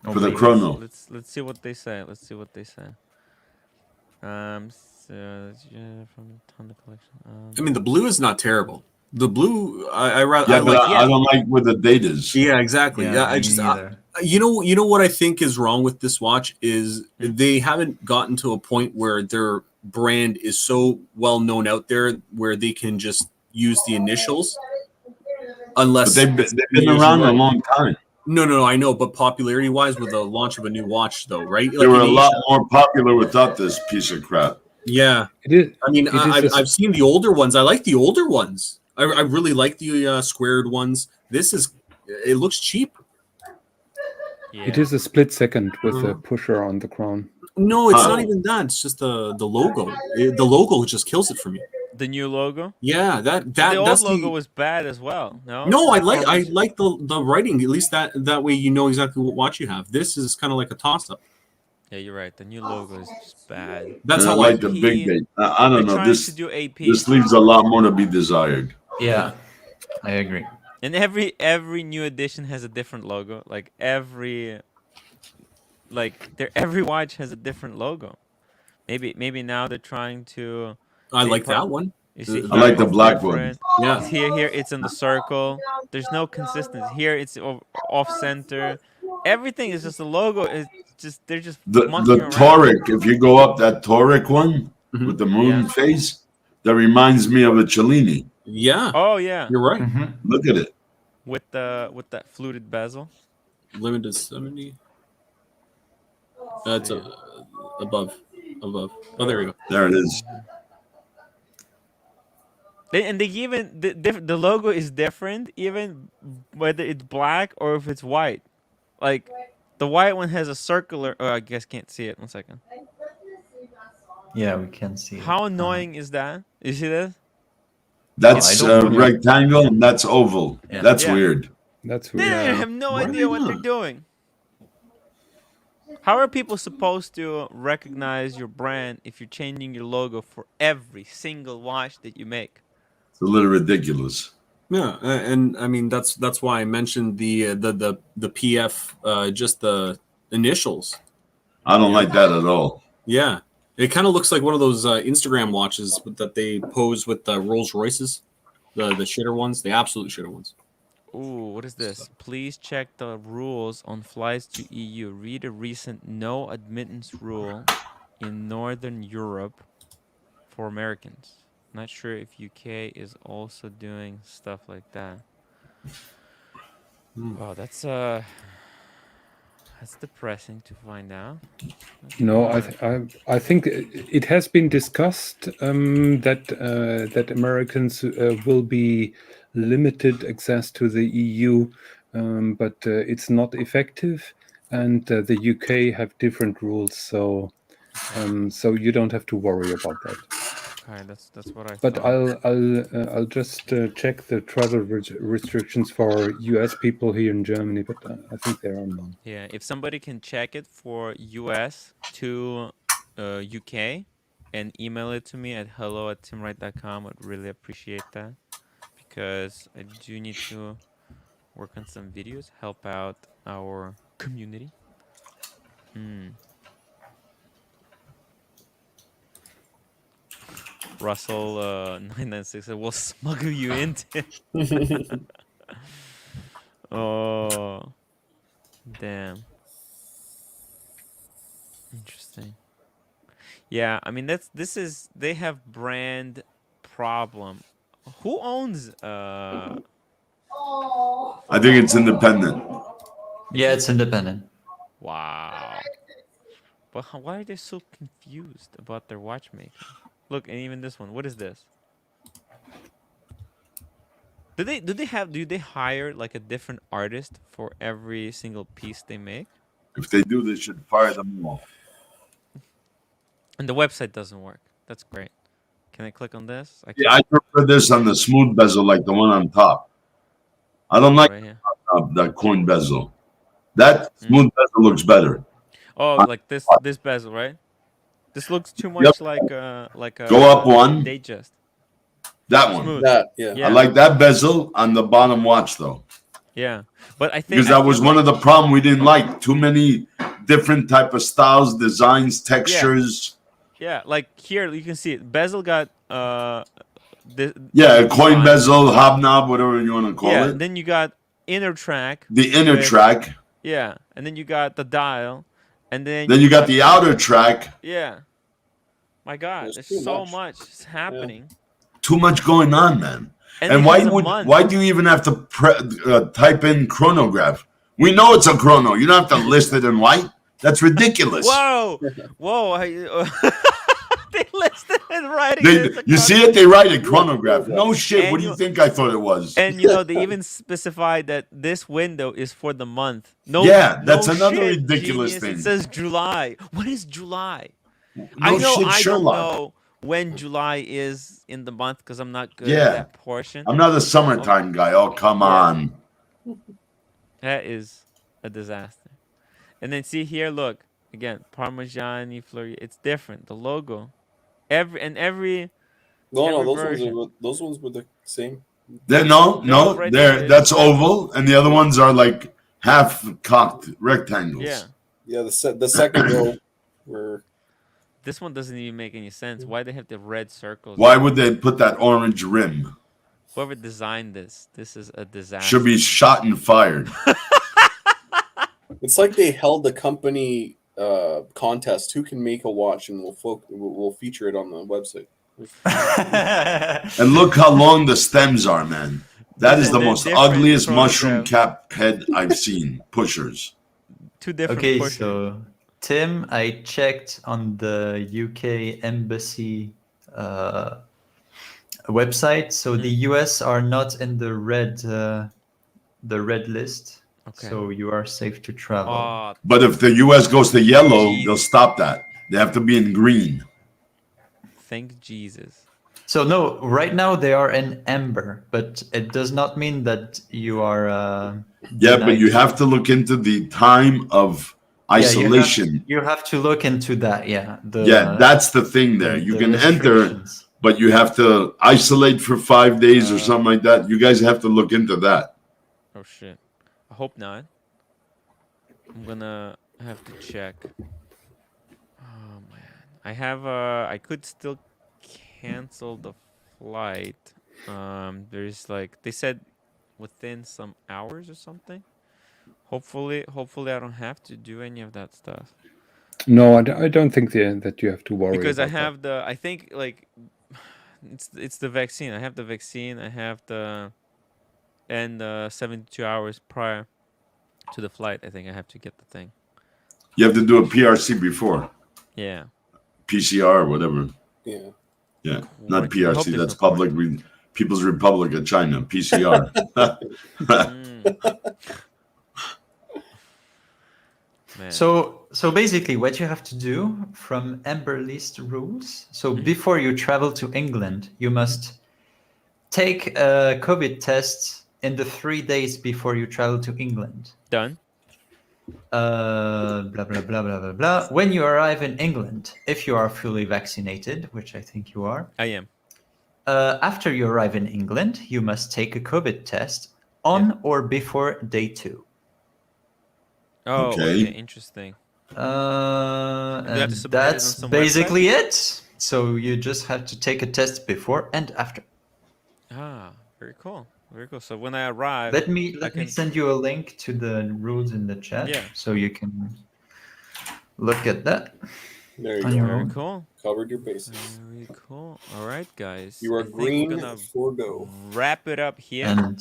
[SPEAKER 3] Or
[SPEAKER 4] for the
[SPEAKER 3] maybe.
[SPEAKER 4] chrono.
[SPEAKER 1] Let's see what they say. Let's see what they say. So yeah, from Honda collection.
[SPEAKER 5] I mean, the blue is not terrible. The blue, I rather,
[SPEAKER 4] Yeah,
[SPEAKER 5] I
[SPEAKER 4] but
[SPEAKER 5] like.
[SPEAKER 4] I don't like where the date is.
[SPEAKER 5] Yeah, exactly.
[SPEAKER 3] Yeah,
[SPEAKER 5] Yeah, I
[SPEAKER 3] me
[SPEAKER 5] just,
[SPEAKER 3] neither.
[SPEAKER 5] you know what I think is wrong with this watch is
[SPEAKER 1] Hmm.
[SPEAKER 5] they haven't gotten to a point where their brand is so well known out there where they can just use the initials,
[SPEAKER 4] But
[SPEAKER 5] unless
[SPEAKER 4] they've
[SPEAKER 5] it's
[SPEAKER 4] been
[SPEAKER 5] usually
[SPEAKER 4] around a
[SPEAKER 5] right.
[SPEAKER 4] long time.
[SPEAKER 5] No, I know, but popularity wise, with the launch of a new watch, though, right?
[SPEAKER 4] They
[SPEAKER 5] Like
[SPEAKER 4] were
[SPEAKER 5] in
[SPEAKER 4] a lot
[SPEAKER 5] Asia,
[SPEAKER 4] more popular without this piece of crap.
[SPEAKER 5] yeah.
[SPEAKER 2] It is.
[SPEAKER 5] I mean,
[SPEAKER 2] It is.
[SPEAKER 5] I've seen the older ones. I like the older ones. I really like the squared ones. This is, it looks cheap.
[SPEAKER 1] Yeah.
[SPEAKER 2] It is a split second with a
[SPEAKER 5] Mhm.
[SPEAKER 2] pusher on the crown.
[SPEAKER 5] No, it's not
[SPEAKER 1] Oh.
[SPEAKER 5] even that. It's just the logo. The logo just kills it for me.
[SPEAKER 1] The new logo.
[SPEAKER 5] Yeah,
[SPEAKER 1] But the old
[SPEAKER 5] that's
[SPEAKER 1] logo
[SPEAKER 5] the.
[SPEAKER 1] was bad as well. No.
[SPEAKER 5] No, I
[SPEAKER 1] Performance?
[SPEAKER 5] like the writing. At least that way you know exactly what watch you have. This is kind of like a toss up.
[SPEAKER 1] Yeah, you're right. The new logo is just bad.
[SPEAKER 5] That's
[SPEAKER 4] And I
[SPEAKER 5] how I
[SPEAKER 4] like the
[SPEAKER 5] feel.
[SPEAKER 4] big date. I
[SPEAKER 1] They're
[SPEAKER 4] don't know.
[SPEAKER 1] trying to
[SPEAKER 4] This
[SPEAKER 1] do AP,
[SPEAKER 4] this leaves a lot more to be desired.
[SPEAKER 3] Yeah, I agree.
[SPEAKER 1] and every new edition has a different logo. Like every watch has a different logo. Maybe now they're trying to.
[SPEAKER 5] I
[SPEAKER 1] They
[SPEAKER 5] like
[SPEAKER 1] put,
[SPEAKER 5] that one.
[SPEAKER 1] you see
[SPEAKER 4] I
[SPEAKER 1] here
[SPEAKER 4] like the
[SPEAKER 1] it's
[SPEAKER 4] black one.
[SPEAKER 1] different.
[SPEAKER 5] Yeah.
[SPEAKER 1] It's here it's in the circle. There's no consistency. Here it's off center. Everything is just a logo. It's just they're just
[SPEAKER 4] The
[SPEAKER 1] monkeying around.
[SPEAKER 4] toric, if you go up that toric one
[SPEAKER 5] Mhm.
[SPEAKER 4] with the moon
[SPEAKER 1] Yeah.
[SPEAKER 4] face, that reminds me of a Cellini.
[SPEAKER 5] Yeah,
[SPEAKER 1] Oh yeah,
[SPEAKER 5] you're right.
[SPEAKER 4] Look at it.
[SPEAKER 1] with that fluted bezel.
[SPEAKER 5] Limited 70. That's
[SPEAKER 1] See.
[SPEAKER 5] above. Oh, there we go.
[SPEAKER 4] There it is.
[SPEAKER 1] They even the logo is different, even whether it's black or if it's white. Like the white one has a circular. Oh, I guess can't see it. 1 second.
[SPEAKER 3] Yeah, we can see it.
[SPEAKER 1] How annoying is that? You see this?
[SPEAKER 4] That's
[SPEAKER 3] I don't know.
[SPEAKER 4] rectangle and that's oval.
[SPEAKER 3] Yeah.
[SPEAKER 4] That's
[SPEAKER 1] Yeah.
[SPEAKER 4] weird.
[SPEAKER 2] That's
[SPEAKER 1] They
[SPEAKER 2] weird.
[SPEAKER 1] have no
[SPEAKER 4] Why
[SPEAKER 1] idea what
[SPEAKER 4] not?
[SPEAKER 1] they're doing. How are people supposed to recognize your brand if you're changing your logo for every single watch that you make?
[SPEAKER 4] It's a little ridiculous.
[SPEAKER 5] Yeah, and I mean that's why I mentioned the PF, just the initials.
[SPEAKER 4] I don't like that at all.
[SPEAKER 5] Yeah, it kind of looks like one of those Instagram watches that they pose with the Rolls Royces, the shitter ones, the absolute shitter ones.
[SPEAKER 1] Ooh, what is this? Please check the rules on flights to EU. Read a recent no admittance rule in Northern Europe for Americans. Not sure if UK is also doing stuff like that. Wow, that's depressing to find out.
[SPEAKER 2] No, I think it has been discussed that Americans will be limited access to the EU, but it's not effective, and the UK have different rules, so you don't have to worry about that.
[SPEAKER 1] Okay, that's what I
[SPEAKER 2] But
[SPEAKER 1] thought.
[SPEAKER 2] I'll just check the travel restrictions for US people here in Germany, but I think there are none.
[SPEAKER 1] Yeah, if somebody can check it for US to UK and email it to me at hello@timwrite.com, I'd really appreciate that because I do need to work on some videos, help out our community. Russell 996 said, we'll smuggle you into. Oh, damn. Interesting. Yeah, I mean they have brand problem. Who owns
[SPEAKER 4] I think it's independent.
[SPEAKER 3] Yeah, it's independent.
[SPEAKER 1] wow. But why are they so confused about their watchmaking? Look, and even this one. What is this? Do they hire like a different artist for every single piece they make?
[SPEAKER 4] If they do, they should fire them all.
[SPEAKER 1] And the website doesn't work. That's great. Can I click on this? I
[SPEAKER 4] Yeah, I
[SPEAKER 1] can't.
[SPEAKER 4] prefer this on the smooth bezel, like the one on top. I don't
[SPEAKER 1] Oh,
[SPEAKER 4] like
[SPEAKER 1] right here.
[SPEAKER 4] that coin bezel. That
[SPEAKER 1] Mm.
[SPEAKER 4] smooth bezel looks better.
[SPEAKER 1] Oh,
[SPEAKER 4] On
[SPEAKER 1] like this
[SPEAKER 4] top.
[SPEAKER 1] bezel, right? This looks too
[SPEAKER 4] Yep.
[SPEAKER 1] much like
[SPEAKER 4] Go up one.
[SPEAKER 1] Datejust.
[SPEAKER 4] That one.
[SPEAKER 1] Smooth.
[SPEAKER 5] That, yeah.
[SPEAKER 1] Yeah.
[SPEAKER 4] I like that bezel on the bottom watch though,
[SPEAKER 1] Yeah. But I think
[SPEAKER 4] because that was one of the problem we didn't like. Too many different type of styles, designs, textures.
[SPEAKER 1] Yeah, like here you can see it. Bezel got this.
[SPEAKER 4] Yeah, a
[SPEAKER 1] this
[SPEAKER 4] coin
[SPEAKER 1] design.
[SPEAKER 4] bezel, hobnob, whatever you want to call
[SPEAKER 1] Yeah,
[SPEAKER 4] it.
[SPEAKER 1] and then you got inner track.
[SPEAKER 4] The inner
[SPEAKER 1] with-
[SPEAKER 4] track.
[SPEAKER 1] Yeah, and then you got the dial, and then
[SPEAKER 4] Then you got the outer track.
[SPEAKER 1] Yeah. My God,
[SPEAKER 5] There's
[SPEAKER 1] there's
[SPEAKER 5] too
[SPEAKER 1] so
[SPEAKER 5] much.
[SPEAKER 1] much happening.
[SPEAKER 4] Too much going on, man.
[SPEAKER 1] And
[SPEAKER 4] And
[SPEAKER 1] it
[SPEAKER 4] why
[SPEAKER 1] has a month.
[SPEAKER 4] why do you even have to type in chronograph? We know it's a chrono. You don't have to list it in white. That's ridiculous.
[SPEAKER 1] Whoa, whoa! They listed it writing.
[SPEAKER 4] You see it? They write it chronograph. No shit.
[SPEAKER 1] And
[SPEAKER 4] What do you think I thought it was?
[SPEAKER 1] And they even specified that this window is for the month. No,
[SPEAKER 4] Yeah, that's
[SPEAKER 1] no
[SPEAKER 4] another
[SPEAKER 1] shit,
[SPEAKER 4] ridiculous
[SPEAKER 1] genius.
[SPEAKER 4] thing.
[SPEAKER 1] It says July. What is July?
[SPEAKER 4] No
[SPEAKER 1] I know
[SPEAKER 4] shit,
[SPEAKER 1] I don't
[SPEAKER 4] Sherlock.
[SPEAKER 1] know when July is in the month because I'm not good
[SPEAKER 4] Yeah.
[SPEAKER 1] at that portion.
[SPEAKER 4] I'm not a summertime guy. Oh, come
[SPEAKER 1] Yeah.
[SPEAKER 4] on.
[SPEAKER 1] That is a disaster. And then see here, look again, Parmigiani Fleury. It's different. The logo, every
[SPEAKER 5] No,
[SPEAKER 1] every
[SPEAKER 5] those ones were the same.
[SPEAKER 1] No, right there,
[SPEAKER 4] that's
[SPEAKER 1] it's
[SPEAKER 4] oval, and the other ones are like half cocked rectangles.
[SPEAKER 1] yeah.
[SPEAKER 5] Yeah, the second row were
[SPEAKER 1] This one doesn't even make any sense. Why they have the red circles?
[SPEAKER 4] Why would they put that orange rim?
[SPEAKER 1] Whoever designed this is a disaster.
[SPEAKER 4] Should be shot and fired.
[SPEAKER 5] It's like they held the company contest. Who can make a watch, and we'll feature it on the website.
[SPEAKER 4] And look how long the stems are, man. That is the
[SPEAKER 1] They're
[SPEAKER 4] most
[SPEAKER 1] different
[SPEAKER 4] ugliest
[SPEAKER 1] chronograph.
[SPEAKER 4] mushroom cap head I've seen. Pushers.
[SPEAKER 1] Two different
[SPEAKER 3] Okay,
[SPEAKER 1] pushers.
[SPEAKER 3] so Tim, I checked on the UK embassy website. So the US are not in the red list.
[SPEAKER 1] Okay.
[SPEAKER 3] So you are safe to travel.
[SPEAKER 1] Oh,
[SPEAKER 4] But if the US goes to yellow,
[SPEAKER 1] Jeez.
[SPEAKER 4] they'll stop that. They have to be in green.
[SPEAKER 1] thank Jesus.
[SPEAKER 3] So no, right now they are in amber, but it does not mean that you are.
[SPEAKER 4] Yeah, but you
[SPEAKER 3] denied.
[SPEAKER 4] have to look into the time of
[SPEAKER 3] Yeah,
[SPEAKER 4] isolation.
[SPEAKER 3] You have to look into that. Yeah.
[SPEAKER 4] Yeah, that's the thing there. You
[SPEAKER 3] the
[SPEAKER 4] can enter,
[SPEAKER 3] restrictions.
[SPEAKER 4] but you have to isolate for 5 days or something like that. You guys have to look into that.
[SPEAKER 1] Oh shit. I hope not. I'm gonna have to check. Oh man. I could still cancel the flight. There's like they said within some hours or something. Hopefully I don't have to do any of that stuff.
[SPEAKER 2] No, I don't think that you have to worry.
[SPEAKER 1] Because I
[SPEAKER 2] about
[SPEAKER 1] have I think like it's the vaccine. I have the vaccine. I have and 72 hours prior to the flight, I think I have to get the thing.
[SPEAKER 4] You have to do a PRC before.
[SPEAKER 1] Yeah.
[SPEAKER 4] PCR or whatever.
[SPEAKER 5] yeah.
[SPEAKER 4] Yeah, not
[SPEAKER 1] Quarantine. I hope
[SPEAKER 4] PRC.
[SPEAKER 1] there's
[SPEAKER 4] That's
[SPEAKER 1] no
[SPEAKER 4] Public People's Republic of China. PCR.
[SPEAKER 1] Man.
[SPEAKER 3] So basically, what you have to do from amber list rules. So before you travel to England, you must take a COVID test in the 3 days before you travel to England.
[SPEAKER 1] Done.
[SPEAKER 3] Blah blah blah blah blah blah. When you arrive in England, if you are fully vaccinated, which I think you are,
[SPEAKER 1] I am.
[SPEAKER 3] after you arrive in England, you must take a COVID test on or before day 2.
[SPEAKER 1] Oh,
[SPEAKER 4] Okay.
[SPEAKER 1] okay. Interesting. have to
[SPEAKER 3] And
[SPEAKER 1] submit it on
[SPEAKER 3] that's
[SPEAKER 1] some
[SPEAKER 3] basically it. So you just have to take a test before and after.
[SPEAKER 1] Ah, very cool. Very cool. So when I arrive,
[SPEAKER 3] Let me
[SPEAKER 1] can-
[SPEAKER 3] send you a link to the rules in the chat,
[SPEAKER 1] Yeah.
[SPEAKER 3] so you can look at that.
[SPEAKER 5] There you
[SPEAKER 3] On
[SPEAKER 5] go.
[SPEAKER 3] your
[SPEAKER 1] very
[SPEAKER 3] own.
[SPEAKER 1] cool.
[SPEAKER 5] Covered your bases.
[SPEAKER 1] Very cool. All right, guys.
[SPEAKER 5] You are
[SPEAKER 1] I think we're
[SPEAKER 5] green
[SPEAKER 1] gonna
[SPEAKER 5] for go.
[SPEAKER 1] wrap it up here.
[SPEAKER 3] And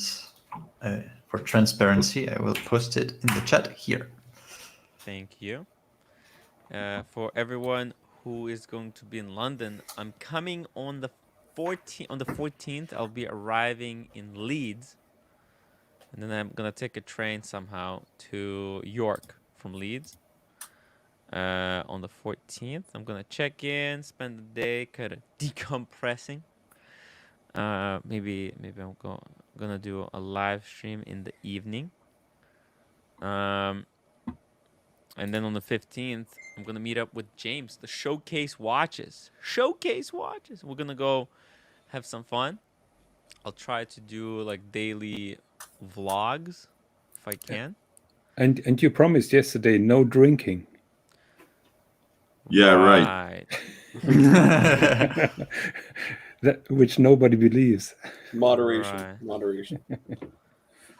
[SPEAKER 3] for transparency, I will post it in the chat here.
[SPEAKER 1] Thank you. For everyone who is going to be in London, I'm coming on the 14th. I'll be arriving in Leeds, and then I'm gonna take a train somehow to York from Leeds. On the 14th, I'm gonna check in, spend the day kind of decompressing. Maybe I'm gonna do a live stream in the evening. And then on the 15th, I'm gonna meet up with James, the Showcase Watches. Showcase Watches. We're gonna go have some fun. I'll try to do like daily vlogs if I can.
[SPEAKER 2] And you promised yesterday no drinking.
[SPEAKER 4] Yeah, right.
[SPEAKER 2] That which nobody believes.
[SPEAKER 5] Moderation.
[SPEAKER 1] Right.
[SPEAKER 5] Moderation.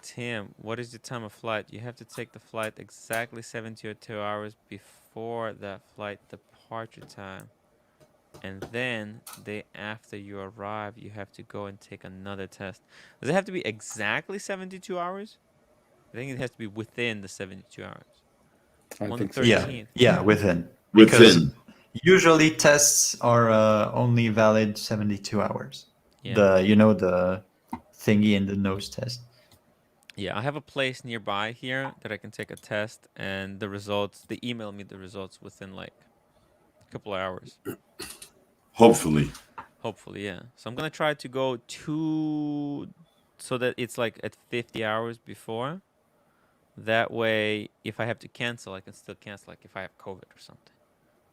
[SPEAKER 1] Tim, what is the time of flight? You have to take the flight exactly 72 hours before that flight departure time. And then day after you arrive, you have to go and take another test. Does it have to be exactly 72 hours? I think it has to be within the 72 hours.
[SPEAKER 2] I
[SPEAKER 1] On the
[SPEAKER 2] think so.
[SPEAKER 1] 13th.
[SPEAKER 3] Yeah, within. Because
[SPEAKER 4] Within.
[SPEAKER 3] usually tests are only valid 72 hours.
[SPEAKER 1] Yeah.
[SPEAKER 3] The thingy in the nose test.
[SPEAKER 1] Yeah, I have a place nearby here that I can take a test, and the results, they email me the results within like a couple of hours.
[SPEAKER 4] Hopefully.
[SPEAKER 1] Hopefully, yeah. So I'm gonna try to go so that it's like at 50 hours before. That way, if I have to cancel, I can still cancel, like if I have COVID or something.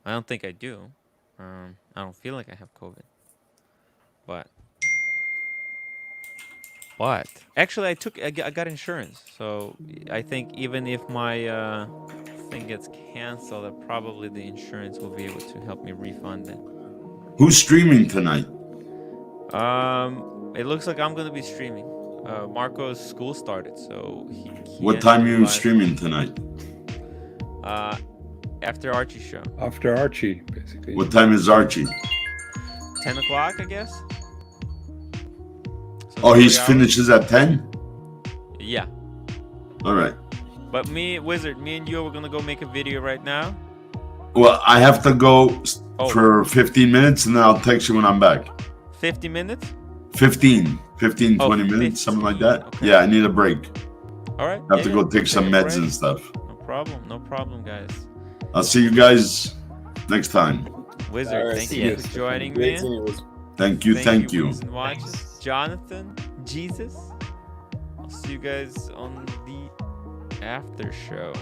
[SPEAKER 1] I don't think I do. I don't feel like I have COVID. But actually, I got insurance, so I think even if my thing gets canceled, probably the insurance will be able to help me refund it.
[SPEAKER 4] Who's streaming tonight?
[SPEAKER 1] It looks like I'm gonna be streaming. Marco's school started, so he
[SPEAKER 4] What
[SPEAKER 1] can't
[SPEAKER 4] time
[SPEAKER 1] do
[SPEAKER 4] are you
[SPEAKER 1] live.
[SPEAKER 4] streaming tonight?
[SPEAKER 1] After Archie's show.
[SPEAKER 2] After Archie, basically.
[SPEAKER 4] What time is Archie?
[SPEAKER 1] 10 o'clock, I guess. So
[SPEAKER 4] Oh,
[SPEAKER 1] 3
[SPEAKER 4] he
[SPEAKER 1] hours?
[SPEAKER 4] finishes at 10?
[SPEAKER 1] Yeah.
[SPEAKER 4] All right.
[SPEAKER 1] But Wizard, me and you, we're gonna go make a video right now.
[SPEAKER 4] Well, I have to go
[SPEAKER 1] Oh.
[SPEAKER 4] for 15 minutes and then I'll text you when I'm back.
[SPEAKER 1] 50 minutes?
[SPEAKER 4] 15,
[SPEAKER 1] Oh,
[SPEAKER 4] 20 minutes, something like that.
[SPEAKER 1] 15, okay.
[SPEAKER 4] Yeah, I need a break.
[SPEAKER 1] All right.
[SPEAKER 4] I have to go take some
[SPEAKER 1] a
[SPEAKER 4] meds
[SPEAKER 1] break.
[SPEAKER 4] and stuff.
[SPEAKER 1] No problem, guys.
[SPEAKER 4] I'll see you guys next time.
[SPEAKER 1] Wizard,
[SPEAKER 5] All right,
[SPEAKER 1] thank
[SPEAKER 3] see
[SPEAKER 1] you
[SPEAKER 3] ya.
[SPEAKER 1] for joining
[SPEAKER 5] Great
[SPEAKER 1] me.
[SPEAKER 5] seeing you, Liz.
[SPEAKER 4] Thank you.
[SPEAKER 1] Wings and Watches. Jonathan, Jesus. I'll see you guys on the after show.